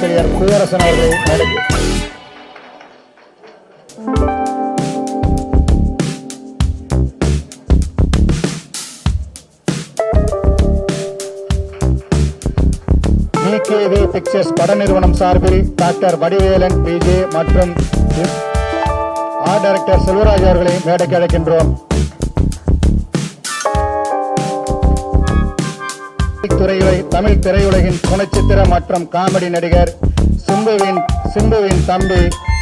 ஆசிரியர் பூவரசன் அவர்களை EKV pictures பட நிறுவனம் சார்பில் டாக்டர் வடிவேலன் பிஜே மற்றும் ஆர்ட் டைரக்டர் செல்வராஜ் அவர்களை மேடைக்கு அழைக்கின்றோம். தமிழ் திரையுலகின் குணச்சித்திர மற்றும் காமெடி நடிகர் சிம்புவின் தம்பி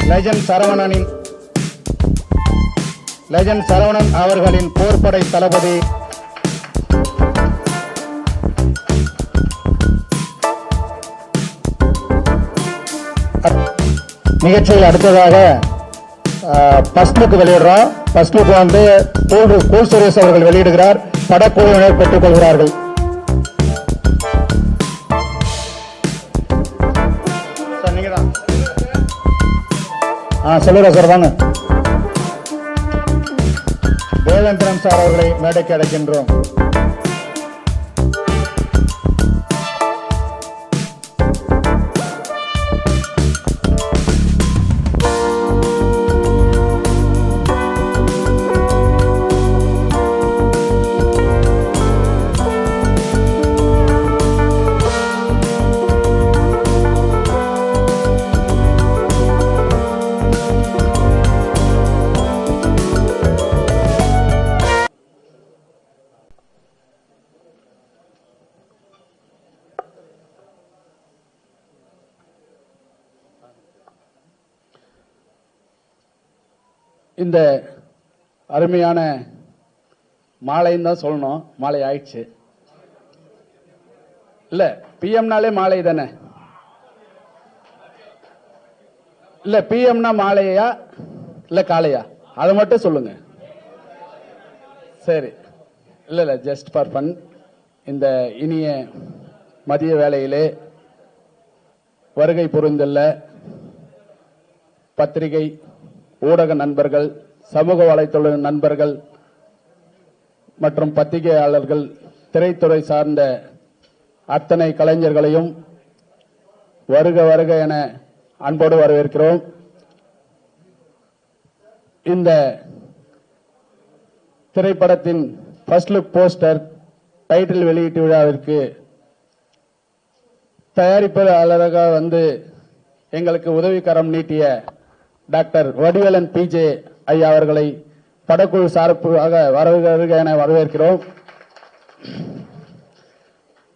லெஜண்ட் சரவணன் அவர்களின் போர்படை தளபதி நிகழ்ச்சியில் அடுத்ததாக ஃபர்ஸ்ட் லுக் வெளியிடுறோம். ஃபர்ஸ்ட் லுக் வந்து கூல் சுரேஷ் அவர்கள் வெளியிடுகிறார். படக்குழுவினர் பெற்றுக் கொள்கிறார்கள். சொல்லுங்க சார், வாங்க. தேவேந்திரன் சார் அவர்களை மேடைக்கு அழைக்கின்றோம். இந்த அருமையான மாலைன்னு தான் சொல்லணும். மாலை ஆயிடுச்சு இல்ல, பிஎம்னாலே மாலை தானே. இல்ல பிஎம்னா மாலையா இல்ல காலையா, அதை மட்டும் சொல்லுங்க. சரி, இல்ல ஜஸ்ட் ஃபார் ஃபன். இந்த இனிய மதிய வேளையிலே வருகை புரிந்துள்ள பத்திரிகை ஊடக நண்பர்கள், சமூக வலைத்தள நண்பர்கள் மற்றும் பத்திரிகையாளர்கள், திரைத்துறை சார்ந்த அத்தனை கலைஞர்களையும் வருக வருக என அன்போடு வரவேற்கிறோம். இந்த திரைப்படத்தின் ஃபர்ஸ்ட் லுக் போஸ்டர் டைட்டில் வெளியீட்டு விழாவிற்கு தயாரிப்பாளராக வந்து எங்களுக்கு உதவிக்கரம் நீட்டிய டாக்டர் வடிவேலன் பிஜே ஐயா அவர்களை படக்குழு சார்பாக வருக என வரவேற்கிறோம்.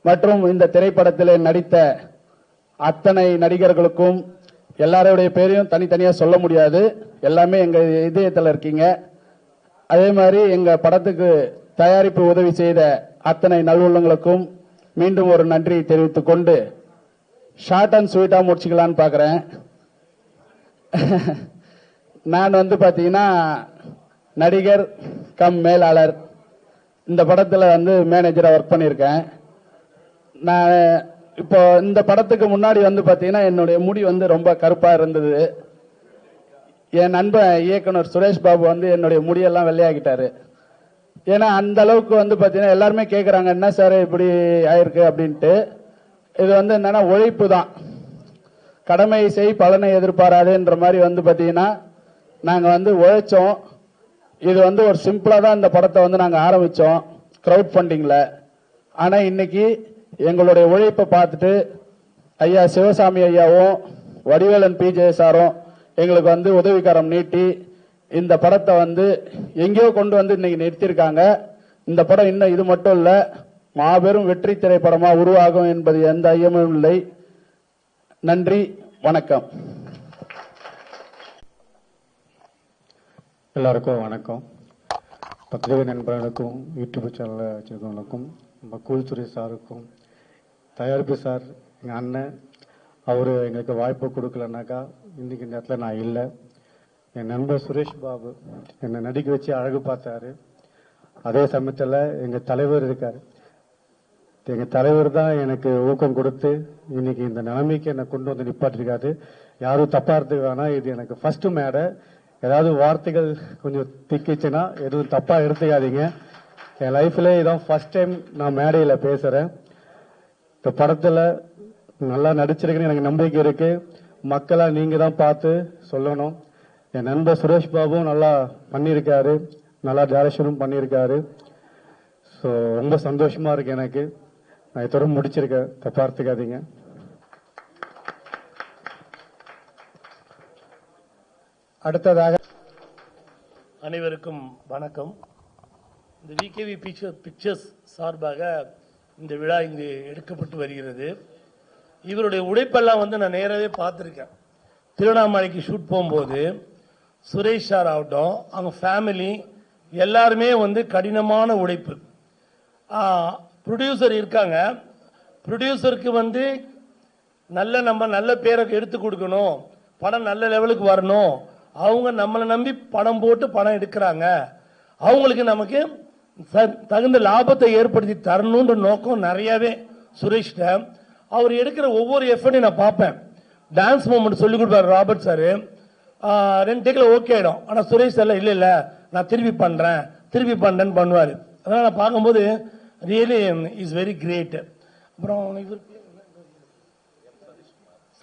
மற்றும் இந்த திரைப்படத்தில் நடித்த அத்தனை நடிகர்களுக்கும் எல்லாருடைய பேரையும் தனித்தனியா சொல்ல முடியாது, எல்லாமே எங்க இதயத்தில் இருக்கீங்க. அதே மாதிரி எங்க படத்துக்கு தயாரிப்பு உதவி செய்த அத்தனை நல்வுள்ளங்களுக்கும் மீண்டும் ஒரு நன்றி தெரிவித்துக் கொண்டு ஷார்ட் அண்ட் ஸ்வீட்டா முடிச்சுக்கலான்னு பாக்குறேன். நான் வந்து பாத்தீங்கன்னா நடிகர் கம் மேலாளர். இந்த படத்துல வந்து மேனேஜரா ஒர்க் பண்ணியிருக்கேன். நான் இப்போ இந்த படத்துக்கு முன்னாடி வந்து பாத்தீங்கன்னா என்னுடைய முடி வந்து ரொம்ப கருப்பா இருந்தது. என் நண்பன் இயக்குனர் சுரேஷ் பாபு வந்து என்னுடைய முடியெல்லாம் வெள்ளையாக்கிட்டாரு. ஏன்னா அந்த அளவுக்கு வந்து பாத்தீங்கன்னா எல்லாருமே கேட்கறாங்க, என்ன சார் இப்படி ஆயிருக்கு அப்படின்ட்டு. இது வந்து என்னன்னா உழைப்பு தான், கடமை செய் பலனை எதிர்பாராதுன்ற மாதிரி வந்து பாத்தீங்கன்னா நாங்க வந்து உழைச்சோம். இது வந்து ஒரு சிம்பிளா தான் இந்த படத்தை வந்து நாங்க ஆரம்பிச்சோம் கிரவுட் ஃபண்டிங்ல. ஆனா இன்னைக்கு எங்களுடைய உழைப்பை பார்த்துட்டு ஐயா சிவசாமி ஐயாவும் வடிவேலன் பிஜே சாரும் எங்களுக்கு வந்து உதவிக்கரம் நீட்டி இந்த படத்தை வந்து எங்கேயோ கொண்டு வந்து இன்னைக்கு நிறுத்தியிருக்காங்க. இந்த படம் இன்னும் இது மட்டும் இல்ல, மாபெரும் வெற்றி திரைப்படமா உருவாகும் என்பது எந்த ஐயமும் இல்லை. நன்றி, வணக்கம். எல்லாருக்கும் வணக்கம். பத்திரிகை நண்பர்களுக்கும் யூடியூப் சேனலில் வச்சிருக்கவங்களுக்கும், நம்ம கூல்துறை சாருக்கும், தயாரிப்பு சார் எங்கள் அண்ணன், அவர் எங்களுக்கு வாய்ப்பு கொடுக்கலனாக்கா இன்னைக்கு இந்த இடத்துல நான் இல்லை. என் நண்பர் சுரேஷ் பாபு என்னை நடிக்க வச்சு அழகு பார்த்தாரு. அதே சமயத்தில் எங்கள் தலைவர் இருக்கார். எங்கள் தலைவர் தான் எனக்கு ஊக்கம் கொடுத்து இன்னைக்கு இந்த நிலைமைக்கு என்னை கொண்டு வந்து நிப்பாட்டிருக்காரு. யாரும் தப்பா எடுத்துக்க வேணாம், இது எனக்கு ஃபர்ஸ்ட் மேடை. ஏதாவது வார்த்தைகள் கொஞ்சம் திக்கிச்சுன்னா எதுவும் தப்பா எடுத்துக்காதீங்க. என் லைஃப்ல இதான் ஃபர்ஸ்ட் டைம் நான் மேடையில் பேசுறேன். இந்த படத்துல நல்லா நடிச்சிருக்குன்னு எனக்கு நம்பிக்கை இருக்கு. மக்களா நீங்க தான் பார்த்து சொல்லணும். என் நண்பர் சுரேஷ் பாபுவும் நல்லா பண்ணியிருக்காரு, நல்லா டைரக்ஷனும் பண்ணியிருக்காரு. ஸோ ரொம்ப சந்தோஷமா இருக்கு எனக்கு. நான் இதோட முடிச்சிருக்கேன், தப்பா எடுத்துக்காதீங்க. அடுத்ததாக அனைவருக்கும் வணக்கம். இந்த விகேவி பிக்சர்ஸ் சார்பாக இந்த விழா இங்கு எடுக்கப்பட்டு வருகிறது. இவருடைய உழைப்பெல்லாம் நான் நேராகவே பார்த்துருக்கேன். திருவண்ணாமலைக்கு ஷூட் போகும்போது சுரேஷ் சார் ஆகட்டும், அவங்க ஃபேமிலி எல்லாருமே கடினமான உழைப்பு. ப்ரொடியூசர் இருக்காங்க, ப்ரொடியூசருக்கு நம்ம நல்ல பேரை எடுத்து கொடுக்கணும், படம் நல்ல லெவலுக்கு வரணும். அவங்க நம்மளை நம்பி படம் போட்டு படம் எடுக்கிறாங்க, அவங்களுக்கு நமக்கு தகுந்த லாபத்தை ஏற்படுத்தி தரணுன்ற நோக்கம் நிறையவே சுரேஷ்ட. அவர் எடுக்கிற ஒவ்வொரு எஃபர்ட்டையும் நான் பார்ப்பேன். டான்ஸ் மூமெண்ட் சொல்லி கொடுப்பாரு ராபர்ட் சார், 2 டேக்கில் ஓகே ஆகிடும். ஆனால் சுரேஷ் சார் இல்லை நான் திருப்பி பண்ணுறேன்னு பண்ணுவார். அதனால் நான் பார்க்கும்போது ரியலி இஸ் வெரி கிரேட். அப்புறம் இவர்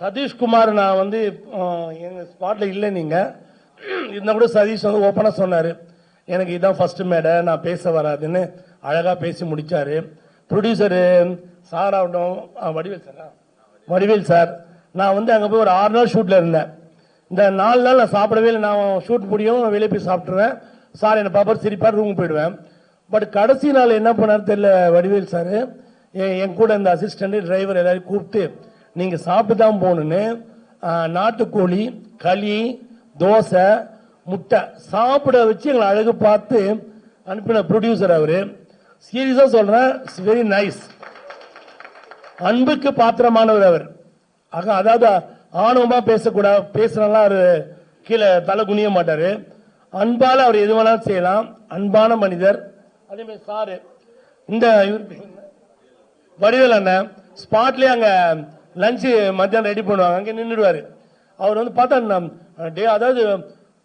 சதீஷ்குமார், நான் எங்கள் ஸ்பாட்டில் இல்லை, நீங்கள் இருந்தால் கூட சதீஷ் ஓப்பனாக சொன்னார், எனக்கு இதுதான் ஃபர்ஸ்ட் மேடை, நான் பேச வராதுன்னு அழகாக பேசி முடித்தார். ப்ரொடியூசரு சார் ஆகட்டும், வடிவேல் சார், நான் அங்கே போய் ஒரு 6 நாள் ஷூட்டில் இருந்தேன். இந்த 4 நாள் நான் சாப்பிடவே இல்லை. நான் ஷூட் முடியும், வெளியே போய் சாப்பிட்ருவேன். சார் என்னை பாப்பார் சிரிப்பார், ரூம் போயிடுவேன். பட் கடைசி நாள் என்ன பண்ணார் தெரியல வடிவேல் சார், என் கூட இந்த அசிஸ்டண்ட் டிரைவர் எல்லாரையும் கூப்பிட்டு நீங்கள் சாப்பிட்டு தான் போகணுன்னு நாட்டுக்கோழி, களி, தோசை, முட்டை சாப்பிட வச்சு எங்களை அழகு பார்த்து அனுப்பின ப்ரொடியூசர் அவரு. சீரியஸா சொல்றேன், இட்ஸ் வெரி நைஸ். அன்புக்கு பாத்திரமானவர் அவர். அதாவது ஆணவமா பேசக்கூடாது, பேசுறலாம் அவர் கீழே தலை குனிய மாட்டாரு. அன்பால அவர் எது வேணாலும் செய்யலாம், அன்பான மனிதர். அதே மாதிரி சாரு இந்த வடிவேல் அண்ணன் ஸ்பாட்லயே அங்க லஞ்ச் மத்தியானம் ரெடி பண்ணுவாங்க, அங்கே நின்றுடுவாரு. அவர் பார்த்தா அதாவது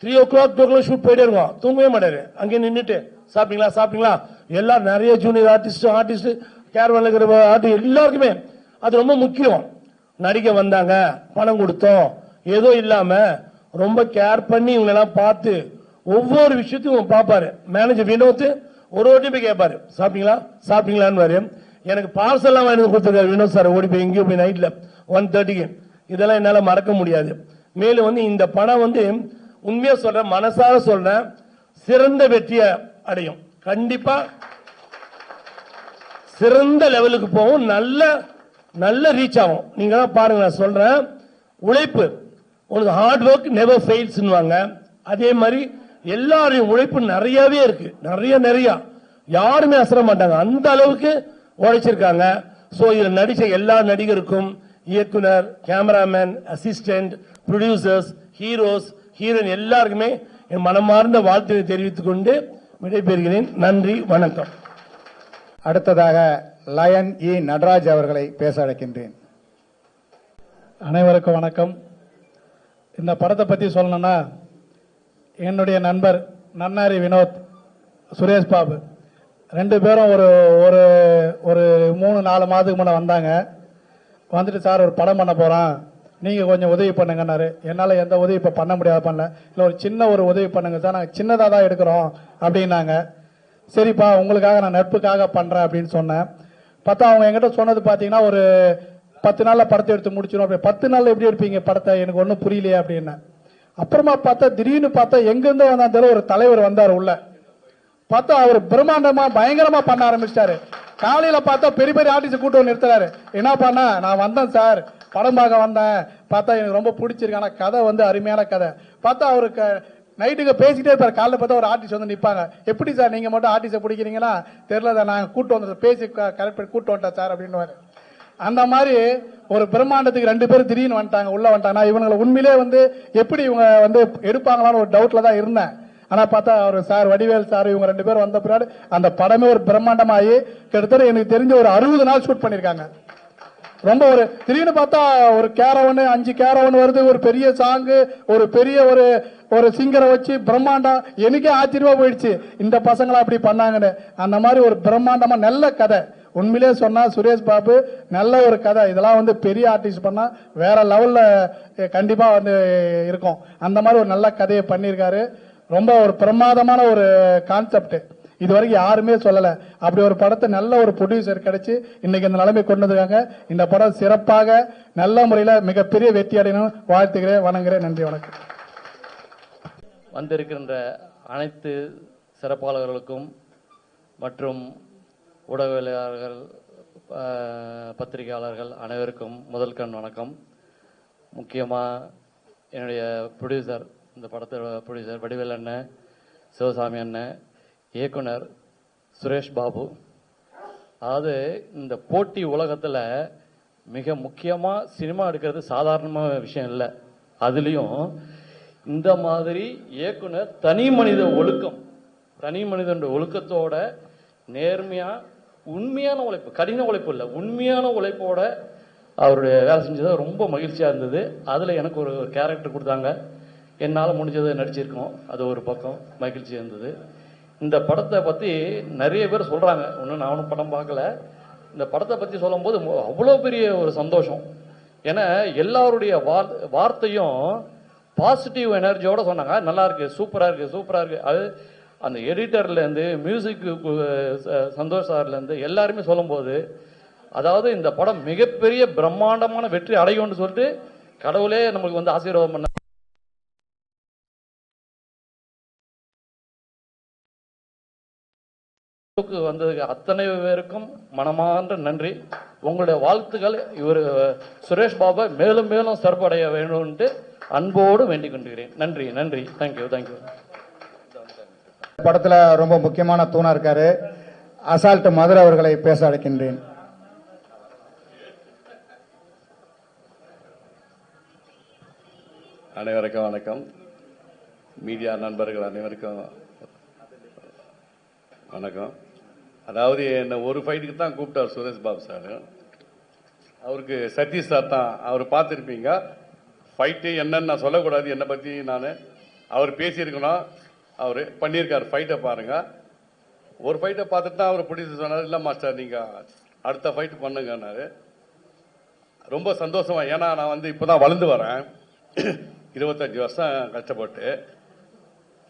3 o'clock 2 o'clock ஷூட் போயிட்டே இருக்கும், தூங்கவே மாட்டாரு. அங்கே நின்றுட்டு சாப்பிட்டீங்களா எல்லாரும் நிறைய ஜூனியர் ஆர்டிஸ்ட் கேரவன்ல இருக்கிற ஆர்டிஸ்ட் எல்லாருக்குமே அது ரொம்ப முக்கியம். நடிக்க வந்தாங்க, பணம் கொடுத்தோம், ஏதோ இல்லாம ரொம்ப கேர் பண்ணி இவங்களெல்லாம் பார்த்து ஒவ்வொரு விஷயத்தையும் பார்ப்பாரு. மேனேஜர் வினோத் ஒரு வாட்டி போய் கேட்பாரு, சாப்பிட்டீங்களான்னு. எனக்கு பார்சல்லாம் வாங்கி கொடுத்துருக்காரு வினோத் சார், ஓடி போய் எங்கேயோ போய் நைட்ல 1:30க்கு. இதெல்லாம் என்னால மறக்க முடியாது. மேலும் இந்த படம் உண்மையா சொல்றேன், மனசார சொல்றேன், சிறந்த வெற்றியை அடையும். கண்டிப்பா சிறந்த லெவலுக்கு போகும், நல்ல ரீச் ஆகும். நீங்க தான் பாருங்க, நான் சொல்றேன், உழைப்பு உங்களுக்கு ஹார்ட் ஒர்க் நெவர் ஃபெயில்ஸ்னுவாங்க. அதே மாதிரி எல்லாரையும் உழைப்பு நிறையவே இருக்கு, நிறைய யாருமே அசர மாட்டாங்க, அந்த அளவுக்கு உழைச்சிருக்காங்க. சோ இதுல நடிச்ச எல்லா நடிகருக்கும், இயக்குனர், cameraman, assistant, producers, heroes, heroine எல்லாருக்குமே என் மனமார்ந்த வாழ்த்துக்களை தெரிவித்துக் கொண்டு விடைபெறுகிறேன். நன்றி, வணக்கம். அடுத்ததாக லயன் இ நடராஜ் அவர்களை பேச அழைக்கின்றேன். அனைவருக்கும் வணக்கம். இந்த படத்தை பற்றி சொல்லணும்னா, என்னுடைய நண்பர் நன்னாரி வினோத், சுரேஷ் பாபு 2 பேரும் ஒரு 3-4 மாதத்துக்கு முன்னே வந்தாங்க. வந்துட்டு சார் ஒரு படம் பண்ண போகிறான், நீங்கள் கொஞ்சம் உதவி பண்ணுங்கன்னாரு. என்னால் எந்த உதவி இப்போ பண்ண முடியாது, பண்ணல. இல்லை ஒரு சின்ன ஒரு உதவி பண்ணுங்க சார், நாங்கள் சின்னதாக தான் எடுக்கிறோம் அப்படின்னாங்க. சரிப்பா உங்களுக்காக நான் நட்புக்காக பண்ணுறேன் அப்படின்னு சொன்னேன். பார்த்தா அவங்க என்கிட்ட சொன்னது பார்த்தீங்கன்னா ஒரு 10 நாளில் படத்தை எடுத்து முடிச்சிடும். அப்படி 10 நாளில் எப்படி எடுப்பீங்க படத்தை, எனக்கு ஒன்றும் புரியலையே அப்படின்னு. அப்புறமா பார்த்தா திடீர்னு பார்த்தா எங்கேருந்து வந்தாலும் ஒரு தலைவர் வந்தார் உள்ள. பார்த்தா அவர் பிரம்மாண்டமா பயங்கரமா பண்ண ஆரம்பிச்சிட்டாரு. காலையில பார்த்தா பெரிய ஆர்டிஸ்ட் கூட்டம் நிறுத்துறாரு. என்ன பண்ண, நான் வந்தேன் சார், படம் பார்க்க வந்தேன், பார்த்தா எனக்கு ரொம்ப பிடிச்சிருக்கு, ஆனா கதை அருமையான கதை. பார்த்தா அவருக்கு நைட்டுக்கு பேசிட்டே இருப்பாரு. காலைல பார்த்தா ஒரு ஆர்டிஸ்ட் நிற்பாங்க. எப்படி சார் நீங்க மட்டும் ஆர்டிஸ்ட பிடிக்கிறீங்கன்னா, தெரியல சார், நாங்கள் கூட்டு வந்தோம், பேசி கரெக்ட் பண்ணி கூட்டு வந்துட்டேன் சார் அப்படின்னு. அந்த மாதிரி ஒரு பிரம்மாண்டத்துக்கு 2 பேரும் திடீர்னு வந்துட்டாங்க, உள்ள வந்துட்டாங்க. இவங்களை உண்மையிலே எப்படி இவங்க எடுப்பாங்களான்னு ஒரு டவுட்ல தான் இருந்தேன். ஆனா பார்த்தா அவர் சார், வடிவேல் சார், இவங்க 2 பேரும் வந்த பின்னாடி அந்த படமே ஒரு பிரம்மாண்டமாகி கிட்டத்தட்ட எனக்கு தெரிஞ்ச ஒரு 60 நாள் ஷூட் பண்ணிருக்காங்க. ரொம்ப திடீர்னு பார்த்தா ஒரு கேரவன் 5 கேரவன் வருது, ஒரு பெரிய சாங்கு, ஒரு பெரிய ஒரு சிங்கரை வச்சு பிரம்மாண்டம். எனக்கே ஆச்சரியமா போயிடுச்சு, இந்த பசங்களா அப்படி பண்ணாங்கன்னு. அந்த மாதிரி ஒரு பிரம்மாண்டமா நல்ல கதை, உண்மையிலே சொன்னா சுரேஷ் பாபு நல்ல ஒரு கதை, இதெல்லாம் வந்து பெரிய ஆர்டிஸ்ட் பண்ணா வேற லெவல்ல கண்டிப்பா வந்து இருக்கும். அந்த மாதிரி ஒரு நல்ல கதையை பண்ணியிருக்காரு. ரொம்ப ஒரு பிரமாதமான ஒரு கான்செப்ட், இது வரைக்கும் யாருமே சொல்லல. அப்படி ஒரு படத்தை நல்ல ஒரு ப்ரொடியூசர் கிடைச்சு இன்னைக்கு இந்த நிலைமை கொண்டு வந்திருக்காங்க. இந்த படம் சிறப்பாக நல்ல முறையில் மிகப்பெரிய வெற்றி அடையணும் வாழ்த்துக்கிறேன், வணங்குகிறேன். நன்றி, வணக்கம். வந்திருக்கின்ற அனைத்து சிறப்பாளர்களுக்கும் மற்றும் ஊடகவியலாளர்கள், பத்திரிகையாளர்கள் அனைவருக்கும் முதல் கண் வணக்கம். முக்கியமாக என்னுடைய ப்ரொடியூசர், இந்த படத்தோட ப்ரொடியூசர் வடிவேல் அண்ணன், சிவசாமி அண்ணன், இயக்குனர் சுரேஷ் பாபு. அதாவது இந்த போட்டி உலகத்தில் மிக முக்கியமாக சினிமா எடுக்கிறது சாதாரணமான விஷயம் இல்லை. அதுலேயும் இந்த மாதிரி இயக்குனர் தனி மனித ஒழுக்கம், தனி மனிதனுடைய ஒழுக்கத்தோட நேர்மையாக உண்மையான உழைப்பு, கடின உழைப்பு இல்லை, உண்மையான உழைப்போட அவருடைய வேலை செஞ்சது ரொம்ப மகிழ்ச்சியாக இருந்தது. அதில் எனக்கு ஒரு கேரக்டர் கொடுத்தாங்க, என்னால் முடிஞ்சதை நடிச்சிருக்கோம், அது ஒரு பக்கம் மகிழ்ச்சி இருந்தது. இந்த படத்தை பற்றி நிறைய பேர் சொல்கிறாங்க, ஒன்றும் நானும் படம் பார்க்கல. இந்த படத்தை பற்றி சொல்லும்போது அவ்வளோ பெரிய ஒரு சந்தோஷம். ஏன்னா எல்லாருடைய வார்த்தையும் பாசிட்டிவ் எனர்ஜியோட சொன்னாங்க. நல்லா இருக்கு, சூப்பராக இருக்கு, சூப்பராக இருக்கு. அது அந்த எடிட்டர்லேருந்து மியூசிக் சந்தோஷ் சார்லேருந்து எல்லாருமே சொல்லும்போது, அதாவது இந்த படம் மிகப்பெரிய பிரம்மாண்டமான வெற்றி அடையும்னு சொல்லிட்டு கடவுளே நம்மளுக்கு வந்து ஆசீர்வாதம் பண்ண வந்ததுக்கு அத்தனை பேருக்கும் மனமார்ந்த நன்றி. உங்களுடைய வாழ்த்துக்கள் இவர் சுரேஷ் பாபு மேலும் மேலும் சிறப்படைய வேண்டும்ட்டு அன்போடு வேண்டிக் கொண்டுகிறேன். நன்றி, நன்றி, தேங்க்யூ, தேங்க்யூ. படத்துல ரொம்ப முக்கியமான தூணா இருக்காரு. அசால்ட் மதுரை அவர்களை பேச அழைக்கின்றேன். அனைவருக்கும் வணக்கம். மீடியா நண்பர்கள் அனைவருக்கும் வணக்கம். அதாவது என்ன ஒரு ஃபைட்டுக்கு தான் கூப்பிட்டார் சுரேஷ் பாபு சார். அவருக்கு சதீஷ் சார் தான், அவர் பார்த்துருப்பீங்க. ஃபைட்டு என்னன்னு நான் சொல்லக்கூடாது, என்னை பற்றி நான் அவர் பேசியிருக்கணும், அவர் பண்ணியிருக்கார். ஃபைட்டை பாருங்க. ஒரு ஃபைட்டை பார்த்துட்டு தான் அவர் பிடிச்சி சொன்னார், இல்லை மாஸ்டர் நீங்கள் அடுத்த ஃபைட்டு பண்ணுங்கன்னாரு. ரொம்ப சந்தோஷமா, ஏன்னா நான் வந்து இப்போ தான் வளர்ந்து வரேன். 25 வருஷம் கஷ்டப்பட்டு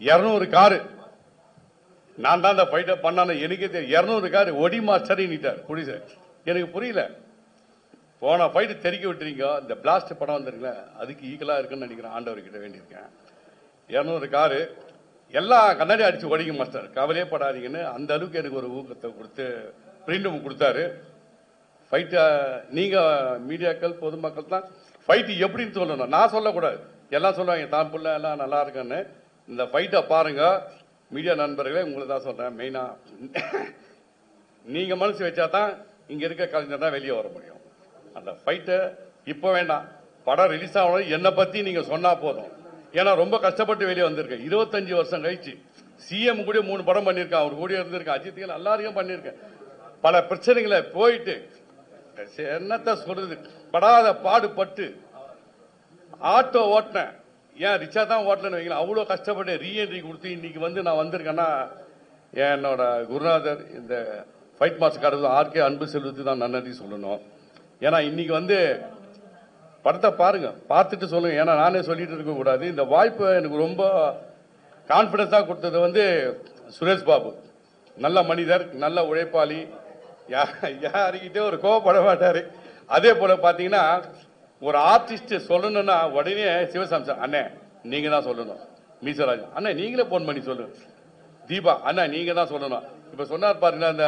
200 காரு நான் தான் அந்த ஃபைட்டை பண்ணான. எனக்கே தெரியும் 200 காரு ஒடி மாஸ்டர் நீட்டார் புரியுது. எனக்கு புரியல, போன ஃபைட்டு தெறிக்க விட்டுறீங்க. இந்த பிளாஸ்ட் படம் வந்துருங்களே, அதுக்கு ஈக்குவலாக இருக்குன்னு நினைக்கிறேன். ஆண்டவர்கிட்ட வேண்டியிருக்கேன். 200 காரு எல்லாம் கண்ணாடி அடிச்சு ஓடிங்க மாஸ்டர், கவலையே படாதீங்கன்னு அந்த அளவுக்கு எனக்கு ஒரு ஊக்கத்தை கொடுத்து ஃப்ரீடம் கொடுத்தாரு. ஃபைட்டை நீங்கள் மீடியாக்கள் பொதுமக்கள் தான் ஃபைட்டு எப்படின்னு சொல்லணும், நான் சொல்லக்கூடாது. எல்லாம் சொல்லுவாங்க தான் புள்ள எல்லாம் நல்லா இருக்குன்னு. இந்த ஃபைட்டை பாருங்க மீடியா நண்பர்களே, உங்களை தான் சொல்றேன். மெயினா நீங்க மனசு வச்சா தான் இங்க இருக்க கலைஞர் தான் வெளியே வர முடியும். அந்த ஃபைட்டை இப்போ வேண்டாம், படம் ரிலீஸ் ஆகணும் என்னை பத்தி நீங்க சொன்னா போதும். ஏன்னா ரொம்ப கஷ்டப்பட்டு வெளியே வந்திருக்கேன். 25 வருஷம் கழிச்சு சிஎம் கூட 3 படம் பண்ணியிருக்கேன், அவர் கூட இருந்திருக்கேன், அஜித்துகள் எல்லாரையும் பண்ணியிருக்கேன். பல பிரச்சனைகளை போயிட்டு என்னத்த சொல்றது, படாத பாடுபட்டு ஆட்டோ ஓட்டினேன். ஏன் ரிச்சா தான் ஓட்டலன்னு வைங்களேன், அவ்வளோ கஷ்டப்பட்டு ரீஎன்ட்ரி கொடுத்து இன்னைக்கு வந்து நான் வந்திருக்கேன்னா என்னோட குருநாதர் இந்த ஃபைட் மாஸ்டர் கடவுள் ஆர்கே அன்பு செல்வத்துக்கு தான் நன்றி சொல்லணும். ஏன்னா இன்னைக்கு வந்து படத்தை பாருங்க, பார்த்துட்டு சொல்லுங்க. ஏன்னா நானே சொல்லிட்டு இருக்க கூடாது. இந்த வாய்ப்பை எனக்கு ரொம்ப கான்பிடன்ஸா கொடுத்தது வந்து சுரேஷ் பாபு. நல்ல மனிதர், நல்ல உழைப்பாளி, யாருக்கிட்டே ஒரு கோவப்பட மாட்டாரு. அதே போல பாத்தீங்கன்னா ஒரு ஆர்டிஸ்ட் சொல்லணும்னா உடனே சிவசாமி சார் அண்ணே நீங்க தான் சொல்லணும், மீசராஜ் அண்ணே நீங்களே போன் பண்ணி சொல்லுங்க, தீபா அண்ணா நீங்க தான் சொல்லணும். இப்ப சொன்னார் பாருங்க அந்த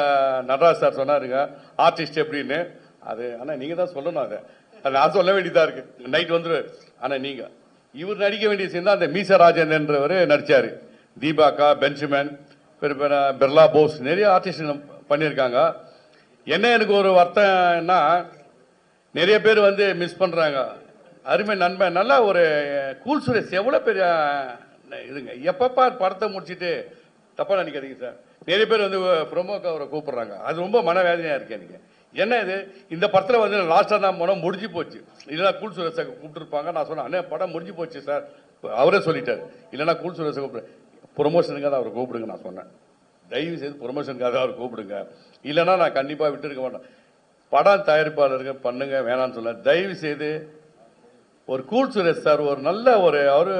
நடராஜ் சார் சொன்னாருங்க ஆர்டிஸ்ட் எப்படின்னு, அது அண்ணா நீங்க தான் சொல்லணும். அதை நான் சொல்ல வேண்டியதா இருக்கு. நைட் வந்துரு அண்ணா நீங்க, இவர் நடிக்க வேண்டிய சீன் தான் அந்த மீசராஜன் என்றவர் நடிச்சாரு. தீபாக்கா, பென்ஜமின், பிர்லா போஸ், நிறைய ஆர்டிஸ்ட் பண்ணியிருக்காங்க. என்ன எனக்கு ஒரு வருத்தம்னா நிறைய பேர் வந்து மிஸ் பண்றாங்க. அருமை நண்பன், நல்லா ஒரு கூல் சுரேஷ் எவ்வளவு பெரிய இதுங்க. எப்பப்பா படத்தை முடிச்சுட்டு தப்பா நினைக்காதீங்க சார், நிறைய பேர் வந்து ப்ரொமோக்கு அவரை கூப்பிடுறாங்க. அது ரொம்ப மனவேதனையா இருக்கு எனக்கு. என்ன இது, இந்த படத்துல வந்து லாஸ்டா தான் படம் முடிஞ்சு போச்சு, இல்லைன்னா கூல் சுரேஷை கூப்பிட்டுருப்பாங்க. நான் சொன்னேன் அண்ணே படம் முடிஞ்சு போச்சு சார், அவரே சொல்லிட்டாரு இல்லைன்னா கூல் சுரேஷை கூப்பிடு ப்ரொமோஷனுக்காக அவரை கூப்பிடுங்க நான் சொன்னேன். தயவு செய்து ப்ரொமோஷனுக்காக அவர் கூப்பிடுங்க, இல்லைன்னா நான் கண்டிப்பாக விட்டுருக்க மாட்டேன். படம் தயாரிப்பாளர்கள் பண்ணுங்க, வேணான்னு சொல்ல. தயவு செய்து ஒரு கூல் சுரேஷ் சார் ஒரு நல்ல ஒரு அவரு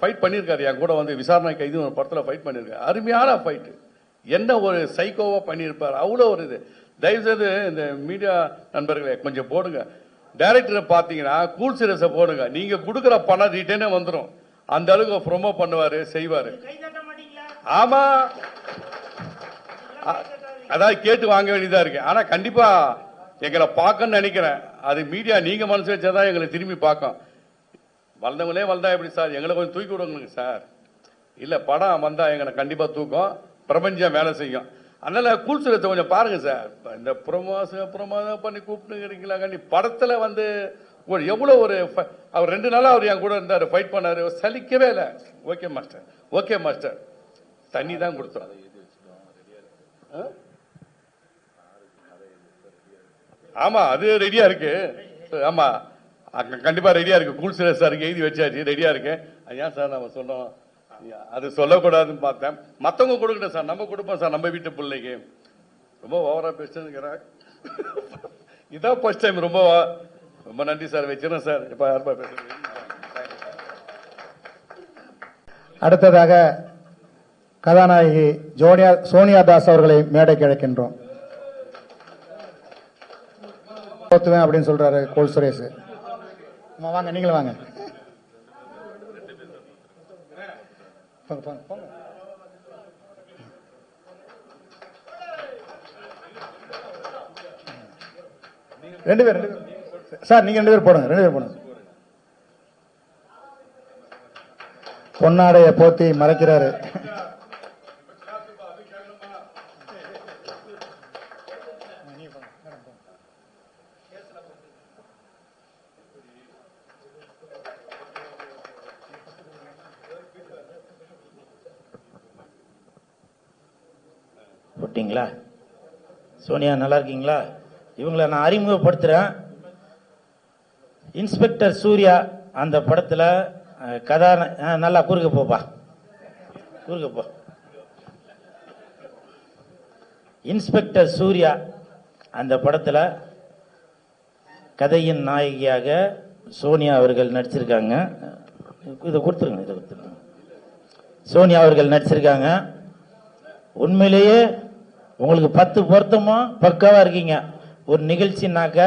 ஃபைட் பண்ணியிருக்காரு என் கூட வந்து விசாரணை கைது ஒரு படத்தில் ஃபைட் பண்ணியிருக்காரு. அருமையான ஃபைட்டு, என்ன ஒரு சைக்கோவா பண்ணியிருப்பார். அவ்வளோ ஒரு இது. தயவு செய்து இந்த மீடியா நண்பர்களே கொஞ்சம் போடுங்க. டைரக்டரை பார்த்தீங்கன்னா கூல் சுரேஷை போடுங்க. நீங்க கொடுக்குற பணம் ரிட்டர்னே வந்துடும். அந்த அளவுக்கு ப்ரொமோ பண்ணுவாரு, செய்வாரு. ஆமா, அதாவது கேட்டு வாங்க வேண்டியதா இருக்கு. ஆனா கண்டிப்பா எங்களை பார்க்கணும்னு நினைக்கிறேன். அது மீடியா நீங்க மனசு வச்சாதான் எங்களை திரும்பி பார்க்கும். வளர்ந்தவங்களே வளர்ந்தா எப்படி சார், எங்களை கொஞ்சம் தூக்கி விடுங்க சார். இல்ல படம் வந்தா எங்களை கண்டிப்பா தூக்கம், பிரபஞ்சம் வேலை செய்யும். அதனால கூல் சுரேஷை கொஞ்சம் பாருங்க சார். இந்த ப்ரொமோஷன் பண்ணி கூப்பிட்டுங்கிறீங்களா? கண்டி படத்துல வந்து எவ்வளவு ஒரு அவர் 2 நாளா அவர் என் கூட இருந்தாரு, ஃபைட் பண்ணாரு, சலிக்கவே இல்லை. Okay master, okay master. தண்ணி தான் கொடுத்தோம். ஆமா, அது ரெடியா இருக்கு. ஆமா, கண்டிப்பா ரெடியா இருக்கு. கூல் சுரேஷ் சாருக்கு எழுதி வச்சாச்சு, ரெடியா இருக்கு. ஏன் சார் நம்ம சொன்னோம், அது சொல்லக்கூடாதுன்னு பார்த்தேன். மற்றவங்க கொடுக்கணும் சார், நம்ம கொடுப்போம் சார். நம்ம வீட்டு பிள்ளைக்கு ரொம்ப ஓவரா பேசுறேன். இதான் ஃபர்ஸ்ட் டைம். ரொம்ப ரொம்ப நன்றி சார். வச்சிருந்தேன் சார். இப்ப யாருப்பா பேசுறீங்க? அடுத்ததாக கதாநாயகி சோனியா தாஸ் அவர்களை மேடைக்கு அழைக்கின்றோம். தோத்துவேன் அப்படின்னு சொல்றாரு கோல் சுரேஷ். வாங்க, நீங்களும் வாங்க. ரெண்டு பேர் சார், நீங்க 2 பேர் போடுங்க. 2 பேர் போடுங்க. பொன்னாடைய போத்தி மறைக்கிறாரு. போட்டிங்களா? சோனியா நல்லா இருக்கீங்களா? இவங்களை நான் அறிமுகப்படுத்துறேன். இன்ஸ்பெக்டர் சூர்யா அந்த படத்துல நல்லா குறுக்க போப்பா, குறுக்க போ. இன்ஸ்பெக்டர் சூர்யா அந்த படத்துல கதையின் நாயகியாக சோனியா அவர்கள் நடிச்சிருக்காங்க. இதை கொடுத்துருங்க, இதை கொடுத்துருங்க. சோனியா அவர்கள் நடிச்சிருக்காங்க. உண்மையிலேயே உங்களுக்கு 10 பொருத்தமும் பக்காவா இருக்கீங்க. ஒரு நிகழ்ச்சினாக்க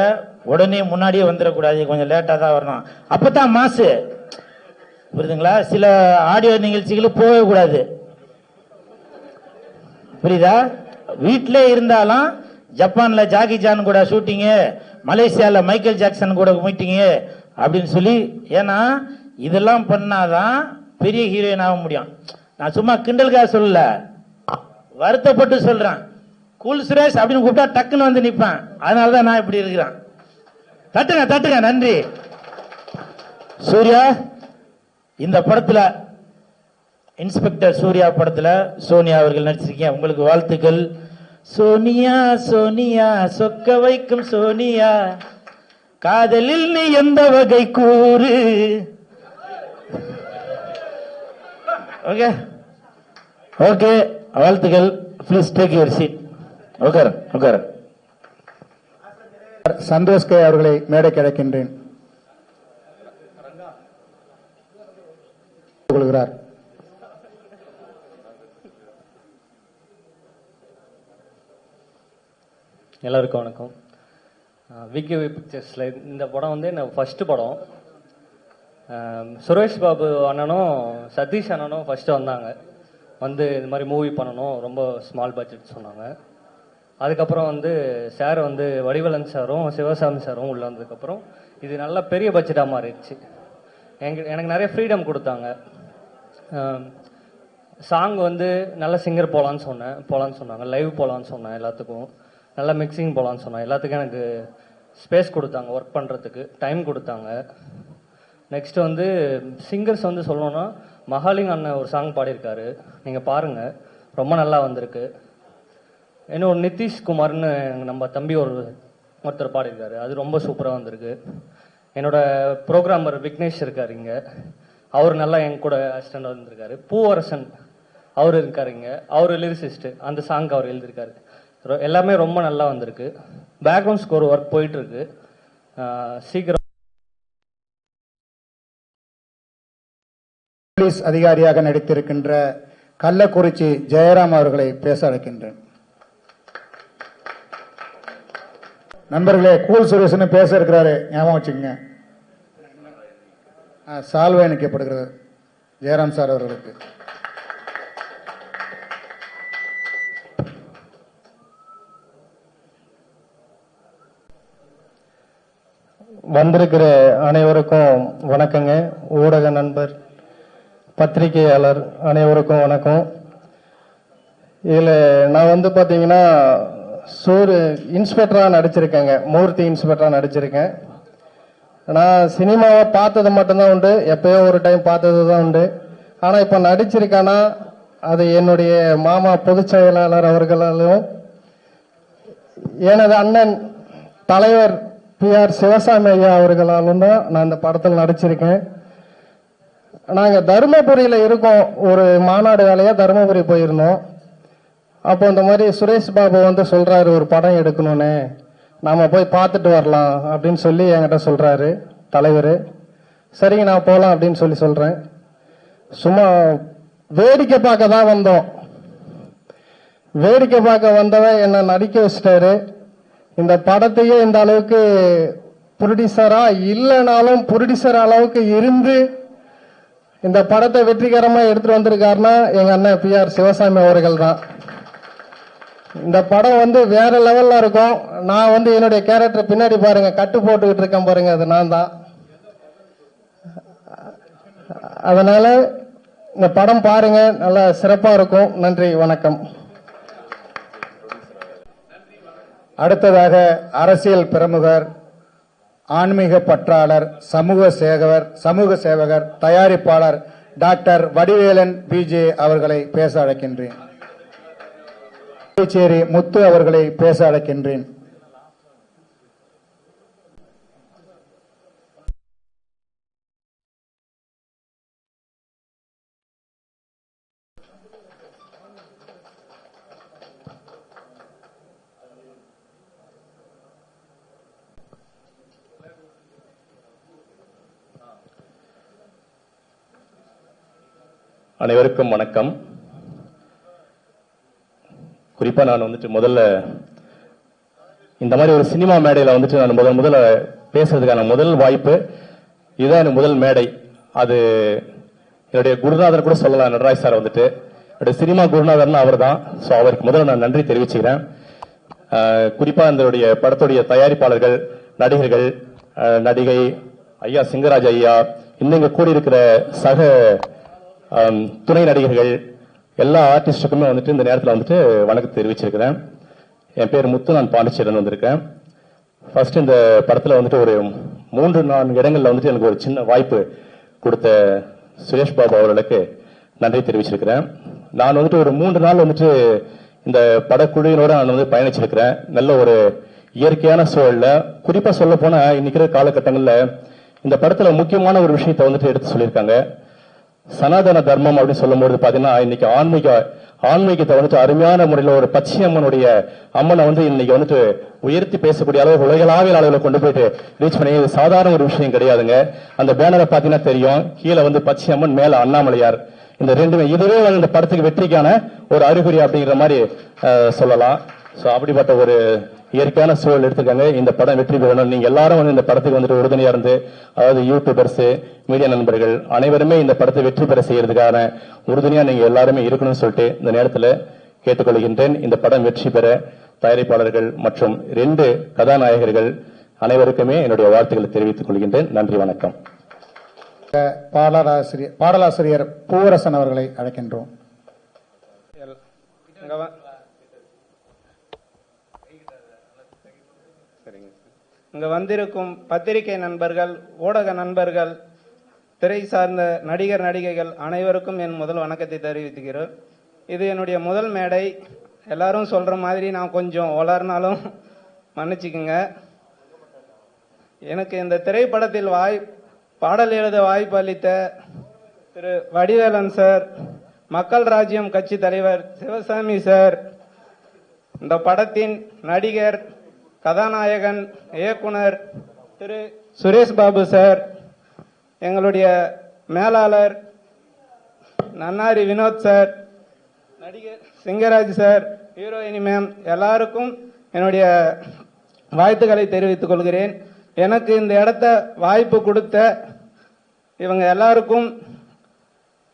உடனே முன்னாடியே வந்துடக்கூடாது, கொஞ்சம் லேட்டா தான் வரணும், அப்பதான் மாசு. புரியுதுங்களா? சில ஆடியோ நிகழ்ச்சிகளுக்கு போகவே கூடாது, புரியுதா? வீட்டிலே இருந்தாலும் ஜப்பான்ல ஜாக்கி ஜான் கூட ஷூட்டிங்கு, மலேசியால மைக்கேல் ஜாக்சன் கூட மீட்டிங்கு அப்படின்னு சொல்லி. ஏன்னா இதெல்லாம் பண்ணாதான் பெரிய ஹீரோயின் ஆக முடியும். நான் சும்மா கிண்டலுக்காக சொல்லல, வருத்தப்பட்டு சொல்றேன். கூல் சுரேஷ் அப்படின்னு கூப்பிட்டா டக்குன்னு வந்து நிற்பேன். அதனாலதான் நான் இப்படி இருக்கிறேன். தட்டுங்க தட்டுங்க. நன்றி. சூர்யா இந்த படத்துல, இன்ஸ்பெக்டர் சூர்யா படத்துல சோனியா அவர்கள் நடிச்சிருக்கீங்க, உங்களுக்கு வாழ்த்துக்கள். சோனியா சோனியா சொக்க வைக்கும் சோனியா, காதலில் நீ எந்த வகை கூறு. ஓகே ஓகே, வாழ்த்துக்கள். Please take your seat. உட்கார உட்கார. சந்தோஷ் கே அவர்களை மேடைக்கு அழைக்கின்றேன். கொள்கிறார். எல்லாருக்கும் வணக்கம். விகேவி பிக்சர்ஸில் இந்த படம் வந்து என்ன ஃபர்ஸ்ட் படம். சுரேஷ் பாபு அண்ணனும் சதீஷ் அண்ணனும் ஃபர்ஸ்ட் வந்தாங்க. வந்து இந்த மாதிரி மூவி பண்ணணும், ரொம்ப ஸ்மால் பட்ஜெட் சொன்னாங்க. அதுக்கப்புறம் வந்து சார் வந்து வடிவலன் சாரும் சிவசாமி சாரும் உள்ள வந்ததுக்கப்புறம் இது நல்ல பெரிய பட்ஜெட்டாக மாறிடுச்சு. எனக்கு நிறைய ஃப்ரீடம் கொடுத்தாங்க. சாங் வந்து நல்ல சிங்கர் போகலான்னு சொன்னாங்க, லைவ் போகலான்னு சொன்னேன், எல்லாத்துக்கும் நல்ல மிக்சிங் போகலான்னு சொன்னேன். எல்லாத்துக்கும் எனக்கு ஸ்பேஸ் கொடுத்தாங்க, ஒர்க் பண்ணுறதுக்கு டைம் கொடுத்தாங்க. நெக்ஸ்ட் வந்து சிங்கர்ஸ் வந்து சொல்லணும்னா மகாலிங் அண்ணன் ஒரு சாங் பாடியிருக்காரு, நீங்கள் பாருங்கள், ரொம்ப நல்லா வந்திருக்கு. இன்னும் நிதிஷ்குமார்னு நம்ம தம்பி ஒருத்தர் பாடியிருக்காரு, அது ரொம்ப சூப்பராக வந்திருக்கு. என்னோட ப்ரோக்ராமர் விக்னேஷ் இருக்கார் இங்கே, அவர் நல்லா என் கூட அசிஸ்டண்ட் வந்திருக்காரு. பூவரசன் அவர் இருக்காருங்க, அவர் லிரிசிஸ்ட், அந்த சாங் அவர் எழுதியிருக்காரு. எல்லாமே ரொம்ப நல்லா வந்திருக்கு. பேக்ரவுண்ட் ஸ்கோர் ஒர்க் போயிட்டு இருக்கு. சீக்கிரம் போலீஸ் அதிகாரியாக நடித்திருக்கின்ற கள்ளக்குறிச்சி ஜெயராம் அவர்களை பேச அழைக்கின்றேன். நண்பர்களே, கூல் சுரேஷன் பேச இருக்கிறாரு, ஞாபகம் வச்சுக்கோங்க. சால்வை அணிக்கப்படுகிறது ஜெயராம் சார் அவர்களுக்கு. வந்திருக்கிற அனைவருக்கும் வணக்கங்க. ஊடக நண்பர், பத்திரிகையாளர் அனைவருக்கும் வணக்கம். இதில் நான் பார்த்தீங்கன்னா இன்ஸ்பெக்டராக நடிச்சிருக்கேங்க, மூர்த்தி இன்ஸ்பெக்டராக நடிச்சிருக்கேன். நான் சினிமாவை பார்த்தது மட்டும்தான் உண்டு, எப்பயோ ஒரு டைம் பார்த்தது தான் உண்டு. ஆனால் இப்போ நடிச்சிருக்கேன்னா அது என்னுடைய மாமா பொதுச் செயலாளர் அவர்களாலும் எனது அண்ணன் தலைவர் PR சிவசாமி ஐயா அவர்களாலும் தான் நான் இந்த படத்தில் நடிச்சிருக்கேன். நாங்கள் தருமபுரியில் இருக்கோம், ஒரு மாநாடு வேலையாக தருமபுரி போயிருந்தோம். அப்போ இந்த மாதிரி சுரேஷ் பாபு சொல்றாரு ஒரு படம் எடுக்கணும்னு, நாம போய் பார்த்துட்டு வரலாம் அப்படின்னு சொல்லி என்கிட்ட சொல்றாரு தலைவர். சரிங்க நான் போகலாம் அப்படின்னு சொல்றேன். சும்மா வேடிக்கை பார்க்க தான் வந்தோம். வேடிக்கை பார்க்க வந்தவன் என்ன நடிக்க வச்சிட்டாரு. இந்த படத்தையே இந்த அளவுக்கு ப்ரொடியூசரா இல்லைனாலும் ப்ரொடியூசர் அளவுக்கு இருந்து இந்த படத்தை வெற்றிகரமாக எடுத்துட்டு வந்திருக்காருன்னா எங்க அண்ணன் PR சிவசாமி அவர்கள் தான். இந்த படம் வேற லெவல்ல இருக்கும். நான் என்னுடைய கேரக்டர் பின்னாடி பாருங்க, கட்டு போட்டுக்கிட்டு இருக்கேன் பாருங்க, அது நான் தான். அதனால இந்த படம் பாருங்க, நல்லா சிறப்பா இருக்கும். நன்றி, வணக்கம். அடுத்ததாக அரசியல் பிரமுகர், ஆன்மீக பற்றாளர், சமூக சேவகர், தயாரிப்பாளர் டாக்டர் வடிவேலன் BJ அவர்களை பேச அழைக்கின்றேன். புதுச்சேரி முத்து அவர்களை பேச அழைக்கின்றேன். அனைவருக்கும் வணக்கம். குறிப்பா நான் முதல்ல இந்த மாதிரி ஒரு சினிமா மேடையில நான் முதல்ல பேசுறதுக்கான முதல் வாய்ப்பு இதுதான், எனக்கு முதல் மேடை. அது என்னுடைய குருநாதர் கூட சொல்லலாம், நடராஜ் சார் என்னுடைய சினிமா குருநாதர்னு அவர் தான். ஸோ அவருக்கு முதல்ல நான் நன்றி தெரிவிச்சுக்கிறேன். குறிப்பா இந்த படத்துடைய தயாரிப்பாளர்கள், நடிகர்கள், நடிகை ஐயா சிங்கராஜ் ஐயா, இன்னும் இங்க கூடியிருக்கிற சக துணை நடிகர்கள், எல்லா ஆர்டிஸ்டுக்குமே இந்த நேரத்தில் வணக்கம் தெரிவிச்சிருக்கிறேன். என் பேர் முத்து, நான் பாண்டிச்சேரியில் வந்திருக்கேன். ஃபர்ஸ்ட் இந்த படத்தில் ஒரு 3-4 இடங்கள்ல எனக்கு ஒரு சின்ன வாய்ப்பு கொடுத்த சுரேஷ் பாபு அவர்களுக்கு நன்றி தெரிவிச்சிருக்கிறேன். நான் ஒரு 3 நாள் இந்த படக்குழுவினோட நான் பயணிச்சிருக்கிறேன். நல்ல ஒரு இயற்கையான சூழல்ல, குறிப்பா சொல்ல போனா இன்னைக்கு காலகட்டங்களில் இந்த படத்துல முக்கியமான ஒரு விஷயத்தை எடுத்து சொல்லியிருக்காங்க. சனாதன தர்மம் அப்படின்னு சொல்லும்போது பாத்தீங்கன்னா இன்னைக்கு ஆன்மீகத்தை அருமையான முறையில் ஒரு பச்சையம்மனுடைய அம்மனை இன்னைக்கு உயர்த்தி பேசக்கூடிய அளவு உலகளாவிய அளவில் கொண்டு போயிட்டு ரீச் பண்ணி, இது சாதாரண ஒரு விஷயம் கிடையாதுங்க. அந்த பேனரை பாத்தீங்கன்னா தெரியும், கீழே பச்சையம்மன், மேல அண்ணாமலையார். இந்த ரெண்டுமே இதுவே இந்த படத்துக்கு வெற்றிக்கான ஒரு அறிகுறி அப்படிங்கிற மாதிரி சொல்லலாம். ஸோ அப்படிப்பட்ட ஒரு இயற்கையான சூழல் எடுத்துக்காங்க. இந்த படம் வெற்றி பெறணும். நீங்க எல்லாரும் இந்த படத்துக்கு உறுதுணையா இருந்து, அதாவது யூடியூபர்ஸ், மீடியா நண்பர்கள் அனைவருமே இந்த படத்தை வெற்றி பெற செய்யறதுக்கான உறுதுணையா நீங்க எல்லாருமே இருக்கணும்னு சொல்லிட்டு இந்த நேரத்தில் கேட்டுக்கொள்கின்றேன். இந்த படம் வெற்றி பெற தயாரிப்பாளர்கள் மற்றும் 2 கதாநாயகர்கள் அனைவருக்குமே என்னுடைய வாழ்த்துக்களை தெரிவித்துக் கொள்கின்றேன். நன்றி, வணக்கம். பாடலாசிரியர் பூவரசன் அவர்களை அழைக்கின்றோம். இங்க வந்திருக்கும் பத்திரிகை நண்பர்கள், ஊடக நண்பர்கள், திரை சார்ந்த நடிகர் நடிகைகள் அனைவருக்கும் என் முதல் வணக்கத்தை தெரிவித்துக்கிறேன். இது என்னுடைய முதல் மேடை. எல்லாரும் சொல்ற மாதிரி நான் கொஞ்சம் வளர்னாலும் மன்னிச்சுக்குங்க. எனக்கு இந்த திரைப்படத்தில் பாடல் எழுத வாய்ப்பு அளித்த திரு வடிவேலன் சார் மக்கள் ராஜ்யம் கட்சி தலைவர் சிவசாமி சார், இந்த படத்தின் நடிகர், கதாநாயகன், இயக்குனர் திரு சுரேஷ் பாபு சார், எங்களுடைய மேலாளர் நன்னாரி வினோத் சார், நடிகர் சிங்கராஜ் சார், ஹீரோயினி மேம், எல்லாருக்கும் என்னுடைய வாழ்த்துக்களை தெரிவித்துக் கொள்கிறேன். எனக்கு இந்த இடத்த வாய்ப்பு கொடுத்த இவங்க எல்லாருக்கும்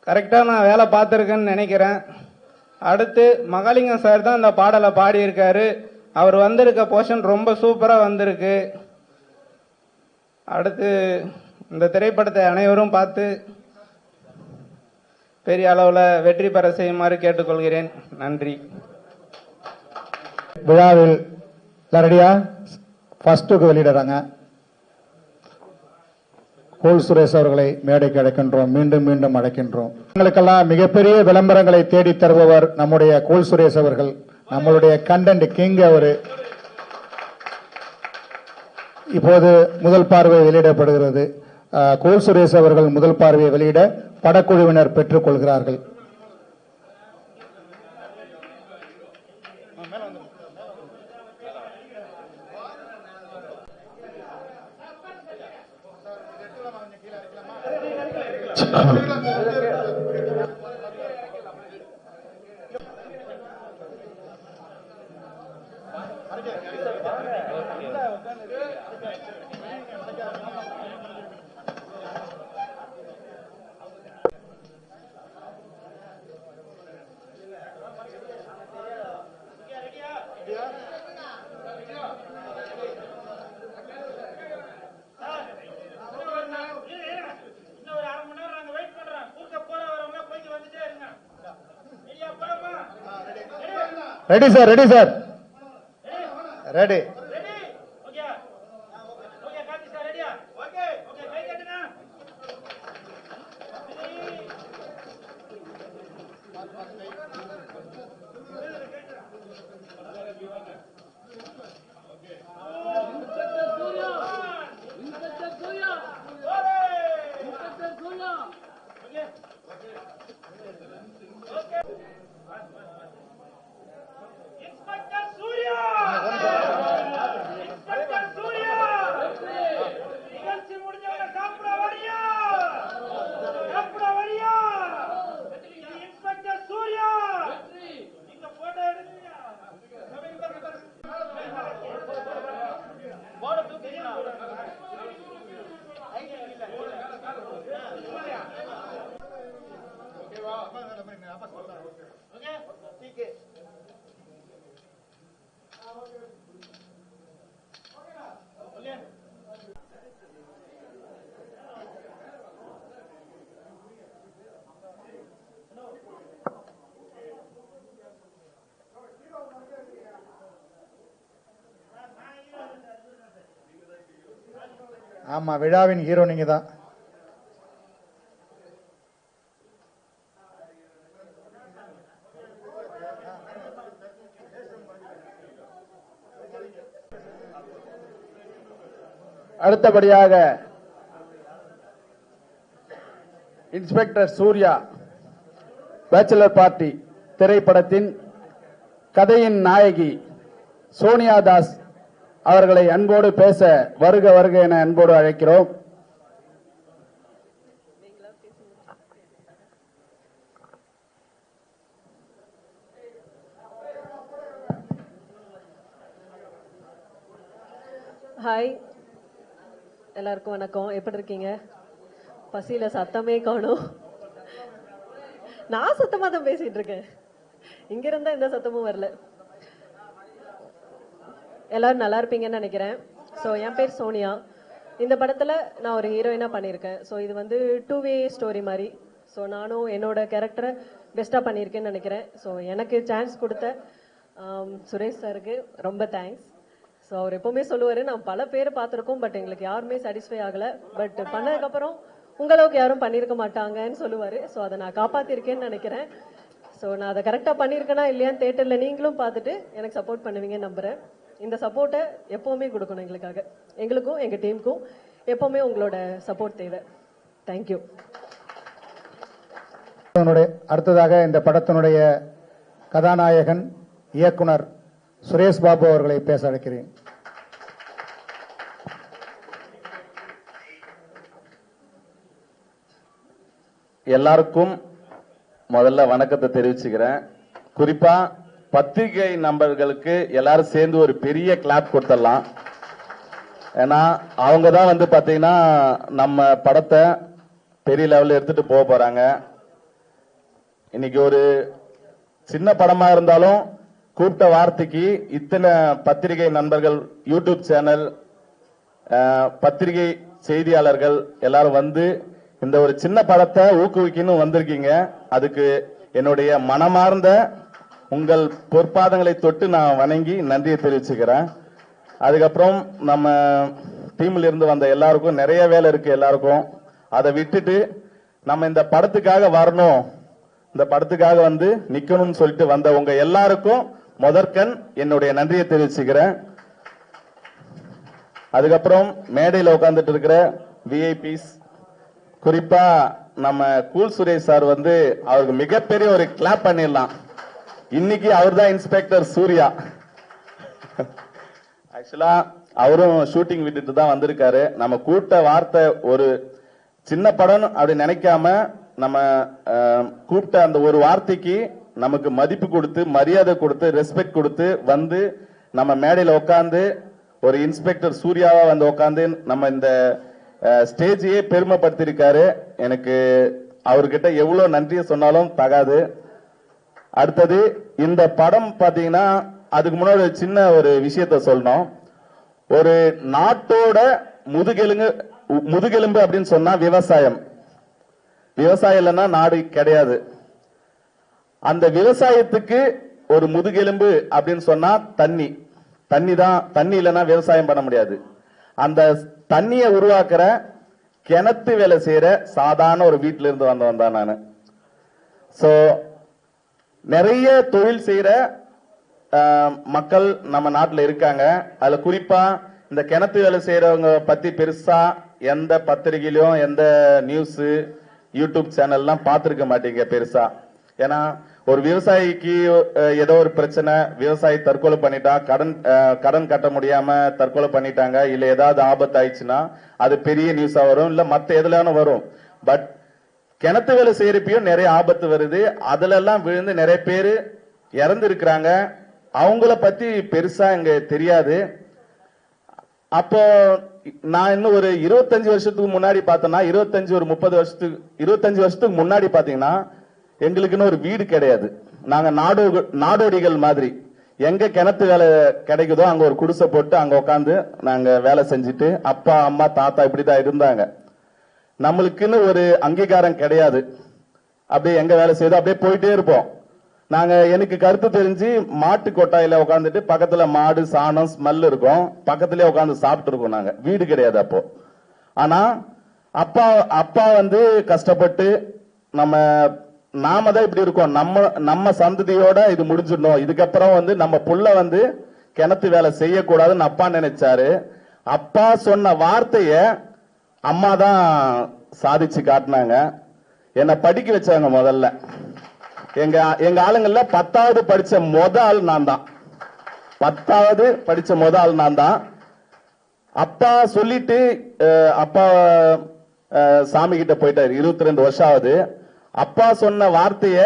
கரெக்டாக நான் வேலை பார்த்துருக்கேன்னு நினைக்கிறேன். அடுத்து மகாலிங்கம் சார் தான் இந்த பாடலை பாடியிருக்காரு. அவர் வந்திருக்க போர்ஷன் ரொம்ப சூப்பராக வந்திருக்கு. அடுத்து இந்த திரைப்படத்தை அனைவரும் பார்த்து பெரிய அளவில் வெற்றி பெற செய்யுமாறு கேட்டுக்கொள்கிறேன். நன்றி. விழாவில் ரெடியா ஃபர்ஸ்ட்டுக்கு வெளியிடுறாங்க. கோல் சுரேஷ் அவர்களை மேடைக்கு அழைக்கின்றோம். மீண்டும் மீண்டும் அழைக்கின்றோம். எங்களுக்கெல்லாம் மிகப்பெரிய விளம்பரங்களை தேடி தருபவர் நம்முடைய கோல் சுரேஷ் அவர்கள். நம்மளுடைய கண்டென்ட் கிங் அவர். இப்போது முதல் பார்வை வெளியிடப்படுகிறது. கோல் சுரேஷ் அவர்கள் முதல் பார்வையை வெளியிட படக்குழுவினர் பெற்றுக் கொள்கிறார்கள். Ready sir, ready sir, ready. ஆமா, விழாவின் ஹீரோ நீங்க தான். அடுத்தபடியாக இன்ஸ்பெக்டர் சூர்யா பேச்சுலர் பார்ட்டி திரைப்படத்தின் கதையின் நாயகி சோனியா தாஸ் அவர்களை அன்போடு பேச வருக வருக என அன்போடு அழைக்கிறோம். ஹாய், எல்லாருக்கும் வணக்கம். எப்படி இருக்கீங்க? பசியில சத்தமே காணும். நான் சத்தமா தான் பேசிட்டு இருக்கேன். இங்க இருந்தா எந்த சத்தமும் வரல. எல்லாரும் நல்லா இருப்பீங்கன்னு நினைக்கிறேன். ஸோ என் பேர் சோனியா. இந்த படத்தில் நான் ஒரு ஹீரோயினாக பண்ணியிருக்கேன். ஸோ இது வந்து 2-வே ஸ்டோரி மாதிரி. ஸோ நானும் என்னோட கேரக்டரை பெஸ்ட்டாக பண்ணியிருக்கேன்னு நினைக்கிறேன். ஸோ எனக்கு சான்ஸ் கொடுத்த சுரேஷ் சாருக்கு ரொம்ப தேங்க்ஸ். ஸோ அவர் எப்போவுமே சொல்லுவார், நான் பல பேர் பார்த்துருக்கோம், பட் எங்களுக்கு யாருமே சாட்டிஸ்ஃபை ஆகலை, பட் பண்ணதுக்கப்புறம் உங்களவுக்கு யாரும் பண்ணியிருக்க மாட்டாங்கன்னு சொல்லுவார். ஸோ அதை நான் காப்பாற்றிருக்கேன்னு நினைக்கிறேன். ஸோ நான் அதை கரெக்டாக பண்ணியிருக்கேனா இல்லையான்னு தேட்டரில் நீங்களும் பார்த்துட்டு எனக்கு சப்போர்ட் பண்ணுவீங்கன்னு நம்புகிறேன். இந்த சப்போர்ட்டை எப்போவுமே கொடுக்கணும் எங்களுக்காக. எங்களுக்கும் எங்கள் டீமுக்கும் எப்போவுமே உங்களோட சப்போர்ட் தேவை. தேங்க்யூ. அடுத்ததாக இந்த படத்தினுடைய கதாநாயகன் இயக்குனர் சுரேஷ் பாபு அவர்களை பேச அழைக்கிறேன். எல்லாருக்கும் முதல்ல வணக்கத்தை தெரிவிச்சுக்கிறேன். குறிப்பா பத்திரிகை நண்பர்களுக்கு எல்லாரும் சேர்ந்து ஒரு பெரிய கிளாப் கொடுத்துடலாம். ஏன்னா அவங்க தான் வந்து பாத்தீங்கன்னா நம்ம படத்தை பெரிய லெவலில் எடுத்துட்டு போக போறாங்க. இன்னைக்கு ஒரு சின்ன படமா இருந்தாலும் கூப்பிட்ட வார்த்தைக்கு இத்தனை பத்திரிகை நண்பர்கள், யூடியூப் சேனல், பத்திரிகை செய்தியாளர்கள் எல்லாரும் வந்து இந்த ஒரு சின்ன படத்தை ஊக்குவிக்கணும் வந்திருக்கீங்க. அதுக்கு என்னுடைய மனமார்ந்த உங்கள் பொற்பாதங்களை தொட்டு நான் வணங்கி நன்றியை தெரிவிச்சுக்கிறேன். அதுக்கப்புறம் நம்ம டீம்ல இருந்து வந்த எல்லாருக்கும் நிறைய வேலை இருக்கு. எல்லாருக்கும் அதை விட்டுட்டு நம்ம இந்த படத்துக்காக வரணும், இந்த படத்துக்காக வந்து நிக்கணும்னு சொல்லிட்டு வந்த உங்க எல்லாருக்கும் முதற்கண் என்னுடைய நன்றியை தெரிவிச்சுக்கிறேன். அதுக்கப்புறம் மேடையில் உட்கார்ந்துட்டு இருக்கிற விஐபிஸ், குறிப்பா நம்ம கூல் சுரேஷ் சார் வந்து அவருக்கு மிகப்பெரிய ஒரு கிளாப் பண்ணிடலாம். இன்னைக்கு அவர் தான் இன்ஸ்பெக்டர் சூர்யா. ஆக்சுவலா அவரும் ஷூட்டிங் விட்டுட்டு தான் வந்திருக்காரு. நம்ம கூட்ட வார்த்தை ஒரு சின்ன படம் அப்படி நினைக்காம நம்ம கூப்பிட்ட அந்த ஒரு வார்த்தைக்கு நமக்கு மதிப்பு கொடுத்து, மரியாதை கொடுத்து, ரெஸ்பெக்ட் கொடுத்து வந்து நம்ம மேடையில் உட்காந்து ஒரு இன்ஸ்பெக்டர் சூர்யாவா வந்து உட்காந்து நம்ம இந்த ஸ்டேஜையே பெருமைப்படுத்திருக்காரு. எனக்கு அவர்கிட்ட எவ்வளவு நன்றியை சொன்னாலும் தகாது. அடுத்தது இந்த படம் பாத்தீங்கன்னா அதுக்கு முன்னாடி சின்ன ஒரு விஷயத்த சொல்லணும். ஒரு நாட்டோட முதுகெலும்பு அப்படின்னு சொன்னா விவசாயம். விவசாயம் இல்லைன்னா நாடு கிடையாது. அந்த விவசாயத்துக்கு ஒரு முதுகெலும்பு அப்படின்னு சொன்னா தண்ணி. தண்ணி இல்லைன்னா விவசாயம் பண்ண முடியாது. அந்த தண்ணியை உருவாக்குற கிணத்து வேலை செய்யற சாதாரண ஒரு வீட்டில இருந்து வந்தவன் தான் நானு. சோ நிறைய தொழில் செய்யற மக்கள் நம்ம நாட்டில் இருக்காங்க. அதுல குறிப்பா இந்த கிணத்து வேலை செய்யறவங்க பத்தி பெருசா எந்த பத்திரிகையிலும் எந்த நியூஸ் யூடியூப் சேனல்லாம் பார்த்திருக்க மாட்டீங்க பெருசா. ஏன்னா ஒரு விவசாயிக்கு ஏதோ ஒரு பிரச்சனை, விவசாயி தற்கொலை பண்ணிட்டா, கடன் கட்ட முடியாம தற்கொலை பண்ணிட்டாங்க, இல்ல ஏதாவது ஆபத்து ஆயிடுச்சுன்னா அது பெரிய நியூஸா வரும், இல்ல மத்த எதுலான வரும். பட் கிணத்து வேலை செய்யறப்பையும் நிறைய ஆபத்து வருது. அதுல எல்லாம் விழுந்து நிறைய பேர் இறந்து இருக்கிறாங்க. அவங்கள பத்தி பெருசா இங்க தெரியாது. அப்போ நான் இன்னும் ஒரு 25 வருஷத்துக்கு முன்னாடி பார்த்தேன்னா, 25 வருஷத்துக்கு முன்னாடி பாத்தீங்கன்னா எங்களுக்குன்னு ஒரு வீடு கிடையாது. நாங்க நாடோடிகள் மாதிரி எங்க கிணத்து வேலை கிடைக்குதோ அங்க ஒரு குடிசை போட்டு அங்க உட்காந்து நாங்க வேலை செஞ்சுட்டு அப்பா அம்மா தாத்தா இப்படிதான் இருந்தாங்க. நம்மளுக்குன்னு ஒரு அங்கீகாரம் கிடையாது. அப்படியே எங்க வேலை செய்தோ அப்படியே போயிட்டே இருப்போம். நாங்க எனக்கு கருத்து தெரிஞ்சு மாட்டு கொட்டாயில உட்காந்துட்டு பக்கத்துல மாடு சாணம் ஸ்மெல் இருக்கும், பக்கத்திலே உட்காந்து சாப்பிட்டு இருக்கோம். நாங்க வீடு கிடையாது அப்போ. ஆனா அப்பா வந்து கஷ்டப்பட்டு நாம தான் இப்படி இருக்கோம், நம்ம சந்ததியோட இது முடிஞ்சிடணும், இதுக்கப்புறம் வந்து நம்ம புள்ள வந்து கிணத்து வேலை செய்யக்கூடாதுன்னு அப்பா நினைச்சாரு. அப்பா சொன்ன வார்த்தைய அம்மா தான் சாதிச்சு காட்டினாங்க. என்ன படிக்க வச்சாங்க. முதல்ல எங்க ஆளுங்கள்ல 10வது படிச்ச ஆள் நான் தான். 10வது படிச்ச ஆள் நான் தான். அப்பா சொல்லிட்டு அப்பா சாமி கிட்ட போயிட்டாரு. 22 வருஷம் ஆகுது. அப்பா சொன்ன வார்த்தைய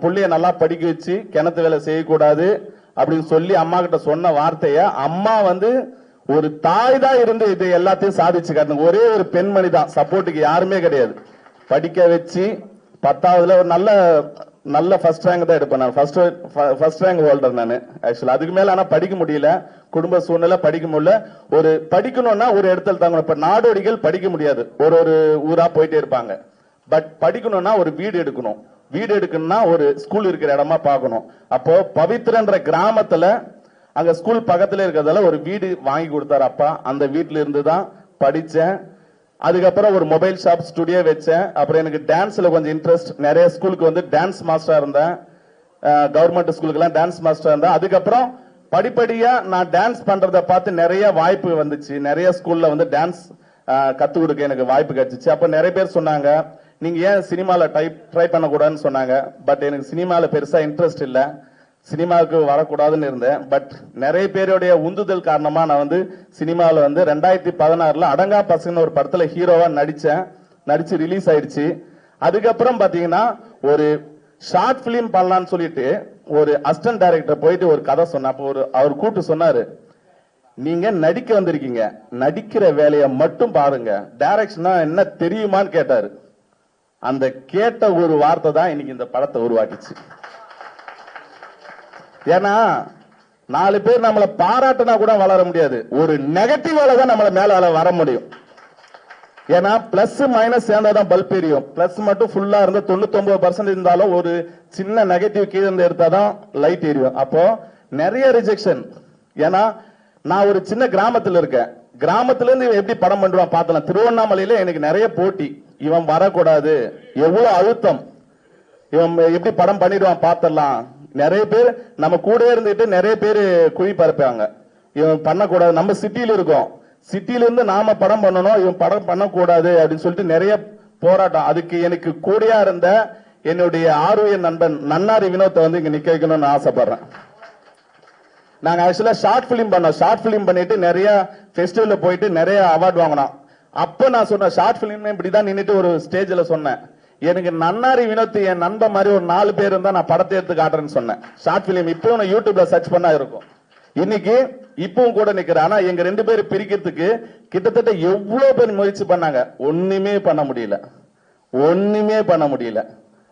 புள்ளைய நல்லா படிக்க வச்சு கிணத்து வேலை செய்யக்கூடாது அப்படின்னு சொல்லி அம்மா கிட்ட சொன்ன வார்த்தைய அம்மா வந்து ஒரு தாய் தான் இருந்து இது எல்லாத்தையும் சாதிச்சு காட்டுங்க. ஒரே ஒரு பெண்மணி தான், சப்போர்ட்டுக்கு யாருமே கிடையாது. படிக்க வச்சு 10வதுல ஒரு நல்ல ஃபர்ஸ்ட் ரேங்க் தான் எடுப்பேன். நான் ஃபர்ஸ்ட் ரேங்க் ஹோல்டர் நான் ஆக்சுவலா. அதுக்கு மேல ஆனா படிக்க முடியல, குடும்ப சூழ்நிலை படிக்க முடியல. ஒரு படிக்கணும்னா ஒரு இடத்துல தாங்கணும். இப்ப நாடோடிகள் படிக்க முடியாது, ஒரு ஊரா போயிட்டே இருப்பாங்க. பட் படிக்கணும்னா ஒரு வீடு எடுக்கணும். வீடு எடுக்கணும்னா ஒரு ஸ்கூல் இருக்கிற இடமா பார்க்கணும். அப்போ பவித்ரன்ற கிராமத்துல அங்க ஸ்கூல் பக்கத்துல இருக்கிறதால ஒரு வீடு வாங்கி கொடுத்தாரு அப்பா. அந்த வீட்டுல இருந்து தான் படிச்சேன். அதுக்கப்புறம் ஒரு மொபைல் ஷாப் ஸ்டுடியோ வச்சேன். அப்புறம் எனக்கு டான்ஸ்ல கொஞ்சம் இன்ட்ரெஸ்ட். நிறைய ஸ்கூலுக்கு வந்து டான்ஸ் மாஸ்டரா இருந்தேன். கவர்மெண்ட் ஸ்கூலுக்கு எல்லாம் டான்ஸ் மாஸ்டரா இருந்தேன். அதுக்கப்புறம் படிப்படியா நான் டான்ஸ் பண்றதை பார்த்து நிறைய வாய்ப்பு வந்துச்சு. நிறைய ஸ்கூல்ல வந்து டான்ஸ் கத்து கொடுக்க எனக்கு வாய்ப்பு கிடைச்சிச்சு. அப்ப நிறைய பேர் சொன்னாங்க, நீங்க ஏன் சினிமால ட்ரை பண்ணக்கூடாதுன்னு சொன்னாங்க. பட் எனக்கு சினிமால பெருசா இன்ட்ரெஸ்ட் இல்ல, சினிமாவுக்கு வரக்கூடாதுன்னு இருந்தேன். பட் நிறைய பேருடைய உந்துதல் காரணமா நான் வந்து சினிமாவில் வந்து 2016 அடங்கா பசங்கன்னு ஒரு படத்துல ஹீரோவா நடிச்சு ரிலீஸ் ஆயிடுச்சு. அதுக்கப்புறம் பாத்தீங்கன்னா ஒரு ஷார்ட் பிலிம் பண்ணலாம்னு சொல்லிட்டு ஒரு அசிஸ்டன்ட் டைரக்டர் போயிட்டு ஒரு கதை சொன்ன. அப்போ அவர் கூப்பிட்டு சொன்னாரு, நீங்க நடிக்க வந்திருக்கீங்க, நடிக்கிற வேலையை மட்டும் பாருங்க, டைரக்ஷனா என்ன தெரியுமான்னு கேட்டாரு. அந்த கேட்ட ஒரு வார்த்தை தான் இன்னைக்கு இந்த படத்தை உருவாக்கிச்சு. ஏன்னா 4 பேர் நம்மளை பாராட்டினா கூட வளர முடியாது, ஒரு நெகட்டிவால தான் நம்மள மேல வர முடியும். ஏன்னா பிளஸ் மைனஸ் சேர்ந்தாதான் பல்ப் எரியும். பிளஸ் மட்டும் ஃபுல்லா இருந்து 99% இருந்தாலும் ஒரு சின்ன நெகட்டிவ் கீழே இருந்து எடுத்தாதான் லைட் எரியும். அப்போ நிறைய ரிஜெக்ஷன். ஏன்னா நான் ஒரு சின்ன கிராமத்துல இருக்கேன், கிராமத்துல இருந்து இவன் எப்படி படம் பண்ணுவான் பார்த்தலாம். திருவண்ணாமலையில எனக்கு நிறைய போட்டி, இவன் வரக்கூடாது, எவ்வளவு அழுத்தம், இவன் எப்படி படம் பண்ணிடுவான் பார்த்தலாம். நிறைய பேர் நம்ம கூட இருந்துட்டு நிறைய பேர் குழி பரப்பாங்க, இவன் பண்ணக்கூடாது. நம்ம சிட்டியில இருக்கோம், சிட்டில இருந்து நாம படம் பண்ணணும், இவன் படம் பண்ணக்கூடாது அப்படின்னு சொல்லிட்டு நிறைய போராட்டம். அதுக்கு எனக்கு கூடயா இருந்த என்னுடைய ஆர்வ நண்பன் நன்னாரி வினோத்தை வந்து இங்க நிக்க வைக்கணும்னு ஆசைப்படுறேன். நாங்க ஆக்சுவலா ஷார்ட் பிலிம் பண்ணோம், ஷார்ட் பிலிம் பண்ணிட்டு நிறைய ஃபெஸ்டிவல்ல போயிட்டு நிறைய அவார்டு வாங்கினோம். அப்ப நான் சொன்னேன், ஷார்ட் பிலிம் இப்படிதான் நின்னுட்டு ஒரு ஸ்டேஜ்ல சொன்னேன், எனக்கு நன்னாரி வினோத் என் நண்பன் மாதிரி ஒரு 4 பேர் இருந்தா நான் படத்தை எடுத்து காட்டுறேன்னு சொன்னேன். ஷார்ட் பிலிம் இப்பவும் நான் யூடியூப்ல சர்ச் பண்ணா இருக்கும். இன்னைக்கு இப்பவும் கூட நிக்கிறேன். ஆனா எங்க 2 பேரும் பிரிக்கிறதுக்கு கிட்டத்தட்ட எவ்வளவு பேர் முயற்சி பண்ணாங்க, ஒண்ணுமே பண்ண முடியல.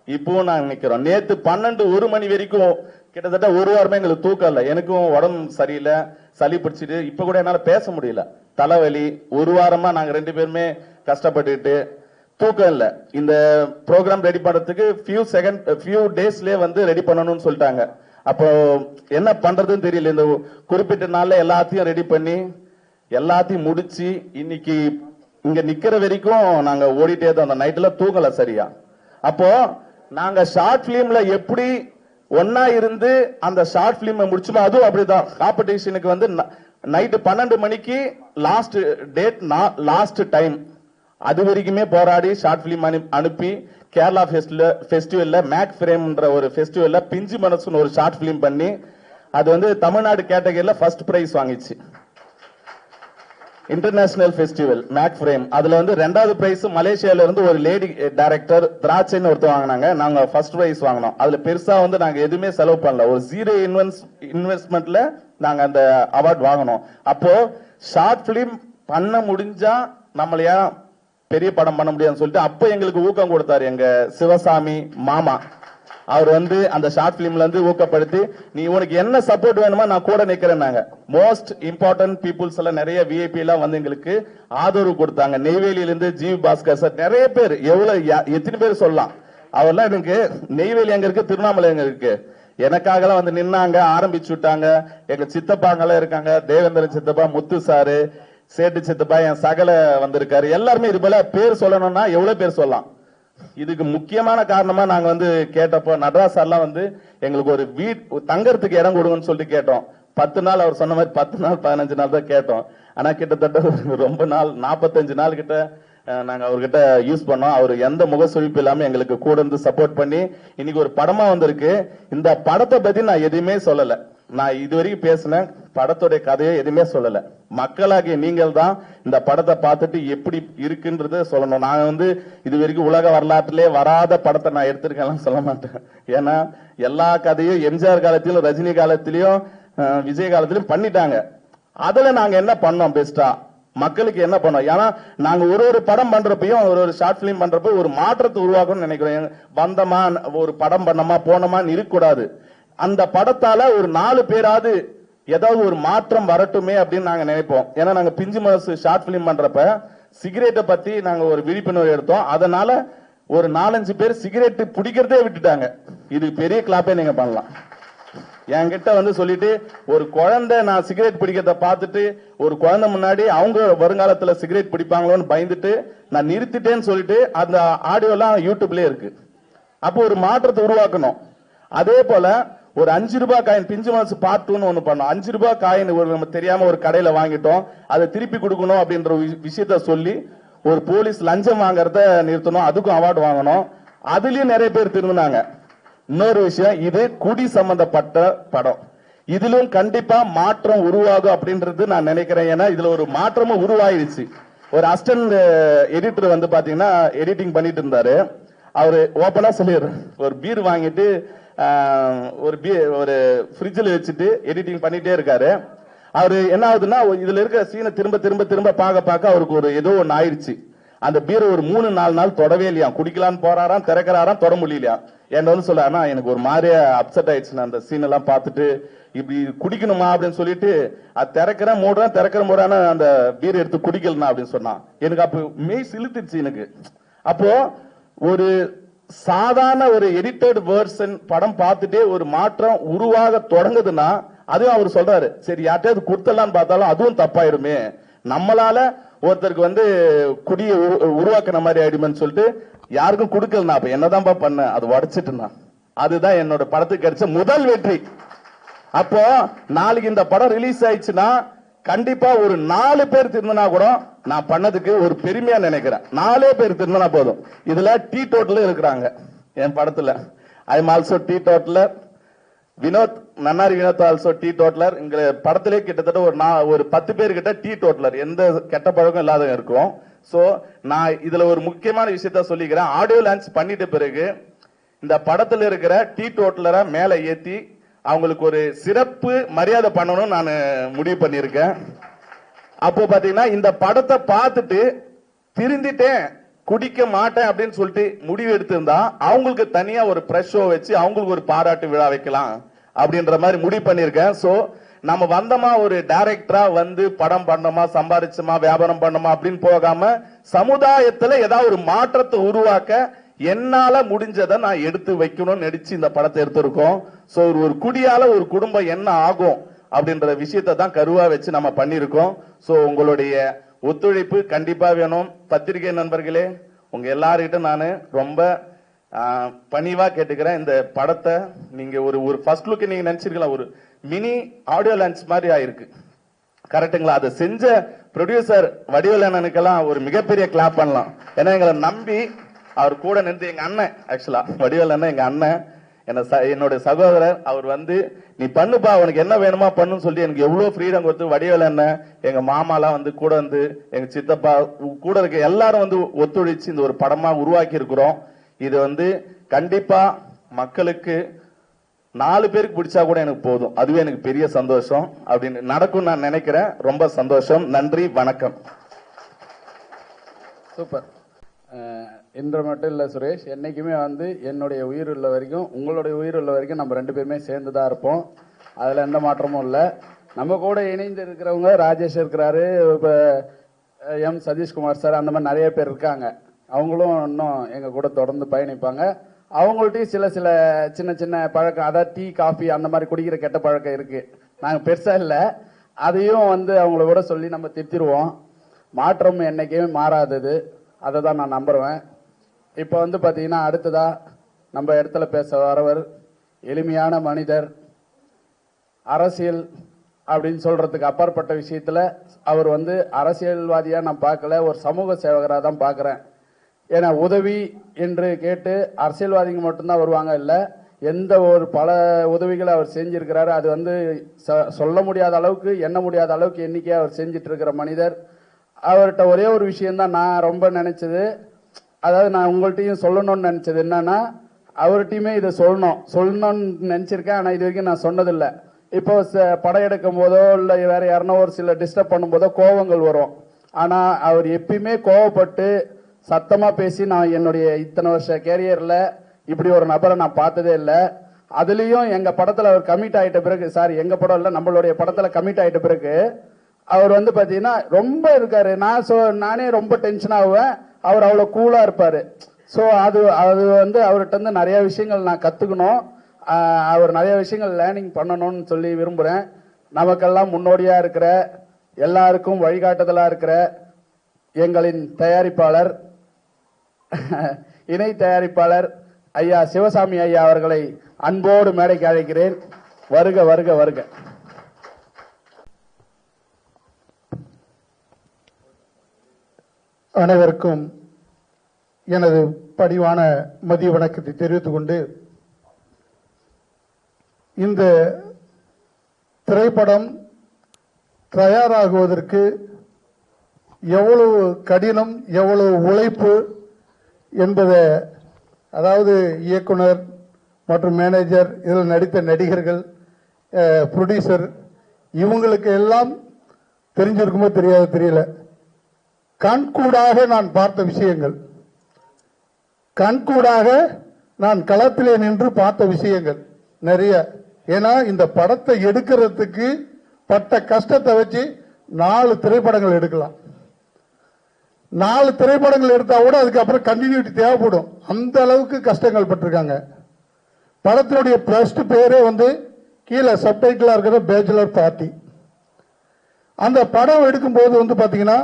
இப்பவும் நாங்க நிக்கிறோம். நேத்து 12-1 மணி வரைக்கும் கிட்டத்தட்ட 1 வாரமே எங்களுக்கு தூக்கம் இல்ல. எனக்கும் உடம்பு சரியில்லை, சளி பிடிச்சிட்டு இப்ப கூட என்னால பேச முடியல, தலைவலி. 1 வாரமா நாங்க 2 பேருமே கஷ்டப்பட்டுட்டு தூக்கம் இல்ல. இந்த ப்ரோக்ராம் ரெடி பண்றதுக்கு ஃபியூ டேஸ்லயே வந்து ரெடி பண்ணணும்னு சொல்லிட்டாங்க. அப்போ என்ன பண்றதுன்னு தெரியல. இந்த குறிப்பிட்ட நாள்ல எல்லாத்தையும் ரெடி பண்ணி எல்லாத்தையும் முடிச்சு இன்னைக்கு இங்க நிக்கிற வரைக்கும் நாங்க ஓடிட்டே தான். அந்த நைட்ல தூங்கல சரியா. அப்போ நாங்க ஷார்ட் பிலிம்ல எப்படி ஒன்னா இருந்து அந்த ஷார்ட் பிலிம் முடிச்சுமா, அதுவும் அப்படிதான். காம்படிஷனுக்கு வந்து நைட்டு 12 மணிக்கு லாஸ்ட் டேட், லாஸ்ட் டைம், அது வரைக்குமே போராடி ஷார்ட் பிலிம் அனுப்பி கேரளா ஃபெஸ்டிவல்ல மேக் ஃப்ரேம்ன்ற ஒரு ஃபெஸ்டிவல்ல பிஞ்சு மனசுன்னு ஒரு ஷார்ட் பிலிம் பண்ணி அது வந்து தமிழ்நாடு கேட்டகரியில ஃபர்ஸ்ட் பிரைஸ் வாங்கிச்சு. International festival make frame. அதுல வந்து 2வது பிரைஸ் மலேசியால இருந்து ஒரு லேடி டைரக்டர் திராட்சைன்னு ஒருத்தர் வாங்கினாங்க. நாங்க ஃபர்ஸ்ட் பிரைஸ் வாங்கினோம். அதுல பெருசா வந்து நாங்க எதுவுமே செலவு பண்ணல, ஒரு 0 இன்வெஸ்ட்மெண்ட்ல நாங்க அந்த அவார்ட் வாங்கினோம். அப்போ ஷார்ட் பிலிம் பண்ண முடிஞ்சா நம்மளையா பெரிய படம் பண்ண முடியாதுன்னு சொல்லிட்டு அப்ப எங்களுக்கு ஊக்கம் கொடுத்தாரு எங்க சிவசாமி மாமா. அவர் வந்து அந்த ஷார்ட் பிலிம்ல இருந்து ஊக்கப்படுத்தி, நீ உனக்கு என்ன சப்போர்ட் வேணுமா நான் கூட நிக்கிறேன்னாங்க. மோஸ்ட் இம்பார்ட்டன்ட் பீப்புள்ஸ் எல்லாம் நிறைய விஐபி எல்லாம் வந்து எங்களுக்கு ஆதரவு கொடுத்தாங்க. நெய்வேலியில இருந்து ஜிவி பாஸ்கர் சார், நிறைய பேர், எத்தனை பேர் சொல்லலாம். அவர்லாம் எனக்கு நெய்வேலி எங்க இருக்கு, திருவண்ணாமலை எங்க இருக்கு, எனக்காக எல்லாம் வந்து நின்னாங்க, ஆரம்பிச்சு விட்டாங்க. எங்க சித்தப்பாங்கெல்லாம் இருக்காங்க, தேவேந்திரன் சித்தப்பா, முத்து சாரு, சேட்டு சித்தப்பா, என் சகல வந்திருக்காரு. எல்லாருமே இது போல பேர் சொல்லணும்னா எவ்வளவு பேர் சொல்லலாம். இதுக்கு முக்கியமான காரணமா நாங்க வந்து கேட்டப்போ நடராஜ் சார்லாம் வந்து எங்களுக்கு ஒரு தங்கறதுக்கு இடம் கொடுங்கன்னு சொல்லிட்டு கேட்டோம். 10 நாள் அவர் சொன்ன மாதிரி 10 நாள் 15 நாள் தான் கேட்டோம். ஆனா கிட்டத்தட்ட ரொம்ப நாள் 45 நாள் கிட்ட நாங்க அவர்கிட்ட யூஸ் பண்ணோம். அவர் எந்த முகசுழிப்பு இல்லாம எங்களுக்கு கூட இருந்து சப்போர்ட் பண்ணி இன்னைக்கு ஒரு படமா வந்திருக்கு. இந்த படத்தை பத்தி நான் எதுவுமே சொல்லல, நான் இதுவரைக்கும் பேசின படத்துடைய கதையை எதுவுமே சொல்லல. மக்களாகிய நீங்கள் தான் இந்த படத்தை பார்த்துட்டு எப்படி இருக்குன்றத சொல்லணும். நான் வந்து இது வரைக்கும் உலக வரலாற்றிலே வராத படத்தை நான் எடுத்திருக்கேன் சொல்ல மாட்டேன். ஏன்னா எல்லா கதையும் எம்ஜிஆர் காலத்திலும் ரஜினி காலத்திலயும் விஜய் காலத்திலும் பண்ணிட்டாங்க. அதுல நாங்க என்ன பண்ணோம் பெஸ்டா, மக்களுக்கு என்ன பண்ணோம். ஏன்னா நாங்க ஒரு படம் பண்றப்பையும் ஒரு ஷார்ட் பிலிம் பண்றப்ப ஒரு மாற்றத்தை உருவாக்கணும்னு நினைக்கிறோம். வந்தமா ஒரு படம் பண்ணமா போனோமான்னு இருக்கக்கூடாது. அந்த படத்தால ஒரு 4 பேராவது ஏதாவது ஒரு மாற்றம் வரட்டுமே அப்படின்னு நாங்க நினைப்போம். ஏன்னா நாங்க பிஞ்சு மனசு ஷார்ட் பிலிம் பண்றப்ப சிகரெட்டை பத்தி நாங்க ஒரு விழிப்புணர்வு எடுத்தோம். அதனால ஒரு 4-5 பேர் சிகரெட் பிடிக்கிறதே விட்டுட்டாங்க. இது பெரிய கிளாப்பே நீங்க பண்ணலாம். என்கிட்ட வந்து சொல்லிட்டு ஒரு குழந்தை நான் சிகரெட் பிடிக்கிறத பார்த்துட்டு ஒரு குழந்தை முன்னாடி அவங்க வருங்காலத்துல சிகரெட் பிடிப்பாங்களோன்னு பயந்துட்டு நான் நிறுத்திட்டேன்னு சொல்லிட்டு அந்த ஆடியோ எல்லாம் யூடியூப்லயே இருக்கு. அப்போ ஒரு மாற்றத்தை உருவாக்கணும். அதே போல ஒரு 5 ரூபாய் காயின் பிஞ்சு மனசு பார்ட் 2 ஒண்ணு பண்ணோம். 5 ரூபாய் காயின் ஒரு நம்ம தெரியாம ஒரு கடையில வாங்கிட்டோம், அதை திருப்பி கொடுக்கணும் அப்படின்ற விஷயத்த சொல்லி ஒரு போலீஸ் லஞ்சம் வாங்குறத நிறுத்தணும், அதுக்கும் அவார்டு வாங்கணும். அதுலயும் நிறைய பேர் திரும்பினாங்க. இன்னொரு விஷயம், இது குடி சம்பந்தப்பட்ட படம். இதிலும் கண்டிப்பா மாற்றம் உருவாகும் அப்படின்றது நான் நினைக்கிறேன். ஏன்னா இதுல ஒரு மாற்றமும் உருவாயிருச்சு. ஒரு அசிஸ்டன்ட் எடிட்டர் வந்து பாத்தீங்கன்னா எடிட்டிங் பண்ணிட்டு இருந்தாரு. அவரு ஓப்பனா சொல்லிடுற, ஒரு பீர் வாங்கிட்டு ஒரு ஃப்ரிட்ஜில் வச்சுட்டு எடிட்டிங் பண்ணிட்டே இருக்காரு. அவரு என்ன ஆகுதுன்னா, இதுல இருக்கிற சீனை திரும்ப திரும்ப திரும்ப பார்க்க அவருக்கு ஒரு ஏதோ ஒன்னு ஆயிடுச்சு. அந்த பீரை ஒரு 3-4 நாள் தொடவே இல்லையா. குடிக்கலான்னு போறாராம், திறக்கிறாராம், தொட முடியலையா. என்ன வந்து சொல்ல, ஆனா எனக்கு ஒரு மாதிரியா அப்செட் ஆயிடுச்சு அந்த சீன் எல்லாம் பார்த்துட்டு, இப்படி குடிக்கணுமா அப்படின்னு சொல்லிட்டு அது திறக்கிறேன் மூடுறான அந்த பீர் எடுத்து குடிக்கலாம் அப்படின்னு சொன்னான். எனக்கு அப்ப மெய் சிலுத்துச்சு எனக்கு. அப்போ ஒரு சாதாரண ஒரு எடிட்டட் வேர்ஷன் படம் பார்த்துட்டே ஒரு மாற்றம் உருவாக தொடங்குதுன்னா, அதுவும் அவர் சொல்றாரு, சரி யார்ட்டையாவது கொடுத்தலான்னு பார்த்தாலும் அதுவும் தப்பாயிடுமே, நம்மளால ஒருத்தருக்கு வந்து குடியை உருவாக்குன மாதிரி ஆயிடுமேன்னு சொல்லிட்டு யாருக்கும் கொடுக்கல. அப்ப என்னதான்பா பண்ண, அது உடைச்சிட்டு. அதுதான் என்னோட படத்துக்கு கிடைச்ச முதல் வெற்றி. அப்போ நாளைக்கு இந்த படம் ரிலீஸ் ஆயிடுச்சுன்னா கண்டிப்பா ஒரு 4 பேர் திருந்தினா கூட நான் பண்ணதுக்கு ஒரு பெருமையா நினைக்கிறேன். 4 பேர் திருந்தினா போதும். இதுல டீ டோட்டல் இருக்கிறாங்க என் படத்துல. I am also teetotaller. Vinod, நன்னாரி வினோத் ஆல்சோ டீ டோட்டலர். இங்க படத்திலே கிட்டத்தட்ட ஒரு 10 பேர் கிட்ட டீ டோட்டலர், எந்த கெட்ட பழக்கம் இல்லாத இருக்கும். சோ நான் இதுல ஒரு முக்கியமான விஷயத்த சொல்லிக்கிறேன். ஆடியோ லான்ச் பண்ணிட்ட பிறகு இந்த படத்துல இருக்கிற டீ டோட்டலரை மேல ஏத்தி அவங்களுக்கு ஒரு சிறப்பு மரியாதை பண்ணணும் நான் முடிவு பண்ணியிருக்கேன். அப்போ பாத்தீங்கன்னா இந்த படத்தை பார்த்துட்டு திருந்திட்டேன், குடிக்க மாட்டேன் அப்படின்னு சொல்லிட்டு முடிவு எடுத்திருந்தா அவங்களுக்கு தனியா ஒரு பிரஷ் ஷோ வச்சு அவங்களுக்கு ஒரு பாராட்டு விழா வைக்கலாம் அப்படின்ற மாதிரி முடிவு பண்ணியிருக்கேன். சோ நம்ம வந்தோமா ஒரு டைரக்டரா வந்து படம் பண்ணோமா, சம்பாதிச்சோமா, வியாபாரம் பண்ணோமா அப்படின்னு போகாம சமுதாயத்துல ஏதாவது ஒரு மாற்றத்தை உருவாக்க என்னால முடிஞ்சதை நான் எடுத்து வைக்கணும்னு நடிச்சு இந்த படத்தை எடுத்திருக்கோம். சோ ஒரு குடியால ஒரு குடும்பம் என்ன ஆகும் அப்படின்ற விஷயத்தை தான் கருவா வச்சு நம்ம பண்ணிருக்கோம். சோ உங்களுடைய ஒத்துழைப்பு கண்டிப்பா வேணும். பத்திரிகை நண்பர்களே, உங்க எல்லார்கிட்ட நான் ரொம்ப பணிவா கேட்டுக்கிறேன். இந்த படத்தை நீங்க ஒரு ஃபர்ஸ்ட் லுக் நீங்க நினைச்சிருக்கலாம், ஒரு மினி ஆடியோ லான்ச் மாதிரி ஆயிருக்கு. கரெக்டுங்களா? அதை செஞ்ச ப்ரொடியூசர் வடிவேலனுக்கெல்லாம் ஒரு மிகப்பெரிய கிளாப் பண்ணலாம். ஏன்னா எங்களை நம்பி அவர் கூட நின்று, எங்க அண்ணன், ஆக்சுவலா வடிவேலன் எங்க அண்ணன், என்னோட சகோதரர், அவர் வந்து நீ பண்ணுப்பா, அவனுக்கு என்ன வேணுமா பண்ணுன்னு சொல்லி எனக்கு எவ்வளவு ஃப்ரீடம் கொடுத்து, வடிவேலன் எங்க மாமாலாம் வந்து கூட வந்து, எங்க சித்தப்பா கூட இருக்க எல்லாரும் வந்து ஒத்துழைச்சு இந்த ஒரு படமா உருவாக்கி இருக்கிறோம். இது வந்து கண்டிப்பா மக்களுக்கு 4 பேருக்கு பிடிச்சா கூட எனக்கு போதும், அதுவே எனக்கு பெரிய சந்தோஷம். அப்படின்னு நடக்கும் நான் நினைக்கிறேன். ரொம்ப சந்தோஷம். நன்றி, வணக்கம். சூப்பர். இன்று மட்டும் இல்லை சுரேஷ், என்னைக்குமே வந்து என்னுடைய உயிர் உள்ள வரைக்கும் உங்களுடைய உயிர் உள்ள வரைக்கும் நம்ம 2 பேருமே சேர்ந்து தான் இருப்போம். அதில் எந்த மாற்றமும் இல்லை. நம்ம கூட இணைந்து இருக்கிறவங்க ராஜேஷ் இருக்கிறாரு, இப்போ எம் சதீஷ்குமார் சார், அந்த மாதிரி நிறைய பேர் இருக்காங்க. அவங்களும் இன்னும் எங்கள் கூட தொடர்ந்து பயணிப்பாங்க. அவங்கள்ட்டையும் சில சின்ன சின்ன பழக்கம், அதாவது டீ காஃபி அந்த மாதிரி குடிக்கிற கெட்ட பழக்கம் இருக்கு. நாங்கள் பெருசாக இல்லை, அதையும் வந்து அவங்கள கூட சொல்லி நம்ம திருத்திடுவோம். மாற்றம் என்னைக்குமே மாறாதது, அதை தான் நான் நம்புறேன். இப்போ வந்து பார்த்தீங்கன்னா அடுத்ததா நம்ம இடத்துல பேச வரவர் எளிமையான மனிதர். அரசியல் அப்படின்னு சொல்றதுக்கு அப்பாற்பட்ட விஷயத்துல அவர் வந்து அரசியல்வாதியா நான் பார்க்கல, ஒரு சமூக சேவகராக தான் பார்க்குறேன். ஏன்னா உதவி என்று கேட்டு அரசியல்வாதிங்க மட்டும்தான் வருவாங்க, இல்லை, எந்த ஒரு பல உதவிகளை அவர் செஞ்சிருக்கிறாரு. அது வந்து சொல்ல முடியாத அளவுக்கு, எண்ண முடியாத அளவுக்கு எண்ணிக்கையாக அவர் செஞ்சிட்டு இருக்கிற மனிதர். அவர்கிட்ட ஒரே ஒரு விஷயம்தான் நான் ரொம்ப நினைச்சது, அதாவது நான் உங்கள்கிட்டையும் சொல்லணும்னு நினைச்சது என்னன்னா, அவர்கிட்டையுமே இதை சொல்லணும்னு நினைச்சிருக்கேன். ஆனால் இது வரைக்கும் நான் சொன்னதில்லை. இப்போ படம் எடுக்கும் போதோ இல்லை வேற யாருன்னா ஒரு சில டிஸ்டர்ப் பண்ணும்போதோ கோவங்கள் வரும். ஆனால் அவர் எப்பயுமே கோவப்பட்டு சத்தமா பேசி, நான் என்னுடைய இத்தனை வருஷ கேரியர்ல இப்படி ஒரு நபரை நான் பார்த்ததே இல்லை. அதுலயும் எங்க படத்துல அவர் கமிட் ஆயிட்ட பிறகு, சாரி எங்க படம் இல்லை, நம்மளுடைய படத்துல கமிட் ஆயிட்ட பிறகு அவர் வந்து பாத்தீங்கன்னா ரொம்ப இருக்காரு. நானே ரொம்ப டென்ஷன் ஆகுவேன், அவர் அவ்வளவு கூலா இருப்பாரு. ஸோ அது வந்து அவர்கிட்ட இருந்து நிறைய விஷயங்கள் நான் கத்துக்கணும், அவர் நிறைய விஷயங்கள் லேர்னிங் பண்ணணும்னு சொல்லி விரும்புறேன். நமக்கெல்லாம் முன்னோடியா இருக்கிற, எல்லாருக்கும் வழிகாட்டுதலா இருக்கிற எங்களின் தயாரிப்பாளர், இணை தயாரிப்பாளர் ஐயா சிவசாமி ஐயா அவர்களை அன்போடு மேடைக்கு அழைக்கிறேன். வருக வருக வருக. அனைவருக்கும் எனது பணிவான மதிய வணக்கத்தை தெரிவித்துக் கொண்டு, இந்த திரைப்படம் தயாராகுவதற்கு எவ்வளவு கடினம், எவ்வளவு உழைப்பு என்பதை, அதாவது இயக்குனர் மற்றும் மேனேஜர், இதில் நடித்த நடிகர்கள், ப்ரொடியூசர், இவங்களுக்கு எல்லாம் தெரிஞ்சிருக்குமோ தெரியாது தெரியல. கண்கூடாக நான் பார்த்த விஷயங்கள், கண்கூடாக நான் களத்திலே நின்று பார்த்த விஷயங்கள் நிறைய. ஏன்னா இந்த படத்தை எடுக்கிறதுக்கு பட்ட கஷ்டத்தை வச்சு 4 திரைப்படங்கள் எடுக்கலாம். 4 திரைப்படங்கள் எடுத்தா கூட அதுக்கப்புறம் கண்டினியூட்டி தேவைப்படும். அந்த அளவுக்கு கஷ்டங்கள் பட்டிருக்காங்க. படத்தினுடைய ஃபர்ஸ்ட் பேரே கீழே சப்டைட்டிலா இருக்கிற பேச்சுலர் பார்ட்டி. அந்த படம் எடுக்கும்போது பாத்தீங்கன்னா,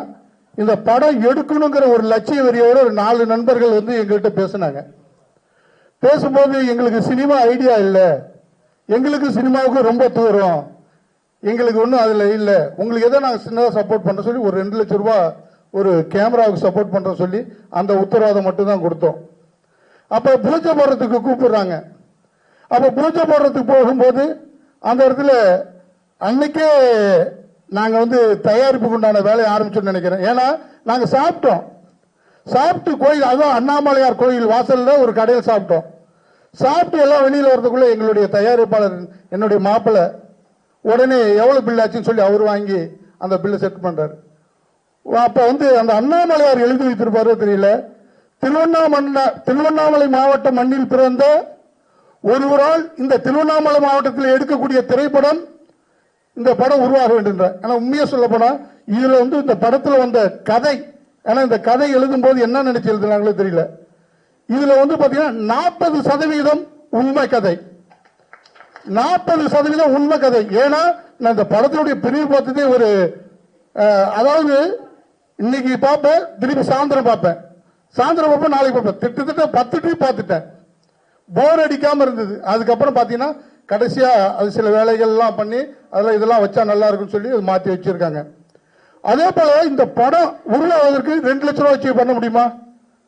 இந்த படம் எடுக்கணுங்கிற ஒரு லட்சிய வெறியோட ஒரு 4 நண்பர்கள் எங்கள்கிட்ட பேசினாங்க. பேசும்போது எங்களுக்கு சினிமா ஐடியா இல்லை, எங்களுக்கு சினிமாவுக்கு ரொம்ப தூரம், எங்களுக்கு ஒன்றும் அதில் இல்லை, உங்களுக்கு எதோ நாங்கள் சின்னதாக சப்போர்ட் பண்ண சொல்லி ஒரு 2 லட்சம் ரூபாய் ஒரு கேமராவுக்கு சப்போர்ட் பண்ற சொல்லி அந்த உத்தரவாதம் மட்டும் தான் கொடுத்தோம். அப்ப பூஜை போடுறதுக்கு கூப்பிடுறாங்க. அப்ப பூஜை போடுறதுக்கு போகும்போது அந்த இடத்துல அன்னைக்கே நாங்க தயாரிப்புக்கு உண்டான வேலையை ஆரம்பிச்சோம்னு நினைக்கிறேன். ஏன்னா நாங்க சாப்பிட்டு கோயில், அதான் அண்ணாமலையார் கோயில் வாசல்ல ஒரு கடையில் சாப்பிட்டோம். சாப்பிட்டு எல்லாம் வெளியில வரதுக்குள்ள எங்களுடைய தயாரிப்பாளர், என்னுடைய மாப்பிள்ளை, உடனே எவ்வளவு பில் ஆச்சுன்னு சொல்லி அவர் வாங்கி அந்த பில்லை செட் பண்றாரு. அப்ப அந்த அண்ணாமலையார் எழுதி வைத்திருப்பாரோ தெரியல, திருவண்ணாமலை மாவட்ட மண்ணில் பிறந்த ஒருவரால் இந்த திருவண்ணாமலை மாவட்டத்தில் எடுக்கக்கூடிய திரைப்படம், இந்த படம் உருவாக வேண்டும். ஆனா உண்மையா சொல்ல போனா இதுல இந்த படத்துல வந்த கதை, ஆனா இந்த கதை எழுதும் போது என்ன நினைச்சு எழுதுனாங்களோ தெரியல, இதுல பாத்தீங்கன்னா 40% உண்மை கதை, 40% உண்மை கதை. ஏன்னா நான் இந்த படத்தினுடைய பிரிவு பார்த்ததே ஒரு, அதாவது இன்னைக்கு பார்ப்பேன், திருப்பி சாயந்தரம் பார்ப்பேன், நாளைக்கு பார்ப்பேன், கிட்டத்தட்ட 10 ட்ரிப் பார்த்துட்டேன். போர் அடிக்காம இருந்தது. அதுக்கப்புறம் பாத்தீங்கன்னா கடைசியா அது சில வேலைகள் எல்லாம் பண்ணி அதெல்லாம் இதெல்லாம் வச்சா நல்லா இருக்குன்னு சொல்லி அது மாத்தி வச்சிருக்காங்க. அதே போல இந்த படம் உருவாவதற்கு 2 லட்சம் ரூபாய் வச்சு பண்ண முடியுமா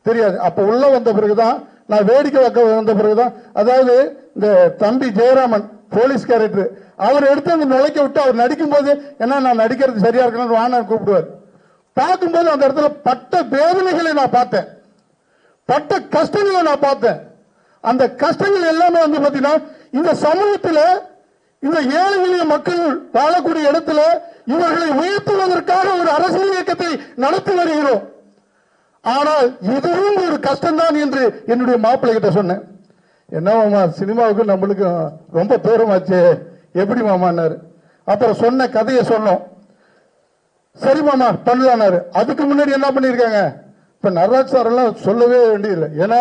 தெரியாது. அப்ப உள்ள வந்த பிறகுதான், நான் வேடிக்கை வைக்க வந்த பிறகுதான், அதாவது இந்த தம்பி ஜெயராமன் போலீஸ் கேரக்டர், அவர் எடுத்து அந்த நுழைக்க விட்டு அவர் நடிக்கும் போது, ஏன்னா நான் நடிக்கிறது சரியா இருக்கணும் வான கூப்பிடுவார். பார்க்கும்போது அந்த இடத்துல பட்ட வேதனைகளை நான் பார்த்தேன், பட்ட கஷ்டங்களை நான் பார்த்தேன். அந்த கஷ்டங்கள் எல்லாமே பாத்தீங்கன்னா இந்த சமூகத்தில் இந்த ஏழை எளிய மக்கள் வாழக்கூடிய இடத்துல இவர்களை உயர்த்துவதற்காக ஒரு அரசியல் இயக்கத்தை நடத்தி வருகிறோம். ஆனால் இதுவும் ஒரு கஷ்டம்தான் என்று என்னுடைய மாப்பிள்ளை கிட்ட சொன்னேன். என்ன மாமா, சினிமாவுக்கு நம்மளுக்கு ரொம்ப தூரமாச்சு, எப்படி மாமான்னாரு. அப்புறம் சொன்ன கதையை சொன்னோம். சரி மாமா பண்ணலான்னாரு. அதுக்கு முன்னாடி என்ன பண்ணிருக்காங்க, இப்ப நடராஜ் சார் எல்லாம் சொல்லவே வேண்டியதில்லை. ஏன்னா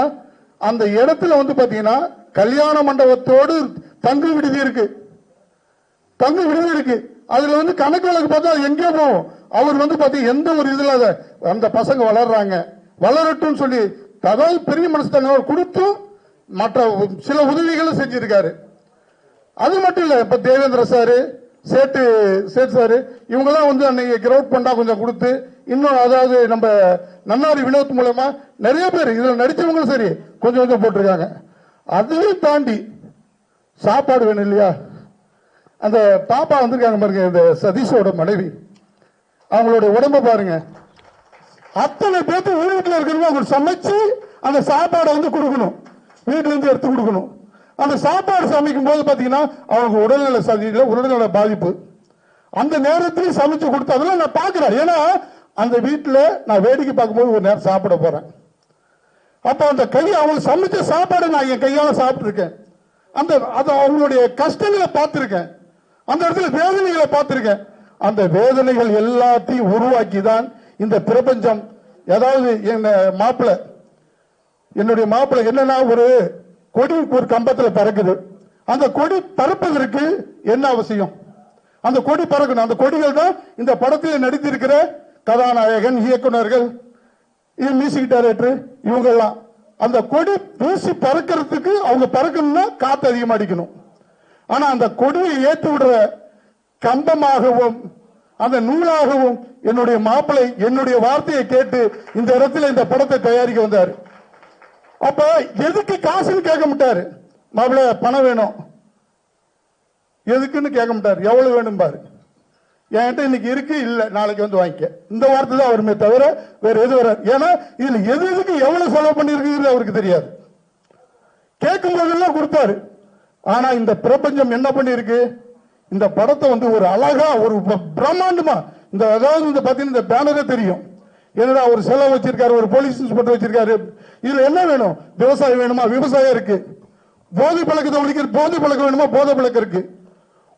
அந்த இடத்துல பாத்தீங்கன்னா கல்யாண மண்டபத்தோடு தங்கு விடுதி இருக்கு, அதுல கணக்கு வழக்கு பார்த்தா எங்கே போகும். அவர் பாத்தீங்கன்னா எந்த ஒரு இதுல அந்த பசங்க வளர்றாங்க, வளரட்டும் சொல்லி அதாவது பெரிய மனசு கொடுத்து மற்ற சில உதவிகளும் செஞ்சிருக்காரு. அது மட்டும் இல்ல, இப்ப தேவேந்திர சாரு, சேட்டு சாரு, இவங்கெல்லாம் அன்னைக்கு கிரவுட் பண்ணா கொஞ்சம் கொடுத்து, இன்னும் அதாவது நம்ம நன்னாரி வினோத் மூலமா நிறைய பேர் இதுல நடிச்சவங்களும் சரி கொஞ்சம் கொஞ்சம் போட்டிருக்காங்க. அதையும் தாண்டி சாப்பாடு வேணும் இல்லையா, அந்த பாப்பா வந்திருக்காங்க பாருங்க, இந்த சதீஷோட மனைவி, அவங்களோட உடம்ப பாருங்க, அத்தனை பேருக்கு வீட்டுல இருக்கிறவங்க அவங்க சமைச்சு அந்த சாப்பாடை கொடுக்கணும், வீட்டுல இருந்து எடுத்து கொடுக்கணும். அந்த சாப்பாடு சமைக்கும் போது பாத்தீங்கன்னா அவங்க உடல்நல சரியில்லை, உடல்நல பாதிப்பு, அந்த நேரத்தில் சமைச்சு கொடுத்து அதெல்லாம் நான் பாக்குறேன். ஏன்னா அந்த வீட்டுல நான் வேடிக்கை பார்க்கும்போது ஒரு நேரம் சாப்பிட போறேன். அப்ப அந்த அவங்க சமைச்ச சாப்பாடு நான் என் கையால சாப்பிட்டு இருக்கேன். அது அவங்களுடைய கஷ்டங்களை பார்த்திருக்கேன், அந்த இடத்துல வேதனைகளை பார்த்திருக்கேன். அந்த வேதனைகள் எல்லாத்தையும் உருவாக்கி தான் இந்த பிரபஞ்சம், அதாவது என்னுடைய மாப்பிள்ளை என்னன்னா, ஒரு கொடி ஒரு கம்பத்தில் பறக்குது, அந்த கொடி பறப்பதற்கு என்ன அவசியம், அந்த கொடி பறக்கணும். அந்த கொடிகள் தான் இந்த படத்தில் நடித்திருக்கிற கதாநாயகன், இயக்குநர்கள், மியூசிக் டைரக்டர், இவங்க எல்லாம். அந்த கொடி வீசி பறக்கிறதுக்கு அவங்க பறக்கணும்னா காத்து அதிகமா அடிக்கணும். ஆனா அந்த கொடியை ஏற்றி விடுற கம்பமாகவும் அந்த நூலாகவும் என்னுடைய மாப்பிள்ளை என்னுடைய வார்த்தையை கேட்டு இந்த இடத்துல இந்த படத்தை தயாரிக்க வந்தார். அப்ப எதுக்கு காசுன்னு கேட்க மாட்டாரு. மாப்பிள்ளை பணம் வேணும் எதுக்குன்னு கேட்க மாட்டாரு. எவ்வளவு வேணும் பாரு, என்கிட்ட இன்னைக்கு இருக்கு, இல்ல நாளைக்கு வந்து வாங்கிக்க. இந்த வார்த்தை தான் வருமே தவிர வேற எது வராது. ஏன்னா இதுல எது எதுக்கு எவ்வளவு செலவு பண்ணிருக்கு அவருக்கு தெரியாது. கேட்கும் போதெல்லாம் கொடுத்தாரு. ஆனா இந்த பிரபஞ்சம் என்ன பண்ணிருக்கு, இந்த படத்தை வந்து ஒரு அழகா ஒரு பிரம்மாண்டமா இந்த அதாவது இந்த பாத்தீங்கன்னா இந்த பேனரே தெரியும். என்னடா ஒரு செலவு வச்சிருக்காரு, ஒரு போலீஸ் இன்ஸ்பெக்டர் வச்சிருக்காரு. இதுல என்ன வேணும், விவசாயம் வேணுமா, விவசாயம் இருக்கு. போதை பழக்கத்தை ஒழிக்கிற போதை பழக்கம் வேணுமா, போதை பழக்கம் இருக்கு.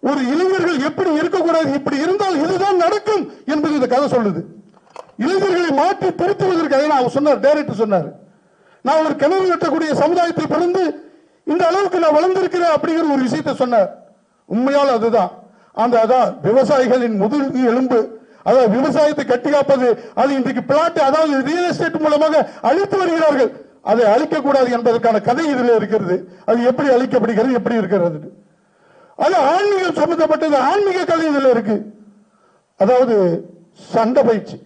ஒரு இளைஞர்கள் எப்படி இருக்கக்கூடாது, இப்படி இருந்தால் இதுதான் நடக்கும் என்பது இந்த கதை சொல்லுது. இளைஞர்களை மாற்றி திருத்துவதற்காக அவர் சொன்னார், டைரக்டர் சொன்னார், நான் ஒரு கிணறு வெட்டக்கூடிய சமுதாயத்தில் பிறந்து இந்த அளவுக்கு நான் வளர்ந்திருக்கிறேன் அப்படிங்கிற ஒரு விஷயத்தை சொன்னார். உண்மையால் அதுதான் அந்த அதான் விவசாயிகளின் முதுகு எலும்பு. அதாவது விவசாயத்தை கட்டி காப்பது. அது இன்றைக்கு பிளாட் அதாவது ரியல் எஸ்டேட் மூலமாக அழித்து வருகிறார்கள். அதை அழிக்கக்கூடாது என்பதற்கான கதை இதில் இருக்கிறது. அது எப்படி அழிக்கப்படுகிறது, எப்படி இருக்கிறது, அது ஆன்மீகம் சம்பந்தப்பட்டது. ஆன்மீக கதை இதில் இருக்கு. அதாவது சண்டை பயிற்சி.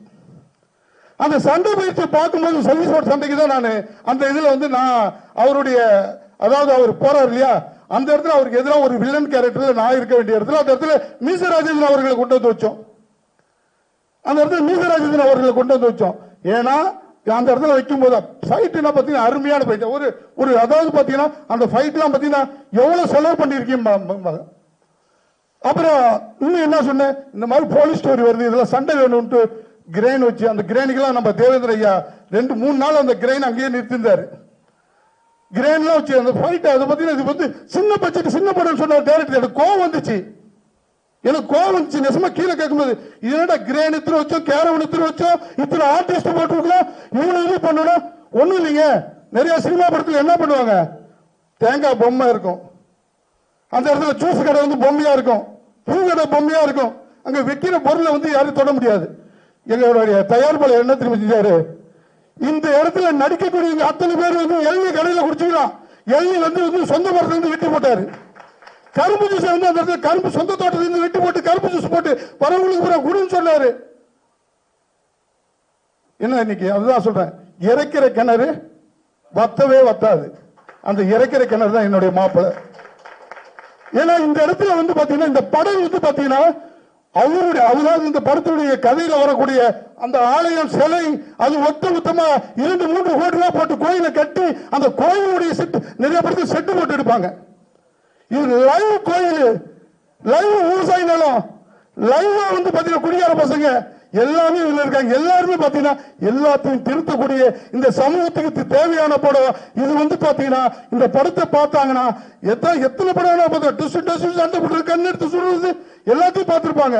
அந்த சண்டை பயிற்சியை பார்க்கும்போது சர்வீஸ் சண்டைக்கு தான் நான் அந்த இதுல வந்து நான் அவருடைய அதாவது அவர் போறார் இல்லையா, அந்த இடத்துல அவருக்கு எதிராக ஒரு வில்லன் கேரக்டர்ல நான் இருக்க வேண்டிய இடத்துல அந்த இடத்துல மீசராஜேந்திரன் அவர்களை கொண்டு வந்து வச்சோம். அந்த இடத்துல மீசராஜேந்திரன் அவர்களை கொண்டு வந்து வச்சோம். ஏன்னா அந்த இடத்துல வைக்கும் போது ஃபைட் என்ன பாத்தீங்கன்னா அருமையான ஃபைட். ஒரு அதாவது பாத்தீங்கன்னா அந்த ஃபைட் எல்லாம் பாத்தீங்கன்னா எவ்வளவு செலவு பண்ணிருக்கீங்க. அப்புறம் இன்னும் என்ன சொன்னேன், இந்த மாதிரி போலீஸ் ஸ்டோரி வருது, இதெல்லாம் சண்டை வேணும்ட்டு கிரெயின் வச்சு அந்த கிரெயினுக்கெல்லாம் நம்ம தேவேந்திர ஐயா 2-3 நாள் அந்த கிரெயின் அங்கேயே நிறுத்திருந்தாரு. கிரெயின்லாம் வச்சு அந்த ஃபைட் அதை பாத்தீங்கன்னா இது வந்து சின்ன பட்ஜெட் சின்ன படம் சொன்னார் டைரக்டர். எனக்கு கோவம் வந்துச்சு, எனக்கு கோவம் வந்துச்சு நெசமா. கீழே கேட்கும்போது இதோட கிரேன் இத்தனை வச்சோம், கேரவன் இத்தனை வச்சோம், இத்தனை ஆர்டிஸ்ட் போட்டுருக்கலாம், இவ்வளவு இது பண்ணணும். ஒண்ணும் இல்லைங்க, நிறைய சினிமா படத்துல என்ன பண்ணுவாங்க, தேங்காய் பொம்மை இருக்கும், அந்த இடத்துல ஜூஸ் கடை வந்து பொம்மையா இருக்கும், பூ கடை பொம்மையா இருக்கும். அங்க வைக்கிற பொருளை வந்து யாரும் தொட முடியாது. எங்களுடைய தயாரிப்பாளர் என்ன திரும்பி செஞ்சாரு, இந்த இடத்துல நடிக்கக்கூடிய அத்தனை பேர் வந்து எள்ளி கடையில குடிச்சுக்கலாம். எள்ளி வந்து சொந்த மரத்துல இருந்து வெட்டி போட்டாரு. கரும்பு ஜூஸ் வந்து அந்த இடத்துல கரும்பு சொந்த தோட்டத்துல இருந்து வெட்டி போட்டு கரும்பு ஜூஸ் போட்டு வரவங்களுக்கு பூரா குடுன்னு சொன்னாரு. என்ன இன்னைக்கு அதுதான் சொல்றேன், இறைக்கிற கிணறு வத்தவே வத்தாது. அந்த இறைக்கிற கிணறு தான் என்னுடைய மாப்பிள்ளை. ஏன்னா இந்த இடத்துல வந்து பாத்தீங்கன்னா இந்த படம் வந்து பாத்தீங்கன்னா அவருடைய அதாவது இந்த படத்துடைய கதையில வரக்கூடிய அந்த ஆலயம் சிலை அது மொத்தமா 2-3 கோடி ரூபாய் போட்டு கோயிலை கட்டி அந்த கோயிலுடைய செட்டு நிறைய படத்தில் செட்டு போட்டு எடுப்பாங்க. இது லைவ் கோயில், லைவ் விவசாய நிலம், லைவா வந்து பாத்தீங்கன்னா குடியார பசங்க எல்லாமே இதுல இருக்காங்க. எல்லாருமே பாத்தீங்கன்னா எல்லாத்தையும் திருத்தக்கூடிய இந்த சமூகத்துக்கு தேவையான படம் இது. வந்து பாத்தீங்கன்னா இந்த படத்தை பார்த்தாங்கன்னா எத்தனை படம் சண்டை போட்டு கண்ணு எடுத்து சொல்றது எல்லாத்தையும் பார்த்திருப்பாங்க.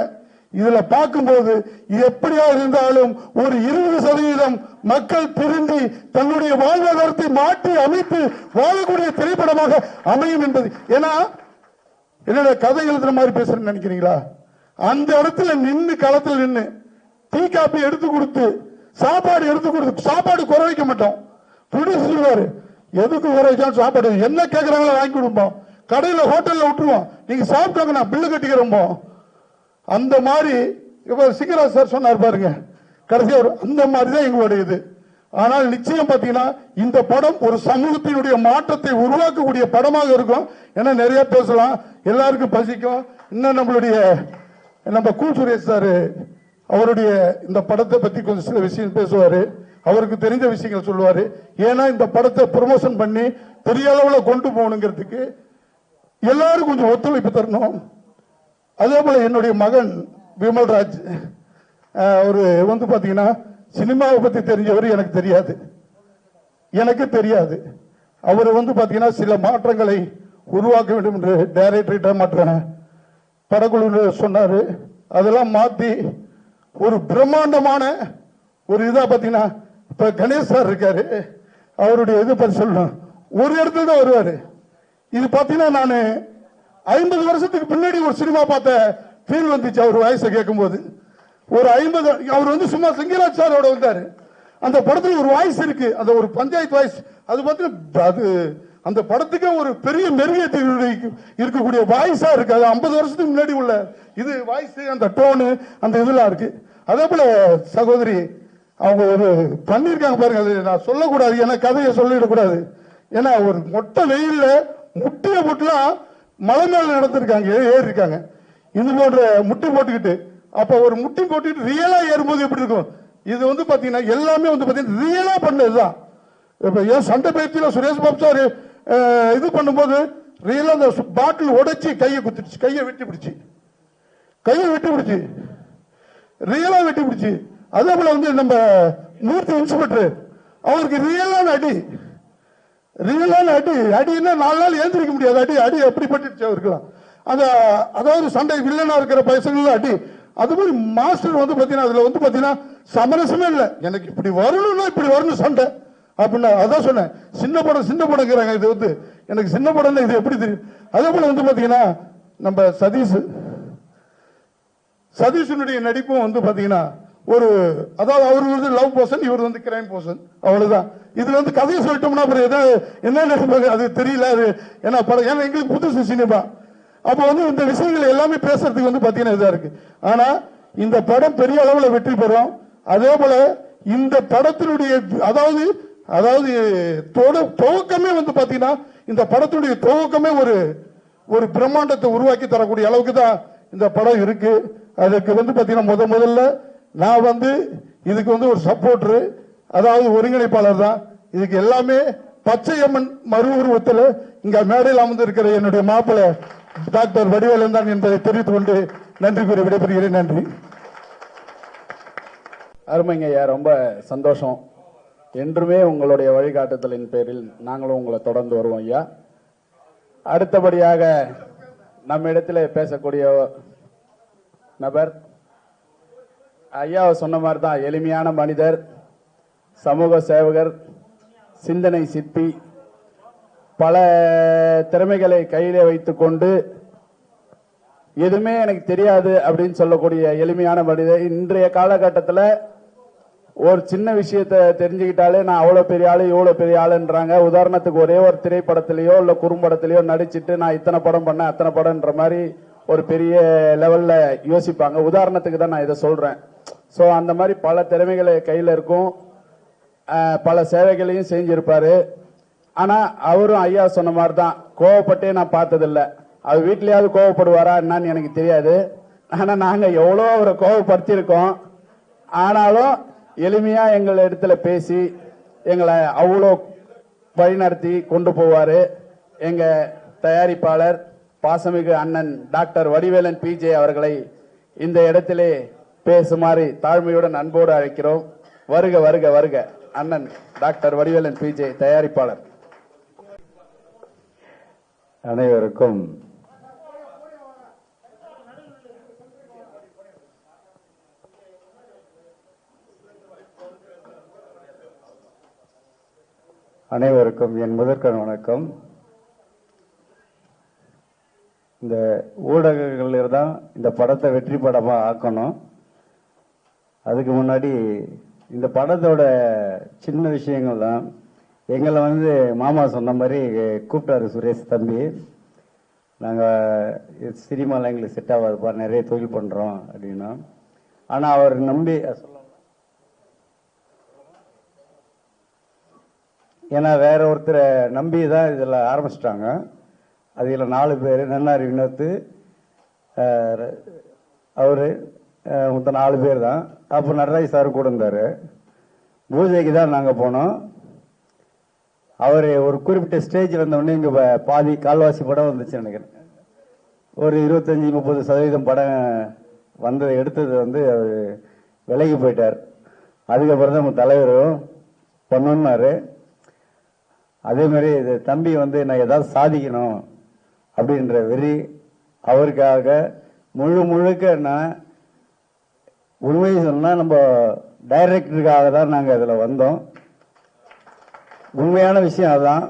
இதுல பார்க்கும்போது எப்படியா இருந்தாலும் ஒரு 20% மக்கள் திருந்தி தன்னுடைய வாழ்வாதாரத்தை மாற்றி அமைத்து வாழக்கூடிய திரைப்படமாக அமையும் என்பது. ஏன்னா என்னோட கதை எழுதுற மாதிரி பேசுறேன்னு நினைக்கிறீங்களா, அந்த இடத்துல நின்று களத்தில் நின்று டீ காப்பி எடுத்து கொடுத்து சாப்பாடு எடுத்து கொடுத்து சாப்பாடு குறை வைக்க மாட்டோம். ப்ரொடியூசர் சொல்லுவாரு எதுக்கு குறை வைக்காம சாப்பாடு என்ன கேட்கறாங்களோ வாங்கி கொடுப்போம், கடையில ஹோட்டல்ல விட்டுருவோம், நீங்க சாப்பிட்டாங்க நான் பில்லு கட்டிக்கிறோமோ. அந்த மாதிரி இப்ப சிங்கராஜ் சார் சொன்னார் பாருங்க கடைசியா அந்த மாதிரிதான் எங்களுடைய இது. ஆனால் நிச்சயம் பாத்தீங்கன்னா இந்த படம் ஒரு சமூகத்தினுடைய மாற்றத்தை உருவாக்கக்கூடிய படமாக இருக்கும். ஏன்னா நிறைய பேசலாம், எல்லாருக்கும் பசிக்கும். இன்னும் நம்மளுடைய நம்ம கூல் சுரேஷ் சார் அவருடைய இந்த படத்தை பத்தி கொஞ்சம் சில விஷயம் பேசுவாரு, அவருக்கு தெரிஞ்ச விஷயங்கள் சொல்லுவாரு. ஏன்னா இந்த படத்தை ப்ரமோஷன் பண்ணி பெரிய அளவுல கொண்டு போகணுங்கிறதுக்கு எல்லாரும் கொஞ்சம் ஒத்துழைப்பு தரணும். அதே போல என்னுடைய மகன் விமல்ராஜ் அவரு வந்து பாத்தீங்கன்னா சினிமாவை பத்தி தெரிஞ்சவர் எனக்கு தெரியாது. அவர் வந்து பாத்தீங்கன்னா சில மாற்றங்களை உருவாக்க வேண்டும் என்று டைரக்டர் மற்ற படக்குழு சொன்னாரு. அதெல்லாம் மாத்தி ஒரு பிரம்மாண்டமான ஒரு இதா பாத்தீங்கன்னா இப்ப கணேஷ் சார் இருக்காரு, அவருடைய இது பத்தி சொல்லணும். ஒரு இடத்துல தான் வருவாரு. இது பாத்தீங்கன்னா நான் 50 வருஷத்துக்கு பின்னாடி ஒரு சினிமா பார்த்த ஃபீல் வந்துச்சு. அவர் வாய்ஸை கேட்கும் போது ஒரு 50 அவர் வந்து சும்மா சிங்கராஜ் சாரோட வந்தாரு. அந்த படத்துல ஒரு வாய்ஸ் இருக்கு, அந்த ஒரு பஞ்சாயத்து வாய்ஸ். அது பார்த்தீங்கன்னா அது அந்த படத்துக்கே ஒரு பெரிய மெருகேற்றி இருக்கக்கூடிய வாய்ஸா இருக்கு. அது 50 வருஷத்துக்கு முன்னாடி உள்ள இது வாய்ஸ், அந்த டோனு, அந்த இதெல்லாம் இருக்கு. அதே போல சகோதரி அவங்க ஒரு பண்ணியிருக்காங்க பாருங்க, அது நான் சொல்லக்கூடாது, ஏன்னா கதையை சொல்லிடக்கூடாது. ஏன்னா ஒரு மொட்டை வெயில்ல முட்டைய போட்டுலாம் மலை மேல நடந்திருக்காங்க, ஏறி இருக்காங்க. இது போன்ற முட்டை போட்டுக்கிட்டு, அப்ப ஒரு முட்டை போட்டுக்கிட்டு ரியலா ஏறும்போது எப்படி இருக்கும்? இது வந்து பாத்தீங்கன்னா எல்லாமே வந்து பாத்தீங்கன்னா ரியலா பண்ணதுதான். இப்ப ஏன் சண்டை பயிற்சியில சுரேஷ் பாபு சார் இது பண்ணும்போது ரியலா அந்த பாட்டில் உடைச்சி கையை குத்துடுச்சு, கையை வெட்டி பிடிச்சு ரியலா வெட்டி பிடிச்சு. அதே போல வந்து நம்ம மூர்த்தி இன்ஸ்பெக்டர் அவருக்கு ரியலான அடின்னா 4 நாள் ஏந்திரிக்க முடியாது. அடி எப்படி பட்டுச்சு அவருக்குலாம். அந்த அதாவது சண்டை வில்லனா இருக்கிற பசங்கள அடி. அது மாதிரி மாஸ்டர் வந்து பாத்தீங்கன்னா அதுல வந்து பாத்தீங்கன்னா சமரசமே இல்லை. எனக்கு இப்படி வரணும்னா இப்படி வரணும் சண்டை அப்படின்னா, அதான் சொன்னேன் சின்ன படங்கிறாங்க. இது வந்து எனக்கு சின்ன படம் இது எப்படி தெரியும். அதே போல வந்து பாத்தீங்கன்னா நம்ம சதீஷனுடைய நடிப்பும் வந்து பாத்தீங்கன்னா ஒரு அதாவது அவர் வந்து லவ் பர்சன், இவர் வந்து கிரைம் பர்சன், அவ்வளவுதான். இதுல வந்து கதையை சொல்லிட்டோம்னா அப்புறம் ஏதாவது என்ன நடிப்பாங்க அது தெரியல. அது ஏன்னா படம் ஏன்னா எங்களுக்கு புதுசு சினிமா. அப்ப வந்து இந்த விஷயங்கள் எல்லாமே பேசுறதுக்கு வந்து பாத்தீங்கன்னா இதா இருக்கு. ஆனா இந்த படம் பெரிய அளவுல வெற்றி பெறும். அதே போல இந்த படத்தினுடைய அதாவது துவக்கமே வந்து பாத்தீங்கன்னா இந்த படத்தினுடைய துவக்கமே ஒரு பிரம்மாண்டத்தை உருவாக்கி தரக்கூடிய அளவுக்கு தான் இந்த படம் இருக்கு. அதுக்கு வந்து பாத்தீங்கன்னா முதல்ல நான் வந்து இதுக்கு வந்து ஒரு சப்போர்டர், அதாவது ஒருங்கிணைப்பாளர் தான். இதுக்கு எல்லாமே பச்சையம்மன் மறு உருவத்தில் இங்க மேடையில் அமர்ந்து இருக்கிற என்னுடைய மாப்பிள்ளை டாக்டர் வடிவேலன் தான் என்பதை தெரிவித்துக் கொண்டு நன்றி கூறி விடைபெறுகிறேன். நன்றி. அருமைங்க ஐயா, ரொம்ப சந்தோஷம். என்றுமே உங்களுடைய வழிகாட்டுதலின் பேரில் நாங்களும் உங்களை தொடர்ந்து வருவோம் ஐயா. அடுத்தபடியாக நம்ம இடத்துல பேசக்கூடிய நபர் ஐயா சொன்ன மாதிரி தான், எளிமையான மனிதர், சமூக சேவகர், சிந்தனை சிற்பி, பல திறமைகளை கையிலே வைத்துக் கொண்டு எதுவுமே எனக்கு தெரியாது அப்படின்னு சொல்லக்கூடிய எளிமையான மனிதர். இன்றைய காலகட்டத்தில் ஒரு சின்ன விஷயத்தை தெரிஞ்சுக்கிட்டாலே நான் அவ்வளோ பெரிய ஆளு இவ்வளோ பெரிய ஆளுன்றாங்க. உதாரணத்துக்கு ஒரே ஒரு திரைப்படத்திலேயோ இல்லை குறும்படத்திலேயோ நடிச்சுட்டு நான் இத்தனை படம் பண்ணேன் அத்தனை படம்ன்ற மாதிரி ஒரு பெரிய லெவல்ல யோசிப்பாங்க. உதாரணத்துக்கு தான் நான் இதை சொல்றேன். ஸோ அந்த மாதிரி பல திறமைகளை கையில் இருக்கும், பல சேவைகளையும் செஞ்சிருப்பாரு. ஆனா அவரும் ஐயா சொன்ன மாதிரி தான், கோவப்பட்டே நான் பார்த்ததில்லை. அவர் வீட்லயாவது கோவப்படுவாரா என்னன்னு எனக்கு தெரியாது. ஆனா நாங்க எவ்வளோ அவரை கோவப்படுத்தியிருக்கோம். ஆனாலும் எளிமையா எங்கள் இடத்துல பேசி எங்களை அவ்வளோ வழிநடத்தி கொண்டு போவாரு. எங்க தயாரிப்பாளர் பாசமிகு அண்ணன் டாக்டர் வடிவேலன் பிஜே அவர்களை இந்த இடத்திலே பேசுமாறு தாழ்மையுடன் அன்போடு அழைக்கிறோம். வருக வருக வருக அண்ணன் டாக்டர் வடிவேலன் பிஜே தயாரிப்பாளர். அனைவருக்கும் என் முதற்கண் வணக்கம். இந்த ஊடகங்கள் தான் இந்த படத்தை வெற்றி படமா ஆக்கணும். அதுக்கு முன்னாடி இந்த படத்தோட சின்ன விஷயங்கள் தான். எங்களை வந்து மாமா சொன்ன மாதிரி கூப்பிட்டாரு சுரேஷ் தம்பி. நாங்கள் சினிமாவில் எங்களுக்கு செட் ஆகாதுப்பா, நிறைய தொழில் பண்ணுறோம் அப்படின்னா. ஆனால் அவர் நம்பி ஏன்னா வேற ஒருத்தரை நம்பி தான் இதில் ஆரம்பிச்சிட்டாங்க. அதில் 4 பேர், நன்னாரி வினோத்து, அவரு மொத்தம் 4 பேர் தான். அப்போ நடராஜ் சார் கூட இருந்தார். பூஜைக்கு தான் நாங்கள் போனோம். அவர் ஒரு குறிப்பிட்ட ஸ்டேஜ் வந்தோடனே இங்கே பாதி கால்வாசி படம் வந்துச்சு நினைக்கிறேன். ஒரு 25-30% படம் வந்ததை எடுத்தது வந்து அவர் விலகி போயிட்டார். அதுக்கப்புறம் தான் நம்ம தலைவரும் பண்ணணுன்னாரு. அதே மாதிரி இது தம்பி வந்து நான் ஏதாவது சாதிக்கணும் அப்படின்ற வெறி அவருக்காக முழுக்க நான் உண்மையை சொன்னால் நம்ம டைரக்டருக்காக தான் நாங்கள் இதில் வந்தோம். உண்மையான விஷயம் அதுதான்.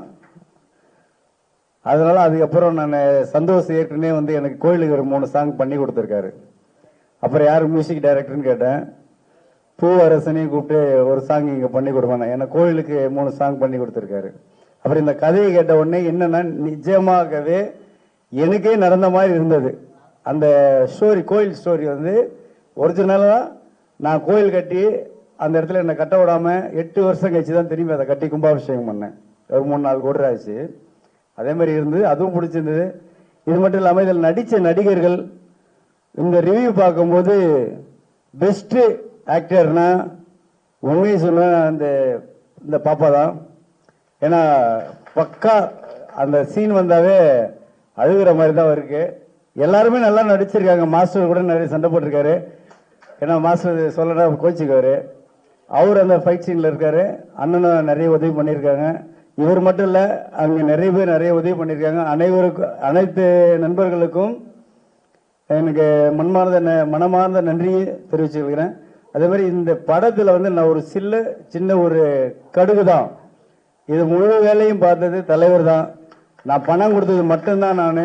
அதனால அதுக்கப்புறம் நான் சந்தோஷ் ஏற்கனவே வந்து எனக்கு கோயிலுக்கு ஒரு 3 சாங் பண்ணி கொடுத்துருக்காரு. அப்புறம் யார் மியூசிக் டைரக்டர்னு கேட்டேன். பூவரசனையும் கூப்பிட்டு ஒரு சாங் இங்கே பண்ணி கொடுப்பேன். ஏன்னா கோயிலுக்கு 3 சாங் பண்ணி கொடுத்துருக்காரு. அப்புறம் இந்த கதையை கேட்ட உடனே என்னன்னா நிஜமாகவே எனக்கே நடந்த மாதிரி இருந்தது. அந்த ஸ்டோரி, கோயில் ஸ்டோரி வந்து ஒரிஜினலாக நான் கோயில் கட்டி அந்த இடத்துல என்னை கட்ட விடாம 8 வருஷம் கழிச்சு தான் திரும்பி அதை கட்டி கும்பாபிஷேகம் பண்ணேன். ஒரு 3-4 கோடி ஆச்சு. அதே மாதிரி இருந்தது, அதுவும் பிடிச்சிருந்தது. இது மட்டும் இல்லாமல் இதில் நடித்த நடிகர்கள் இந்த ரிவ்யூ பார்க்கும்போது பெஸ்ட் ஆக்டர்னா உண்மையை சொன்ன இந்த பாப்பா தான். ஏன்னா பக்கா அந்த சீன் வந்தாவே அழுகிற மாதிரி தான் இருக்கு. எல்லாருமே நல்லா நடிச்சிருக்காங்க. மாஸ்டர் கூட நிறைய சண்டை போட்டிருக்காரு. ஏன்னா மாஸ்டர் சொல்லனா கோச்சிக்குவாரு. அவர் அந்த ஃபைட் சீன்ல இருக்காரு. அண்ணனும் நிறைய உதவி பண்ணியிருக்காங்க. இவர் மட்டும் இல்ல, அங்க நிறைய பேர் நிறைய உதவி பண்ணியிருக்காங்க. அனைத்து நண்பர்களுக்கும் எனக்கு மனமார்ந்த நன்றியை தெரிவிச்சுக்கிறேன். அதே மாதிரி இந்த படத்துல வந்து நான் ஒரு சின்ன ஒரு கடுகு தான். இது முழு வேலையும் பார்த்தது தலைவர் தான். நான் பணம் கொடுத்தது மட்டும்தான். நான்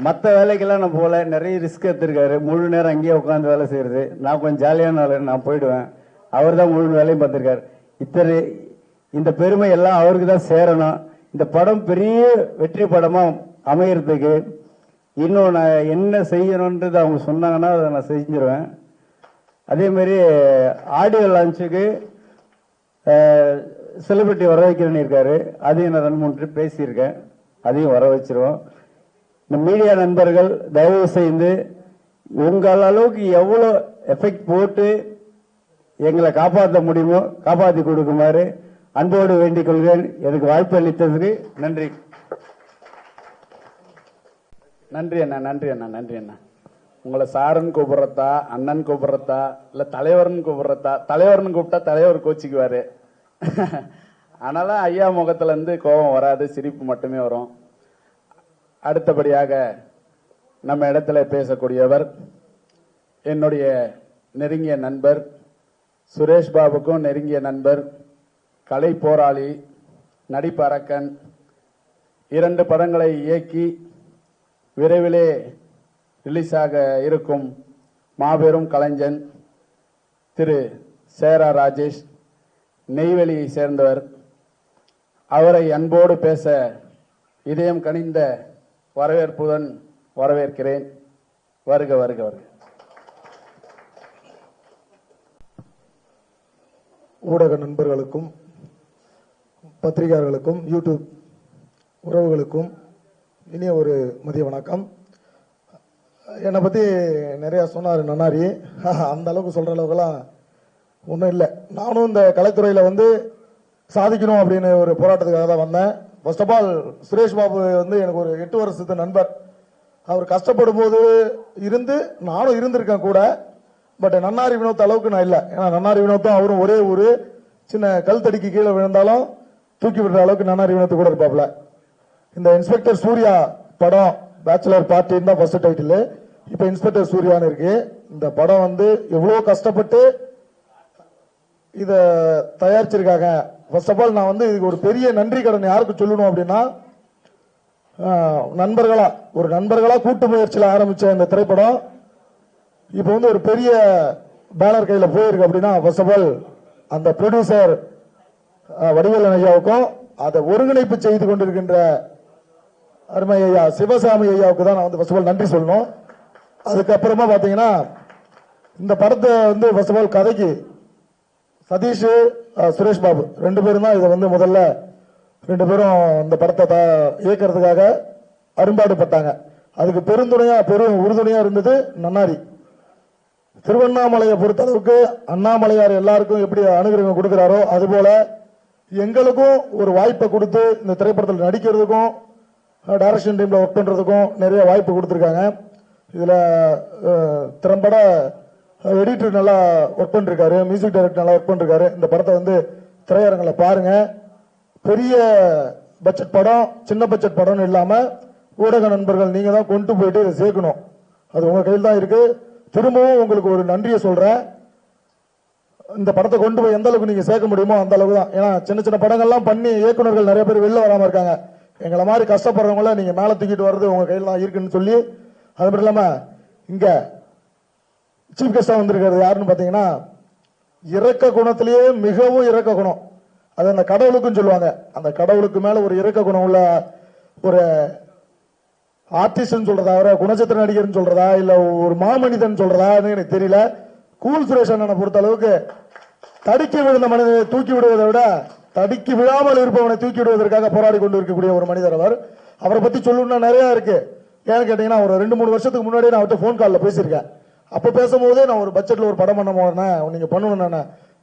மற்ற வேலைக்கெல்லாம் நான் போல. நிறைய ரிஸ்க் எடுத்திருக்காரு. முழு நேரம் அங்கேயே உட்காந்து வேலை செய்யறது. நான் கொஞ்சம் ஜாலியான வேலை, நான் போயிடுவேன். அவர் தான் முழு வேலையும் பார்த்திருக்காரு. இந்த பெருமை எல்லாம் அவருக்கு தான் சேரணும். இந்த படம் பெரிய வெற்றி படமா அமையறதுக்கு இன்னும் நான் என்ன செய்யணும்ன்றது அவங்க சொன்னாங்கன்னா அதை நான் செஞ்சிருவேன். அதே மாதிரி ஆடியோ லான்ச்சுக்கு செலிபிரிட்டி வர வைக்கிறேன்னு இருக்காரு. அதையும் நான் 2-3 ட்ரிப் பேசியிருக்கேன். அதையும் வர வச்சிருவோம். இந்த மீடியா நண்பர்கள் தயவு செய்து உங்கள் அளவுக்கு எவ்வளோ எஃபெக்ட் போட்டு எங்களை காப்பாற்ற முடியுமோ காப்பாற்றி கொடுக்குமாறு அன்போடு வேண்டிக் கொள்கிறேன். எனக்கு வாய்ப்பு அளித்ததுக்கு நன்றி. நன்றி அண்ணா, நன்றி அண்ணா, நன்றி அண்ணா. உங்களை சாருன்னு கூப்பிடுறதா, அண்ணன் கூப்பிடுறதா, இல்ல தலைவர்னு கூப்பிடுறதா? தலைவர்னு கூப்பிட்டா தலைவர் கோச்சிக்குவாரு. அதனால ஐயா முகத்துல இருந்து கோபம் வராது, சிரிப்பு மட்டுமே வரும். அடுத்தபடியாக நம்ம இடத்துல பேசக்கூடியவர் என்னுடைய நெருங்கிய நண்பர், சுரேஷ் பாபுக்கும் நெருங்கிய நண்பர், கலை போராளி, நடிப்பரக்கன், 2 படங்களை இயக்கி விரைவிலே ரிலீஸ் ஆக இருக்கும் மாபெரும் கலைஞன் திரு சேரா ராஜேஷ், நெய்வேலியை சேர்ந்தவர். அவரை அன்போடு பேச இதயம் கனிந்த வரவேற்புடன் வரவேற்கிறேன். வருக வருக வருக. ஊடக நண்பர்களுக்கும் பத்திரிகையாளர்களுக்கும் யூடியூப் உறவுகளுக்கும் இனிய ஒரு மதிய வணக்கம். என்னை பற்றி நிறையா சொன்னார் நன்னாரி. அந்த அளவுக்கு சொல்கிற அளவுக்குலாம் ஒன்றும் இல்லை. நானும் இந்த கலைத்துறையில் வந்து சாதிக்கணும் அப்படின்னு ஒரு போராட்டத்துக்காக தான் வந்தேன். First of all Suresh Babu வந்து எனக்கு ஒரு 8 வருஷத்து நண்பர். அவர் கஷ்டப்படும் போது இருந்து நானும் இருந்திருக்கேன் கூட. பட் நன்னாரி வினோத் அளவுக்கு நான் இல்லை. ஏன்னா நன்னாரி வினோத்தும் அவரும் ஒரே ஒரு சின்ன கல் தடிக்கு கீழே விழுந்தாலும் தூக்கி விடுற அளவுக்கு நன்னாரி வினோத்து கூட இருப்பாப்ல. இந்த இன்ஸ்பெக்டர் சூர்யா படம் பேச்சுலர் பார்ட்டின்னு தான் ஃபர்ஸ்ட் டைட்டில். இப்போ இன்ஸ்பெக்டர் சூர்யான்னு இருக்கு. இந்த படம் வந்து எவ்வளோ கஷ்டப்பட்டு இதை தயாரிச்சிருக்காங்க. ஃபர்ஸ்ட் ஆஃப் ஆல் நான் வந்து இதுக்கு ஒரு பெரிய நன்றி கடன் யாருக்கு சொல்லணும் அப்படின்னா, நண்பர்களா கூட்டு முயற்சியில் ஆரம்பிச்ச இந்த திரைப்படம் இப்போ வந்து ஒரு பெரிய பேனர் கையில போயிருக்கு அப்படின்னா, ஃபர்ஸ்ட் ஆஃப் ஆல் அந்த ப்ரொடியூசர் வடிவேலன் ஐயாவுக்கும் அதை ஒருங்கிணைப்பு செய்து கொண்டிருக்கின்ற அருமை ஐயா சிவசாமி ஐயாவுக்கு தான் நான் வந்து ஃபர்ஸ்ட் ஆஃப் ஆல் நன்றி சொல்லணும். அதுக்கப்புறமா பாத்தீங்கன்னா இந்த படத்தை வந்து ஃபர்ஸ்ட் ஆஃப் ஆல் கதைக்கு சதீஷ், சுரேஷ் பாபு 2 பேரும் தான் இதை வந்து முதல்ல 2 பேரும் இந்த படத்தை இயக்கிறதுக்காக அரும்பாடுபட்டாங்க. அதுக்கு பெரும் உறுதுணையா இருந்தது நன்னாரி. திருவண்ணாமலையை பொறுத்த அளவுக்கு அண்ணாமலையார் எல்லாருக்கும் எப்படி அனுகிரகம் கொடுக்கிறாரோ அதுபோல எங்களுக்கும் ஒரு வாய்ப்பை கொடுத்து இந்த திரைப்படத்தில் நடிக்கிறதுக்கும் டைரக்ஷன் டீம்ல ஒர்க் பண்றதுக்கும் நிறைய வாய்ப்பு கொடுத்துருக்காங்க. இதுல திறம்பட எடிட்டர் நல்லா ஒர்க் பண்ணிருக்காரு, மியூசிக் டைரக்டர் நல்லா ஒர்க் பண்ணிருக்காரு. இந்த படத்தை வந்து திரையரங்கில் பாருங்க. பெரிய பட்ஜெட் படம், சின்ன பட்ஜெட் படம்னு இல்லாம ஊடக நண்பர்கள் நீங்க தான் கொண்டு போயிட்டு இதை சேர்க்கணும். அது உங்க கையில் தான் இருக்கு. திரும்பவும் உங்களுக்கு ஒரு நன்றியை சொல்றேன். இந்த படத்தை கொண்டு போய் எந்த அளவுக்கு நீங்க சேர்க்க முடியுமோ அந்த அளவுக்கு தான். ஏன்னா சின்ன சின்ன படங்கள்லாம் பண்ணி இயக்குநர்கள் நிறைய பேர் வெளில வராம இருக்காங்க. எங்களை மாதிரி கஷ்டப்படுறவங்கள நீங்க மேல தூக்கிட்டு வர்றது உங்க கையில் தான் இருக்குன்னு சொல்லி, அது மட்டும் இல்லாம இங்க சீஃப் கெஸ்டா வந்திருக்கிறது யாருன்னு பாத்தீங்கன்னா, இறக்க குணத்திலேயே மிகவும் இறக்க குணம். அது அந்த கடவுளுக்கும் சொல்லுவாங்க. அந்த கடவுளுக்கு மேல ஒரு இறக்க குணம் உள்ள ஒரு ஆர்டிஸ்ட் சொல்றதா, அவரை குணச்சித்திர நடிகர்னு சொல்றதா, இல்ல ஒரு மாமனிதன் சொல்றதா எனக்கு தெரியல. கூல் சுரேஷ் அண்ணனை பொறுத்த அளவுக்கு தடுக்கி விழுந்த மனிதனை தூக்கி விடுவதை விட தடுக்கி விழாமல் இருப்பவனை தூக்கி விடுவதற்காக போராடி கொண்டு இருக்கக்கூடிய ஒரு மனிதர் அவர். அவரை பத்தி சொல்லணும்னா நிறைய இருக்கு. ஏன்னு கேட்டீங்கன்னா, ஒரு 2-3 வருஷத்துக்கு முன்னாடியே நான் அவர்கிட்ட ஃபோன் காலில் பேசியிருக்கேன். அப்ப பேசும்போதே நான் ஒரு பட்ஜெட்ல ஒரு படம் பண்ண போறேன், நீங்க பண்ணணும்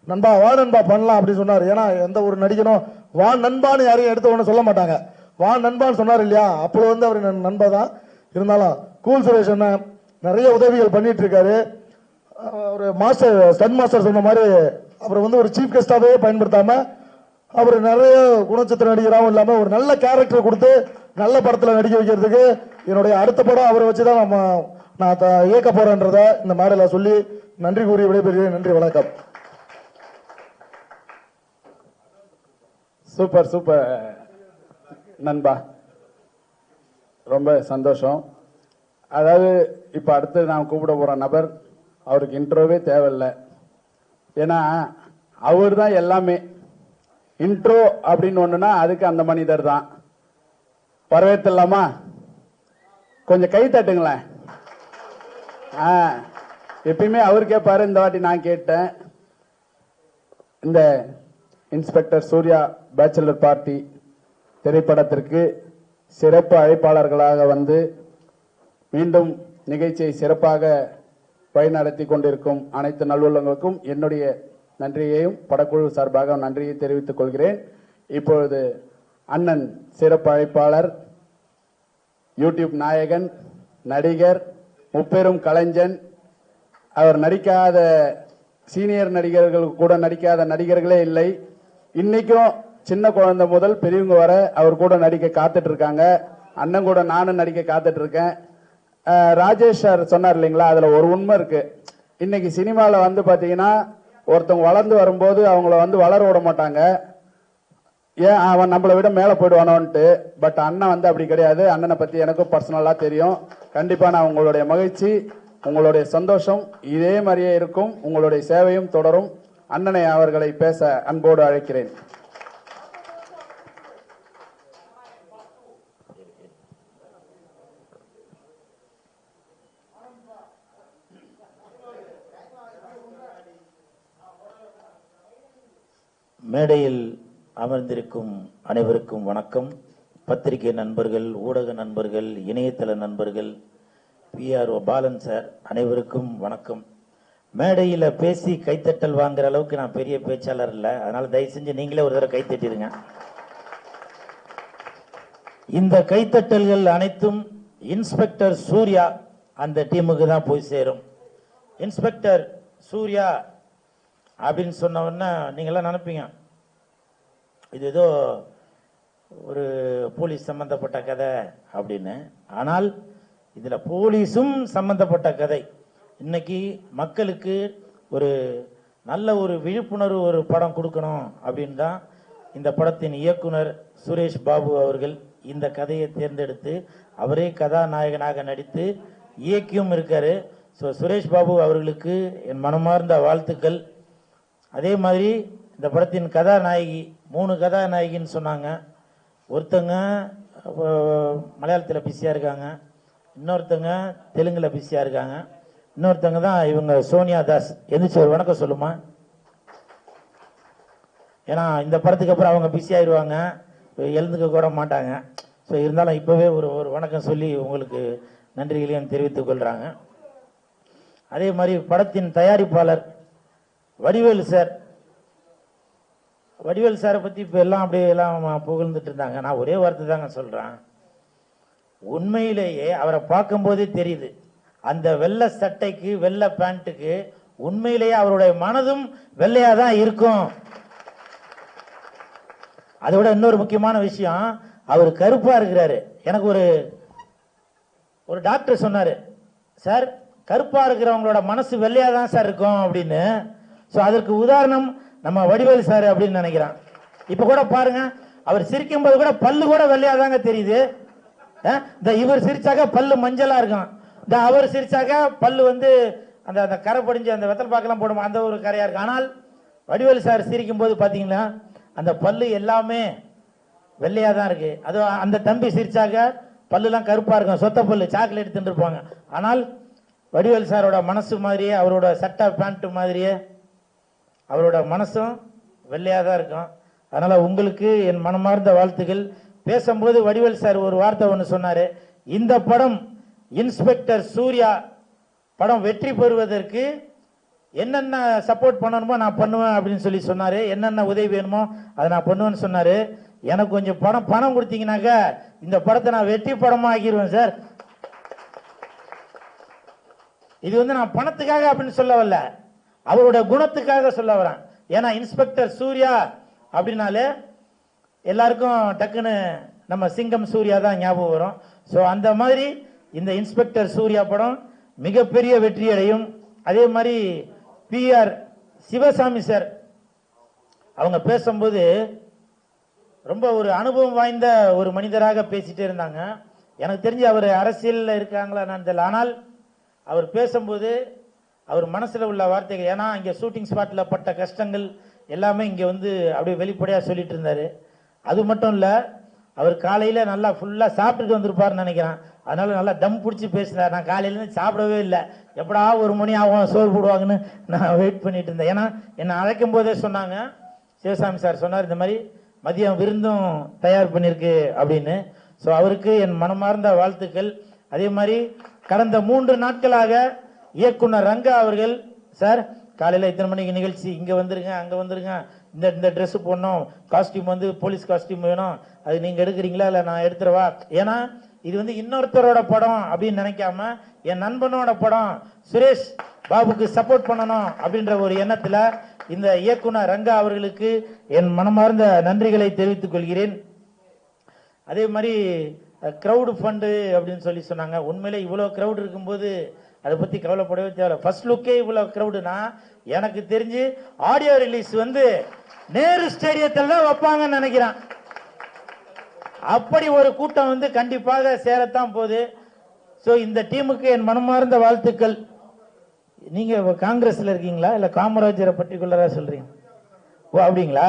நண்பா, வா நண்பா பண்ணலாம் அப்படின்னு சொன்னார். ஏன்னா எந்த ஒரு நடிகனும் வா நண்பான்னு யாரையும் எடுத்த உடனே சொல்ல மாட்டாங்க. வா நண்பான்னு சொன்னார் இல்லையா, அப்போ வந்து அவர் நண்பா தான். இருந்தாலும் கூல் சுரேஷ் அண்ணன் நிறைய உதவிகள் பண்ணிட்டு இருக்காரு. ஒரு மாஸ்டர் ஸ்டன் மாஸ்டர் சொன்ன மாதிரி அவர் வந்து ஒரு சீஃப் கெஸ்டாவே பயன்படுத்தாம அவர் நிறைய குணச்சித்திர நடிகராகவும் இல்லாம ஒரு நல்ல கேரக்டர் கொடுத்து நல்ல படத்துல நடிக்க வைக்கிறதுக்கு என்னுடைய அடுத்த படம் அவரை வச்சுதான் நான் இயக்க போறேன்றத இந்த மேடையில சொல்லி நன்றி கூறி விடைபெறுகிறேன். நன்றி, வணக்கம். சூப்பர் சூப்பர் நண்பா, ரொம்ப சந்தோஷம். அதாவது இப்ப அடுத்து நான் கூப்பிட போற நபர், அவருக்கு இன்ட்ரோவே தேவையில்லை. ஏன்னா அவர் தான் எல்லாமே. இன்ட்ரோ அப்படின்னு ஒண்ணுனா அதுக்கு அந்த மனிதர் தான். வரவேற்றலாமா? கொஞ்சம் கை தட்டுங்களேன். எப்பயுமே அவர் கேட்பாரு, இந்த வாட்டி நான் கேட்டேன். இந்த இன்ஸ்பெக்டர் சூர்யா பேச்சுலர் பார்ட்டி திரைப்படத்திற்கு சிறப்பு அழைப்பாளர்களாக வந்து மீண்டும் நிகழ்ச்சியை சிறப்பாக வழிநடத்தி கொண்டிருக்கும் அனைத்து நல்லுள்ளங்களுக்கும் என்னுடைய நன்றியையும் படக்குழு சார்பாக நன்றியை தெரிவித்துக் கொள்கிறேன். இப்பொழுது அண்ணன் சிறப்பு அழைப்பாளர், யூடியூப் நாயகன், நடிகர், முப்பெரும் கலைஞன், அவர் நடிக்காத சீனியர் நடிகர்கள் கூட நடிக்காத நடிகர்களே இல்லை. இன்னைக்கும் சின்ன குழந்தை முதல் பெரியவங்க வர அவர் கூட நடிக்க காத்துட்டு இருக்காங்க. அண்ணன் கூட நானும் நடிக்க காத்துட்டு இருக்கேன். ராஜேஷ் சார் சொன்னார் இல்லைங்களா, அதுல ஒரு உண்மை இருக்கு. இன்னைக்கு சினிமாவில் வந்து பாத்தீங்கன்னா ஒருத்தவங்க வளர்ந்து வரும்போது அவங்கள வந்து வளர விட மாட்டாங்க. ஏன் அவன் நம்மளை விட மேலே போயிடுவானோன்ட்டு. பட் அண்ணன் வந்து அப்படி கிடையாது. அண்ணனை பத்தி எனக்கும் பர்சனலா தெரியும். கண்டிப்பா நான் உங்களுடைய மகிழ்ச்சி, உங்களுடைய சந்தோஷம் இதே மாதிரியே இருக்கும். உங்களுடைய சேவையும் தொடரும். அண்ணனை அவர்களை பேச அன்போடு அழைக்கிறேன். மேடையில் அமர்ந்திருக்கும் அனைவருக்கும் வணக்கம். பத்திரிகை நண்பர்கள், ஊடக நண்பர்கள், இணையதள நண்பர்கள், PRO பாலன் சார் அனைவருக்கும் வணக்கம். மேடையில் பேசி கைத்தட்டல் வாங்குற அளவுக்கு நான் பெரிய பேச்சாளர் இல்லை, அதனால தயவு செஞ்சு நீங்களே ஒரு தடவை கைத்தட்டிடுங்க. இந்த கைத்தட்டல்கள் அனைத்தும் இன்ஸ்பெக்டர் சூர்யா அந்த டீமுக்கு தான் போய் சேரும். இன்ஸ்பெக்டர் சூர்யா அப்படின்னு சொன்ன உடனே நீங்களாம் நினைப்பீங்க இது ஏதோ ஒரு போலீஸ் சம்பந்தப்பட்ட கதை அப்படின்னு. ஆனால் இதுல போலீஸும் சம்பந்தப்பட்ட கதை. இன்னைக்கு மக்களுக்கு ஒரு நல்ல ஒரு விழிப்புணர்வு ஒரு படம் கொடுக்கணும் அப்படின்னு தான் இந்த படத்தின் இயக்குனர் சுரேஷ் பாபு அவர்கள் இந்த கதையை தேர்ந்தெடுத்து அவரே கதாநாயகனாக நடித்து இயக்கியும் இருக்காரு. ஸோ சுரேஷ் பாபு அவர்களுக்கு என் மனமார்ந்த வாழ்த்துக்கள். அதே மாதிரி இந்த படத்தின் கதாநாயகி 3 கதாநாயகின்னு சொன்னாங்க. ஒருத்தங்க மலையாளத்தில் பிஸியாக இருக்காங்க, இன்னொருத்தங்க தெலுங்கில் பிஸியாக இருக்காங்க, இன்னொருத்தங்க தான் இவங்க சோனியா தாஸ். எந்திரிச்சு ஒரு வணக்கம் சொல்லுமா. ஏன்னா இந்த படத்துக்கு அப்புறம் அவங்க பிஸி ஆயிடுவாங்க, எழுந்துக்க கூட மாட்டாங்க. ஸோ இருந்தாலும் இப்போவே ஒரு வணக்கம் சொல்லி உங்களுக்கு நன்றிகளையும் தெரிவித்துக் கொள்கிறாங்க. அதே மாதிரி படத்தின் தயாரிப்பாளர் வடிவேலு சார். வடிவேலு சாரை பற்றி இப்போ எல்லாம் அப்படியே எல்லாம் புகழ்ந்துட்டு இருந்தாங்க. நான் ஒரே வார்த்தை தாங்க சொல்கிறேன். உண்மையிலேயே அவரை பார்க்கும்போதே தெரியுது, அந்த வெள்ளை சட்டைக்கு வெள்ளை பேண்ட்டுக்கு உண்மையிலேயே அவருடைய மனதும் வெள்ளையாக தான் இருக்கும். அதோட இன்னொரு முக்கியமான விஷயம், அவர் கருப்பாக இருக்கிறாரு. எனக்கு ஒரு டாக்டர் சொன்னார், சார் கருப்பாக இருக்கிறவங்களோட மனசு வெள்ளையாக தான் சார் இருக்கும் அப்படின்னு. ஸோ அதற்கு உதாரணம் நம்ம வடிவேல் சார் அப்படின்னு நினைக்கிறேன். இப்போ கூட பாருங்க, அவர் சிரிக்கும் போது கூட பல்லு கூட வெள்ளையாக தாங்க தெரியுது. இந்த இவர் சிரிச்சாக்க பல்லு மஞ்சளா இருக்கும், இந்த அவர் சிரிச்சாக்க பல்லு வந்து அந்த கரை படிஞ்சு அந்த வெத்தல் பாக்கெல்லாம் போடுமா அந்த ஒரு கரையா இருக்கு. ஆனால் வடிவேலு சார் சிரிக்கும் போது பாத்தீங்கன்னா அந்த பல்லு எல்லாமே வெள்ளையா தான் இருக்கு. அது அந்த தம்பி சிரிச்சாக பல்லுலாம் கருப்பா இருக்கும், சொத்த பல்லு, சாக்லேட் தின்றுப்பாங்க. ஆனால் வடிவேல் சாரோட மனசு மாதிரியே, அவரோட சட்டை பேண்ட் மாதிரியே அவரோட மனசும் வெள்ளையா தான் இருக்கும். அதனால உங்களுக்கு என் மனமார்ந்த வாழ்த்துக்கள். பேசும்போது வடிவேல் சார் ஒரு வார்த்தை ஒன்று சொன்னாரு, இந்த படம் இன்ஸ்பெக்டர் சூர்யா படம் வெற்றி பெறுவதற்கு என்னென்ன சப்போர்ட் பண்ணணுமோ நான் பண்ணுவேன் அப்படின்னு சொல்லி சொன்னாரு. என்னென்ன உதவி வேணுமோ அதை நான் பண்ணுவேன்னு சொன்னாரு. எனக்கு கொஞ்சம் பணம் கொடுத்தீங்கன்னாக்க இந்த படத்தை நான் வெற்றி படமா ஆக்கிடுவேன் சார். இது வந்து நான் பணத்துக்காக அப்படின்னு சொல்ல வரல, அவரோட குணத்துக்காக சொல்ல வரேன். ஏன்னா இன்ஸ்பெக்டர் சூர்யா அப்படின்னாலே எல்லாருக்கும் டக்குன்னு நம்ம சிங்கம் சூர்யா தான் ஞாபகம் வரும். ஸோ அந்த மாதிரி இந்த இன்ஸ்பெக்டர் சூர்யா படம் மிகப்பெரிய வெற்றி அடையும். அதே மாதிரி PR சிவசாமி சார் அவங்க பேசும்போது ரொம்ப ஒரு அனுபவம் வாய்ந்த ஒரு மனிதராக பேசிட்டே இருந்தாங்க. எனக்கு தெரிஞ்சு அவர் அரசியலில் இருக்காங்களா நான் தெரியல, ஆனால் அவர் பேசும்போது அவர் மனசுல உள்ள வார்த்தைகள், ஏன்னா இங்க ஷூட்டிங் ஸ்பாட்ல பட்ட கஷ்டங்கள் எல்லாமே இங்க வந்து அப்படியே வெளிப்படையா சொல்லிட்டு இருந்தாரு. அது மட்டும் இல்ல, அவர் காலையில நல்லா ஃபுல்லா சாப்பிட்டுட்டு வந்திருப்பாருன்னு நினைக்கிறேன். அதனால நல்லா தம் பிடிச்சி பேசுறாரு. நான் காலையில இருந்து சாப்பிடவே இல்லை, எப்படா 1 மணி ஆகும் சோறு போடுவாங்கன்னு நான் வெயிட் பண்ணிட்டு இருந்தேன். ஏன்னா என்னை அழைக்கும் போதே சொன்னாங்க, சிவசாமி சார் சொன்னார் இந்த மாதிரி மதியம் விருந்தும் தயார் பண்ணிருக்கு அப்படின்னு. ஸோ அவருக்கு என் மனமார்ந்த வாழ்த்துக்கள். அதே மாதிரி கடந்த 3 நாட்களாக இயக்குனர் ரங்கா அவர்கள், சார் காலையில இத்தனை மணிக்கு நிகழ்ச்சி, இங்க வந்துருங்க அங்க வந்துருங்க, இந்த ட்ரெஸ் போடணும், காஸ்டியூம் வந்து போலீஸ் காஸ்டியூம் வேணும், அது நீங்க எடுக்கிறீங்களா இல்ல நான் எடுத்துருவா, ஏன்னா இது வந்து இன்னொருத்தரோட படம் அப்படின்னு நினைக்காம என் நண்பனோட படம், சுரேஷ் பாபுக்கு சப்போர்ட் பண்ணணும் அப்படின்ற ஒரு எண்ணத்துல இந்த இயக்குனர் ரங்கா அவர்களுக்கு என் மனமார்ந்த நன்றிகளை தெரிவித்துக் கொள்கிறேன். அதே மாதிரி கிரவுட் ஃபண்டு அப்படின்னு சொல்லி சொன்னாங்க. உண்மையிலே இவ்வளவு கிரவுட் இருக்கும்போது அதை பத்தி கவலைப்படவே தேவை. ஃபர்ஸ்ட் லுக்கே இவ்வளவு கிரவுடுனா எனக்கு தெரிஞ்சு ஆடியோ ரிலீஸ் வந்து நேரு ஸ்டேடியத்தில் தான் வைப்பாங்கன்னு நினைக்கிறேன். அப்படி ஒரு கூட்டம் வந்து கண்டிப்பாக சேரத்தான் போகுது. ஸோ இந்த டீமுக்கு என் மனமார்ந்த வாழ்த்துக்கள். நீங்க காங்கிரஸ்ல இருக்கீங்களா இல்ல காமராஜரை பர்டிகுலரா சொல்றீங்க? ஓ அப்படிங்களா,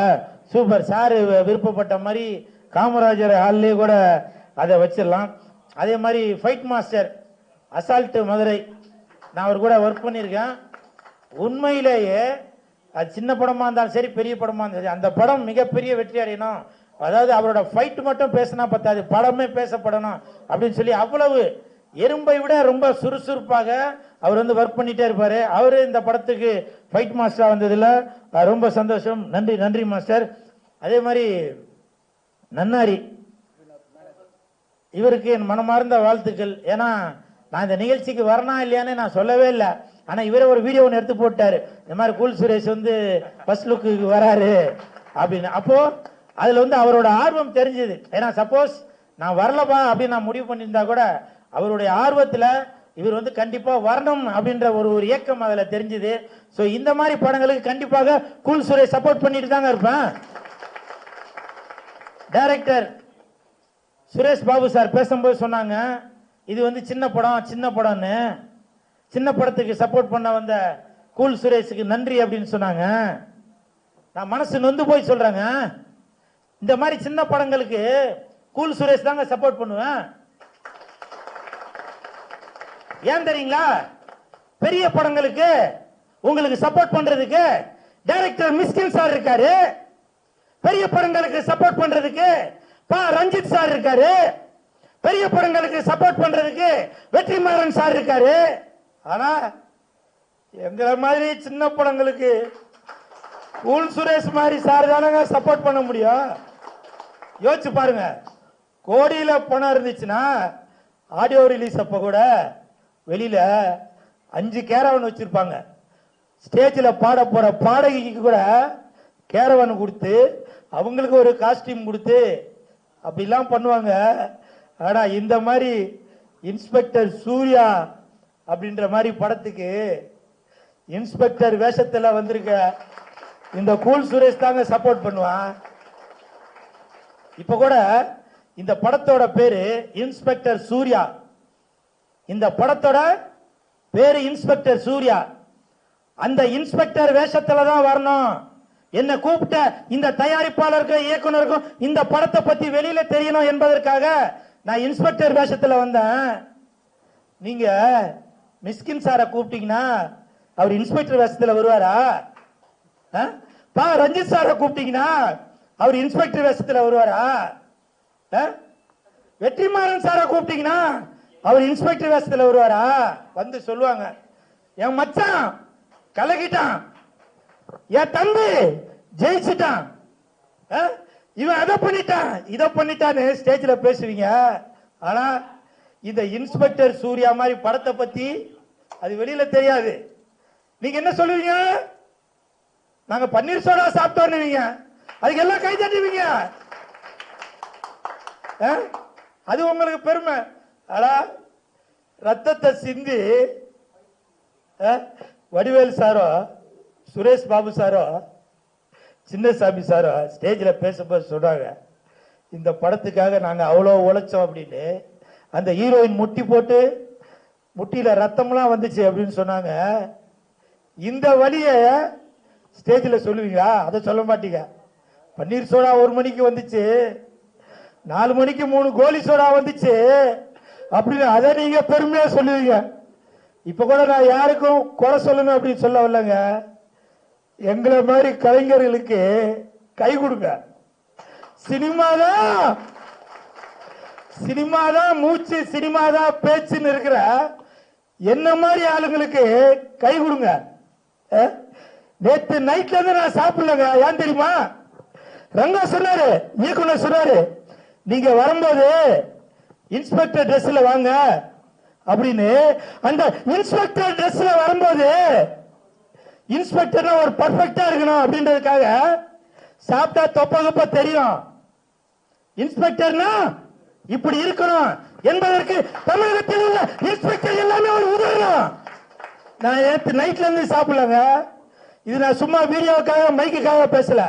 சூப்பர். சார் விருப்பப்பட்ட மாதிரி காமராஜர் ஹால்லே கூட அதை வச்சிடலாம். அதே மாதிரி ஃபைட் மாஸ்டர் அசால்ட் மதுரை, நான் அவர் கூட ஒர்க் பண்ணியிருக்கேன். உண்மையிலேயே அது சின்ன படமா இருந்தாலும் சரி பெரிய படமா இருந்தாலும் சரி, அந்த படம் மிகப்பெரிய வெற்றி அடையணும். அதாவது அவரோட ஃபைட் மட்டும் பேசினா பத்தாது, படமே பேசப்படணும் அப்படின்னு சொல்லி அவ்வளவு எறும்பை விட ரொம்ப சுறுசுறுப்பாக அவர் வந்து ஒர்க் பண்ணிட்டே இருப்பாரு. அவரு இந்த படத்துக்கு ஃபைட் மாஸ்டரா வந்ததுல ரொம்ப சந்தோஷம். நன்றி நன்றி மாஸ்டர். அதே மாதிரி நன்னாரி, இவருக்கு என் மனமார்ந்த வாழ்த்துக்கள். ஏன்னா நான் இந்த நிகழ்ச்சிக்கு வரனா இல்லையான்னு நான் சொல்லவே இல்லை, ஆனா இவரே ஒரு வீடியோ ஒன்று எடுத்து போட்டாரு, இந்த மாதிரி கூல் சுரேஷ் வந்து ஃபர்ஸ்ட் லுக்கு வராரு அப்படின்னு. அப்போ அதுல வந்து அவரோட ஆர்வம் தெரிஞ்சது. ஏன்னா சப்போஸ் நான் வரலப்பா அப்படின்னு நான் முடிவு பண்ணியிருந்தா கூட அவருடைய ஆர்வத்துல இவர் வந்து கண்டிப்பா வரணும் அப்படின்ற ஒரு இயக்கம் அதுல தெரிஞ்சது. சோ இந்த மாதிரி படங்களுக்கு கண்டிப்பாக கூல் சுரேஷ் சப்போர்ட் பண்ணிட்டு தாங்க இருப்பேன். டைரக்டர் சுரேஷ் பாபு சார் பேசும்போது சொன்னாங்க, இது வந்து சின்ன படம்னு. சின்ன படத்துக்கு சப்போர்ட் பண்ண வந்த கூல் சுரேஷுக்கு நன்றி அப்படின்னு சொன்னாங்க. நான் மனசு நொந்து போய் சொல்றேங்க, இந்த மாதிரி சின்ன படங்களுக்கு கூல் சுரேஷ் தாங்க சப்போர்ட் பண்ணுவேன். ஏன் தெரியுங்களா? பெரிய படங்களுக்கு உங்களுக்கு சப்போர்ட் பண்றதுக்கு டைரக்டர் மிஸ்கின் சார் இருக்காரு, பெரிய படங்களுக்கு சப்போர்ட் பண்றதுக்கு ரஞ்சித் சார் இருக்காரு, பெரிய படங்களுக்கு சப்போர்ட் பண்றதுக்கு வெற்றிமாறன் சார் இருக்காரு. ஆனா எங்களை மாதிரி சின்ன படங்களுக்கு கூல் சுரேஷ் மாதிரி சார் தானங்க சப்போர்ட் பண்ண முடியும். யோசிச்சு பாருங்க, கோடியில பணம் இருந்துச்சுன்னா ஆடியோ ரிலீஸ் அப்ப கூட வெளியில 5 கேரவன் வச்சிருப்பாங்க. ஸ்டேஜில் பாட போற பாடகிக்கு கூட கேரவன் கொடுத்து அவங்களுக்கு ஒரு காஸ்டியூம் கொடுத்து அப்படிலாம் பண்ணுவாங்க. ஆனா இந்த மாதிரி இன்ஸ்பெக்டர் சூர்யா அப்படின்ற மாதிரி படத்துக்கு இன்ஸ்பெக்டர் வேஷத்துல வந்திருக்க இந்த கூல் சுரேஷ் தாங்க சப்போர்ட் பண்ணுவான். இப்ப கூட இந்த படத்தோட பேரு இன்ஸ்பெக்டர் சூர்யா. இந்த படத்தோட பேரு இன்ஸ்பெக்டர் சூர்யா. அந்த இன்ஸ்பெக்டர் வேஷத்துல தான் வரணும், என்ன கூப்பிட்ட இந்த தயாரிப்பாளருக்கும் இயக்குனருக்கும் இந்த படத்தை பத்தி வெளியில தெரியணும் என்பதற்காக நான் இன்ஸ்பெக்டர் வேஷத்துல வந்தேன். நீங்க மிஸ்கின் சாரை கூப்பிட்டீங்கன்னா அவர் இன்ஸ்பெக்டர் வேஷத்துல வருவாரா? பா ரஞ்சித் சாரை கூப்பிட்டீங்கன்னா அவர் இன்ஸ்பெக்டர் வேஷத்துல வருவாரா? வெற்றிமாறன் சாரை கூப்பிட்டீங்கன்னா அவர் இன்ஸ்பெக்டர் வேஷத்துல வருவாரா? வந்து சொல்லுவாங்க, என் மச்சான் கலகிட்டான், என் தம்பி ஜெயிச்சுட்டான், இவன் அதை பண்ணிட்டான் இதை பண்ணிட்டான்னு ஸ்டேஜ்ல பேசுவீங்க. ஆனா இந்த இன்ஸ்பெக்டர் சூர்யா மாதிரி படத்தை பத்தி அது வெளியில தெரியாது. நீங்க என்ன சொல்லுவீங்க? நாங்க பன்னீர் சோடா சாப்பிட்டோம்னுவீங்க, அதுக்கு எல்லாம் கை தட்டுவீங்க. அது உங்களுக்கு பெருமை. ஆனா ரத்தத்தை சிந்தி Vadivel sorrow Suresh Babu sorrow Chinnasamy sorrow ஸ்டேஜ்ல பேசும்போது சொல்றாங்க, இந்த படத்துக்காக நாங்க அவ்வளவு உழைச்சோம் அப்படின்னு. அந்த ஹீரோயின் முட்டி போட்டு முட்டியில ரத்தம்லாம் வந்துச்சு அப்படின்னு சொன்னாங்க. இந்த வழிய ஸ்டேஜ்ல சொல்லுவீங்களா? அதை சொல்ல மாட்டீங்க. பன்னீர் சோடா 1 மணிக்கு வந்துச்சு, 4 மணிக்கு 3 கோலி சோடா வந்துச்சு அப்படின்னு அதை நீங்க பெருமையா சொல்லுவீங்க. இப்ப கூட நான் யாருக்கும் குறை சொல்லணும் அப்படின்னு சொல்ல வரலங்க. எங்களை மாதிரி கலைஞர்களுக்கு கை கொடுங்க. சினிமாதான் மூச்சு, சினிமாதான் பேச்சுன்னு இருக்கிற என்ன மாதிரி ஆளுங்களுக்கு கை கொடுங்க. நேற்று நைட்ல இருந்து நான் சாப்பிடலங்க. ஏன் தெரியுமா? ரங்கா சொன்னாரு, இயக்குனர் சொன்னாரு, நீங்க வரும்போது இன்ஸ்பெக்டர் ட்ரெஸ்ல வாங்க அப்படின்னு. அந்த இன்ஸ்பெக்டர் ட்ரெஸ்ல வரும்போது இன்ஸ்பெக்டர் ஒரு பர்ஃபெக்டா இருக்கணும் அப்படின்றதுக்காக சாப்பிட்டா தொப்ப தெரியும். இன்ஸ்பெக்டர்னா இப்படி இருக்கணும் என்பதற்கு தமிழகத்தில் உள்ள இன்ஸ்பெக்டர் எல்லாமே ஒரு உதாரணம். நான் நேற்று நைட்ல இருந்து சாப்பிடலங்க. இது நான் சும்மா வீடியோக்காக மைக்குக்காக பேசல.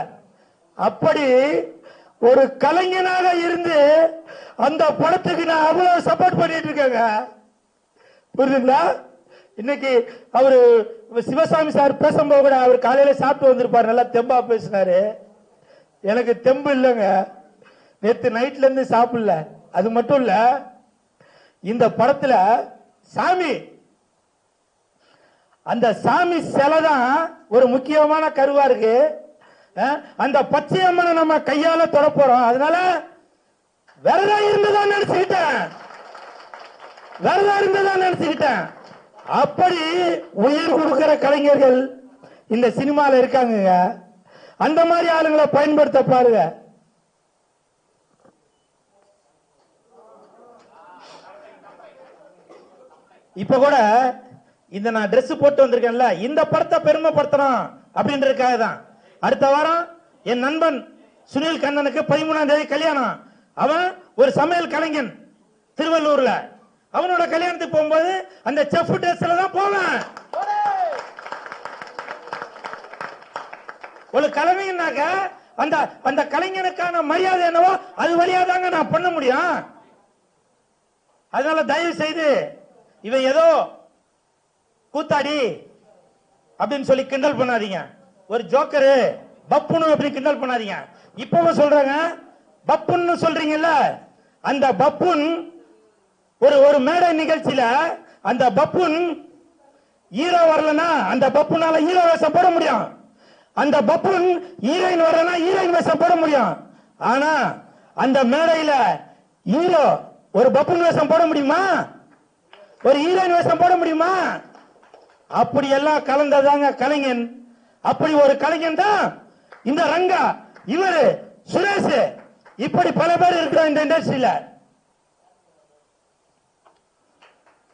அப்படி ஒரு கலைஞனாக இருந்து அந்த படத்துக்கு நான் அவ்வளவு சப்போர்ட் பண்ணிட்டு இருக்கேங்க. புரியுதுங்களா? இன்னைக்கு அவரு சிவசாமி சார் பேசும்போது கூட அவர் காலையில சாப்பிட்டு வந்திருப்பாரு, நல்லா தெம்பா பேசினாரு. எனக்கு தெம்பு இல்லைங்க, நேற்று நைட்ல இருந்து சாப்பிடல. அது மட்டும் இல்ல, இந்த படத்துல சாமி, அந்த சாமி சிலை தான் ஒரு முக்கியமான கருவா இருக்கு. அந்த பச்சையம்மனை நம்ம கையால தொட போறோம். அதனால விரதம் இருந்ததான் நினைச்சுக்கிட்டேன். அப்படி உயிர் கொடுக்கிற கலைஞர்கள் இந்த சினிமால இருக்காங்க. அந்த மாதிரி ஆளுங்களை பயன்படுத்த பாருங்க. இப்ப கூட இந்த நான் ட்ரெஸ் போட்டு வந்திருக்கேன்ல, இந்த படத்தை பெருமைப்படுத்தணும் அப்படின்றதுக்காக தான். அடுத்த வாரம் என் நண்பன் சுனில் கண்ணனுக்கு 13ஆம் தேதி கல்யாணம். அவன் ஒரு சமையல் கலைஞன் திருவள்ளூர்ல. அவனோட கல்யாணத்துக்கு போகும்போது அந்த செஃப் ட்ரெஸ்ல தான் போவேன். ஒரு கலைஞனாக்க அந்த அந்த கலைஞனுக்கான மரியாதை என்னவோ அது வழியா தாங்க நான் பண்ண முடியும். அதனால தயவு செய்து இவன் ஏதோ கூத்தாடி அப்படின்னு சொல்லி கிண்டல் பண்ணாதீங்க. ஒரு ஜோக்கரு பப்புனு அப்படி கிண்டல் பண்ணாதீங்க. இப்பவும் சொல்றாங்க, பப்புன்னு சொல்றீங்கல்ல, அந்த பப்புன் ஒரு மேடை நிகழ்ச்சியில அந்த பப்புன் ஹீரோ வரலன்னா அந்த பப்புனால ஹீரோ வேஷம் போட முடியும். அந்த பப்புன் ஹீரோயின் வரலன்னா ஹீரோயின் வேஷம் போட முடியும். ஆனா அந்த மேடையில ஹீரோ ஒரு பப்புன் வேஷம் போட முடியுமா? ஒரு ஹீரோயின் வேஷம் போட முடியுமா? அப்படி எல்லாம் கலந்ததாங்க கலைஞன். அப்படி ஒரு கலைஞன் தான் இந்த ரங்கா, இவரு சுரேஷ், இப்படி பல பேர் இருக்கிறாங்க இந்த இண்டஸ்ட்ரியில.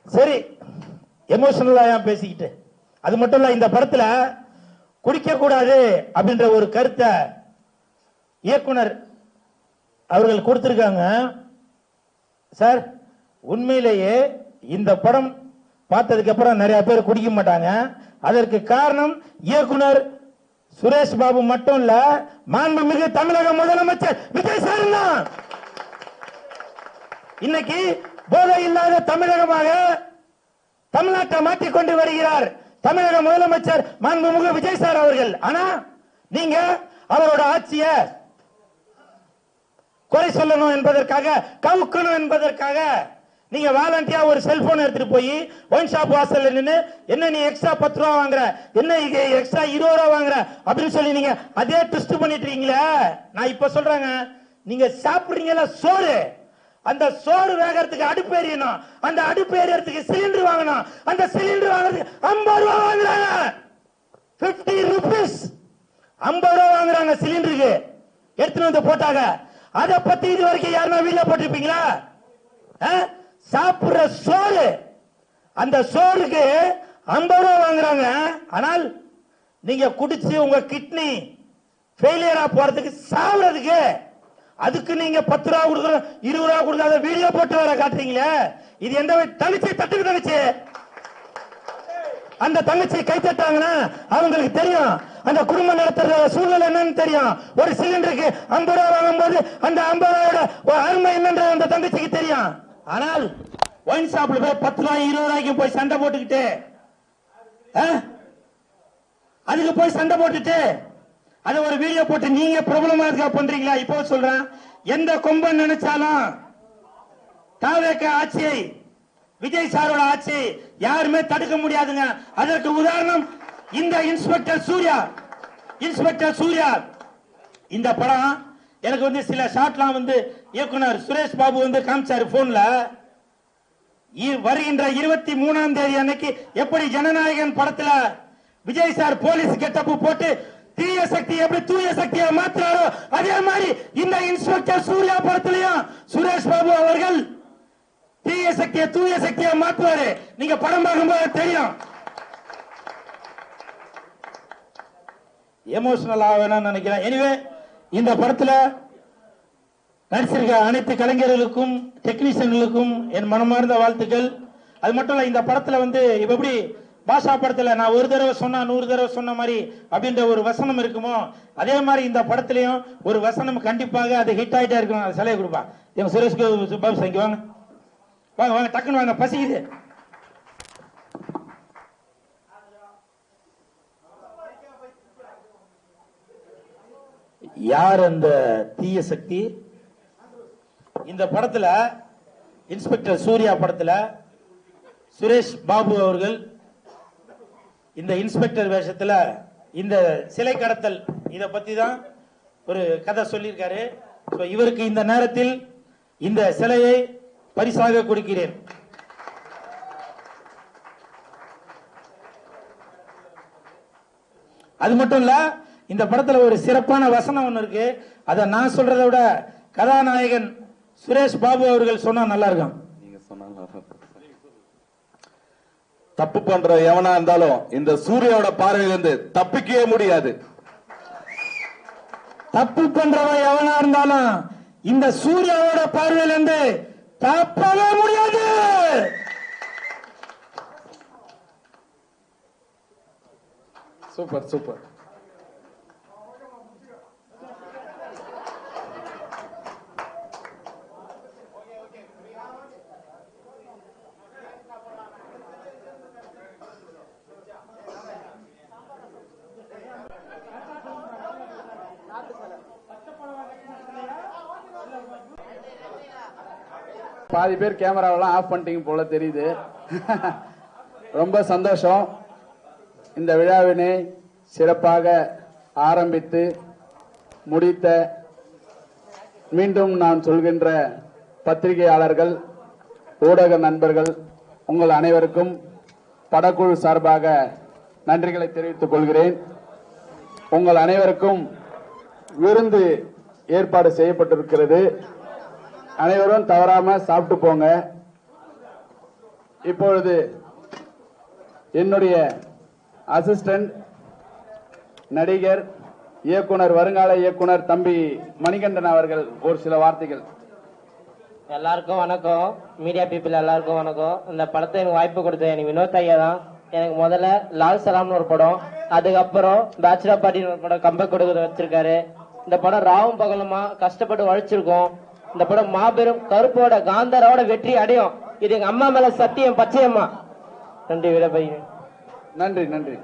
சரி, எமோஷனலா பேசிக்கிட்டு. அது மட்டும் இல்ல, இந்த படத்துல குடிக்க கூடாது அப்படின்ற ஒரு கருத்தை இயக்குனர் அவர்கள் கொடுத்திருக்காங்க. சார், உண்மையிலேயே இந்த படம் பார்த்ததுக்கு அப்புறம் நிறைய பேர் குடிக்க மாட்டாங்க. அதற்கு காரணம் இயக்குனர் சுரேஷ் பாபு மட்டும் இல்ல, மாண்புமிகு தமிழக முதலமைச்சர் விஜய் சார் தான். இன்னைக்கு போதை இல்லாத தமிழகமாக தமிழ்நாட்டை மாற்றிக் கொண்டு வருகிறார் தமிழக முதலமைச்சர் மாண்புமிகு விஜய் சார் அவர்கள். ஆனா நீங்க அவரோட ஆட்சியை குறை சொல்லணும் என்பதற்காக, கவுக்கணும் என்பதற்காக நீங்க வாலண்டியா ஒரு செல்போன் எடுத்துட்டு போய் ஒயின் ஷாப் வாசல்ல நின்று என்ன நீ எக்ஸ்ட்ரா 10 ரூபா வாங்குற, என்ன எக்ஸ்ட்ரா 20 ரூபா வாங்குற அப்படின்னு சொல்லி நீங்க அதே ட்விஸ்ட் பண்ணிட்டு இருக்கீங்களே. நான் இப்ப சொல்றேங்க, நீங்க சாப்பிடுறீங்கல்ல சோறு, அந்த சோறு வேகறதுக்கு அடுப்பு எரியணும், அந்த அடுப்பு எரியறதுக்கு சிலிண்டர் வாங்கணும், அந்த சிலிண்டர் வாங்குறதுக்கு 50 ரூபா வாங்குறாங்க. 50 rupees 50 ரூபா வாங்குறாங்க சிலிண்டருக்கு, எடுத்துட்டு வந்து போட்டாங்க. அதை பத்தி இது வரைக்கும் யாருன்னா வீடியோ போட்டிருப்பீங்களா? சாப்பிடுற சோறு, அந்த சோறுக்கு 50 ரூபா வாங்குறாங்க. ஆனால் நீங்க குடிச்சு உங்க கிட்னி ஃபெயிலியரா போறதுக்கு, சாவுறதுக்கு, அதுக்கு நீங்க 10 ரூபா கொடுக்குற 20 ரூபா கொடுக்காத வீடியோ போட்டு வர காட்டுறீங்களே. இது எந்த தங்கச்சி தட்டுக்கு தங்கச்சி, அந்த தங்கச்சி கை தட்டாங்கன்னா அவங்களுக்கு தெரியும் அந்த குடும்பம் நடத்துற சூழ்நிலை என்னன்னு தெரியும். ஒரு சிலிண்டருக்கு 50 ரூபா வாங்கும்போது அந்த 50 ரூபாயோட அருமை என்னன்றது அந்த தங்கச்சிக்கு தெரியும். ஆனால் ஒயின் ஷாப்ல போய் 10 ரூபாய் 20 ரூபாய்க்கு போய் சண்டை போட்டுக்கிட்டு, அதுக்கு போய் சண்டை போட்டுட்டு அதை ஒரு வீடியோ போட்டு நீங்க பிரபலமா இருக்கா பண்றீங்களா? இப்போ சொல்றேன், எந்த கொம்பன் நினைச்சாலும் தாவேக ஆட்சியை, விஜய் சாரோட ஆட்சி யாருமே தடுக்க முடியாதுங்க. அதற்கு உதாரணம் இந்த இன்ஸ்பெக்டர் சூர்யா. இன்ஸ்பெக்டர் சூர்யா இந்த படம் எனக்கு வந்து சில ஷாட்லாம் வந்து இயக்குனர் சுரேஷ் பாபு வந்து காமிச்சாரு போன்ல. வருகின்ற 23ஆம் தேதி அன்னைக்கு எப்படி ஜனநாயகன் படத்துல விஜய் சார் போலீஸ் கெட்டப்பு போட்டு தீய சக்தி எப்படி தூய சக்தியை மாற்றாரோ, அதே மாதிரி இந்த இன்ஸ்பெக்டர் சூர்யா படத்திலையும் சுரேஷ் பாபு அவர்கள் தீய சக்தியை தூய சக்தியை மாற்றுவாரு. நீங்க படம் பார்க்கும்போது தெரியும். எமோஷனல் ஆகணும்னு நினைக்கிறேன். எனிவே, இந்த படத்துல நடிச்சிருக்க அனைத்து கலைஞர்களுக்கும் டெக்னீஷியன்களுக்கும் என் மனமார்ந்த வாழ்த்துக்கள். அது மட்டும் இல்ல, இந்த படத்துல வந்து எப்படி பாஷா படத்துல நான் ஒரு தடவை சொன்னா 100 தடவை சொன்ன மாதிரி அப்படின்ற ஒரு வசனம் இருக்குமோ, அதே மாதிரி இந்த படத்திலையும் ஒரு வசனம் கண்டிப்பாக அது ஹிட் ஆயிட்டே இருக்கும். அது சிலையை கொடுப்பா எங்க சுரேஷ் பாபு சார், வாங்க வாங்க வாங்க, டக்குன்னு வாங்க, பசிக்குது. யார் அந்த தீய சக்தி? இந்த படத்துல இன்ஸ்பெக்டர் சூர்யா படத்துல சுரேஷ் பாபு அவர்கள் இந்த இன்ஸ்பெக்டர் வேஷத்துல இந்த சிலை கடத்தல் இத பத்தி தான் ஒரு கதை சொல்லியிருக்காரு. இவருக்கு இந்த நேரத்தில் இந்த சிலையை பரிசாக கொடுக்கிறேன். அது மட்டும் இல்ல, இந்த படத்துல ஒரு சிறப்பான வசனம் ஒண்ணு இருக்கு. அதை நான் சொல்றதை விட கதாநாயகன் சுரேஷ் பாபு அவர்கள் சொன்னா நல்லா இருக்கும். தப்பு பண்ற எவனா இருந்தாலும் இந்த சூர்யாவோட பார்வையிலிருந்து தப்பிக்கவே முடியாது. தப்பு பண்றவன் எவனா இருந்தாலும் இந்த சூர்யாவோட பார்வையிலிருந்து தப்பவே முடியாது. Super super. பாதி பேர் கேமராவெல்லாம் ஆஃப் பண்ணிட்டீங்க போல தெரியுது. ரொம்ப சந்தோஷம். இந்த விழாவினை சிறப்பாக ஆரம்பித்து முடித்த மீண்டும் நான் சொல்கின்ற பத்திரிகையாளர்கள், ஊடக நண்பர்கள் உங்கள் அனைவருக்கும் படக்குழு சார்பாக நன்றிகளை தெரிவித்துக் கொள்கிறேன். உங்கள் அனைவருக்கும் விருந்து ஏற்பாடு செய்யப்பட்டிருக்கிறது. அனைவரும் தவறாம சாப்பிட்டு போங்க. இப்பொழுது என்னுடைய அசிஸ்டன்ட் நடிகர் இயக்குனர், வருங்கால இயக்குனர் தம்பி மணிகண்டன் அவர்கள் ஒரு சில வார்த்தைகள். எல்லாருக்கும் வணக்கம், மீடியா பீப்புள் எல்லாருக்கும் வணக்கம். இந்த படத்தை எனக்கு வாய்ப்பு கொடுத்த எனக்கு வினோத் ஐயா தான். எனக்கு முதல்ல லால் சலாம்னு ஒரு படம், அதுக்கப்புறம் பேச்சுலர் பார்ட்டின்னு ஒரு படம் கம்பேக் கொடுக்க வச்சிருக்காரு. இந்த படம் ராவும் பகலுமா கஷ்டப்பட்டு உழைச்சிருக்கோம். இந்த படம் மாபெரும் கருப்போட காந்தாரோட வெற்றி அடையும். இது எங்க அம்மா மேல சத்தியம், பச்சையம்மா. நன்றி விடப்பை. நன்றி நன்றி.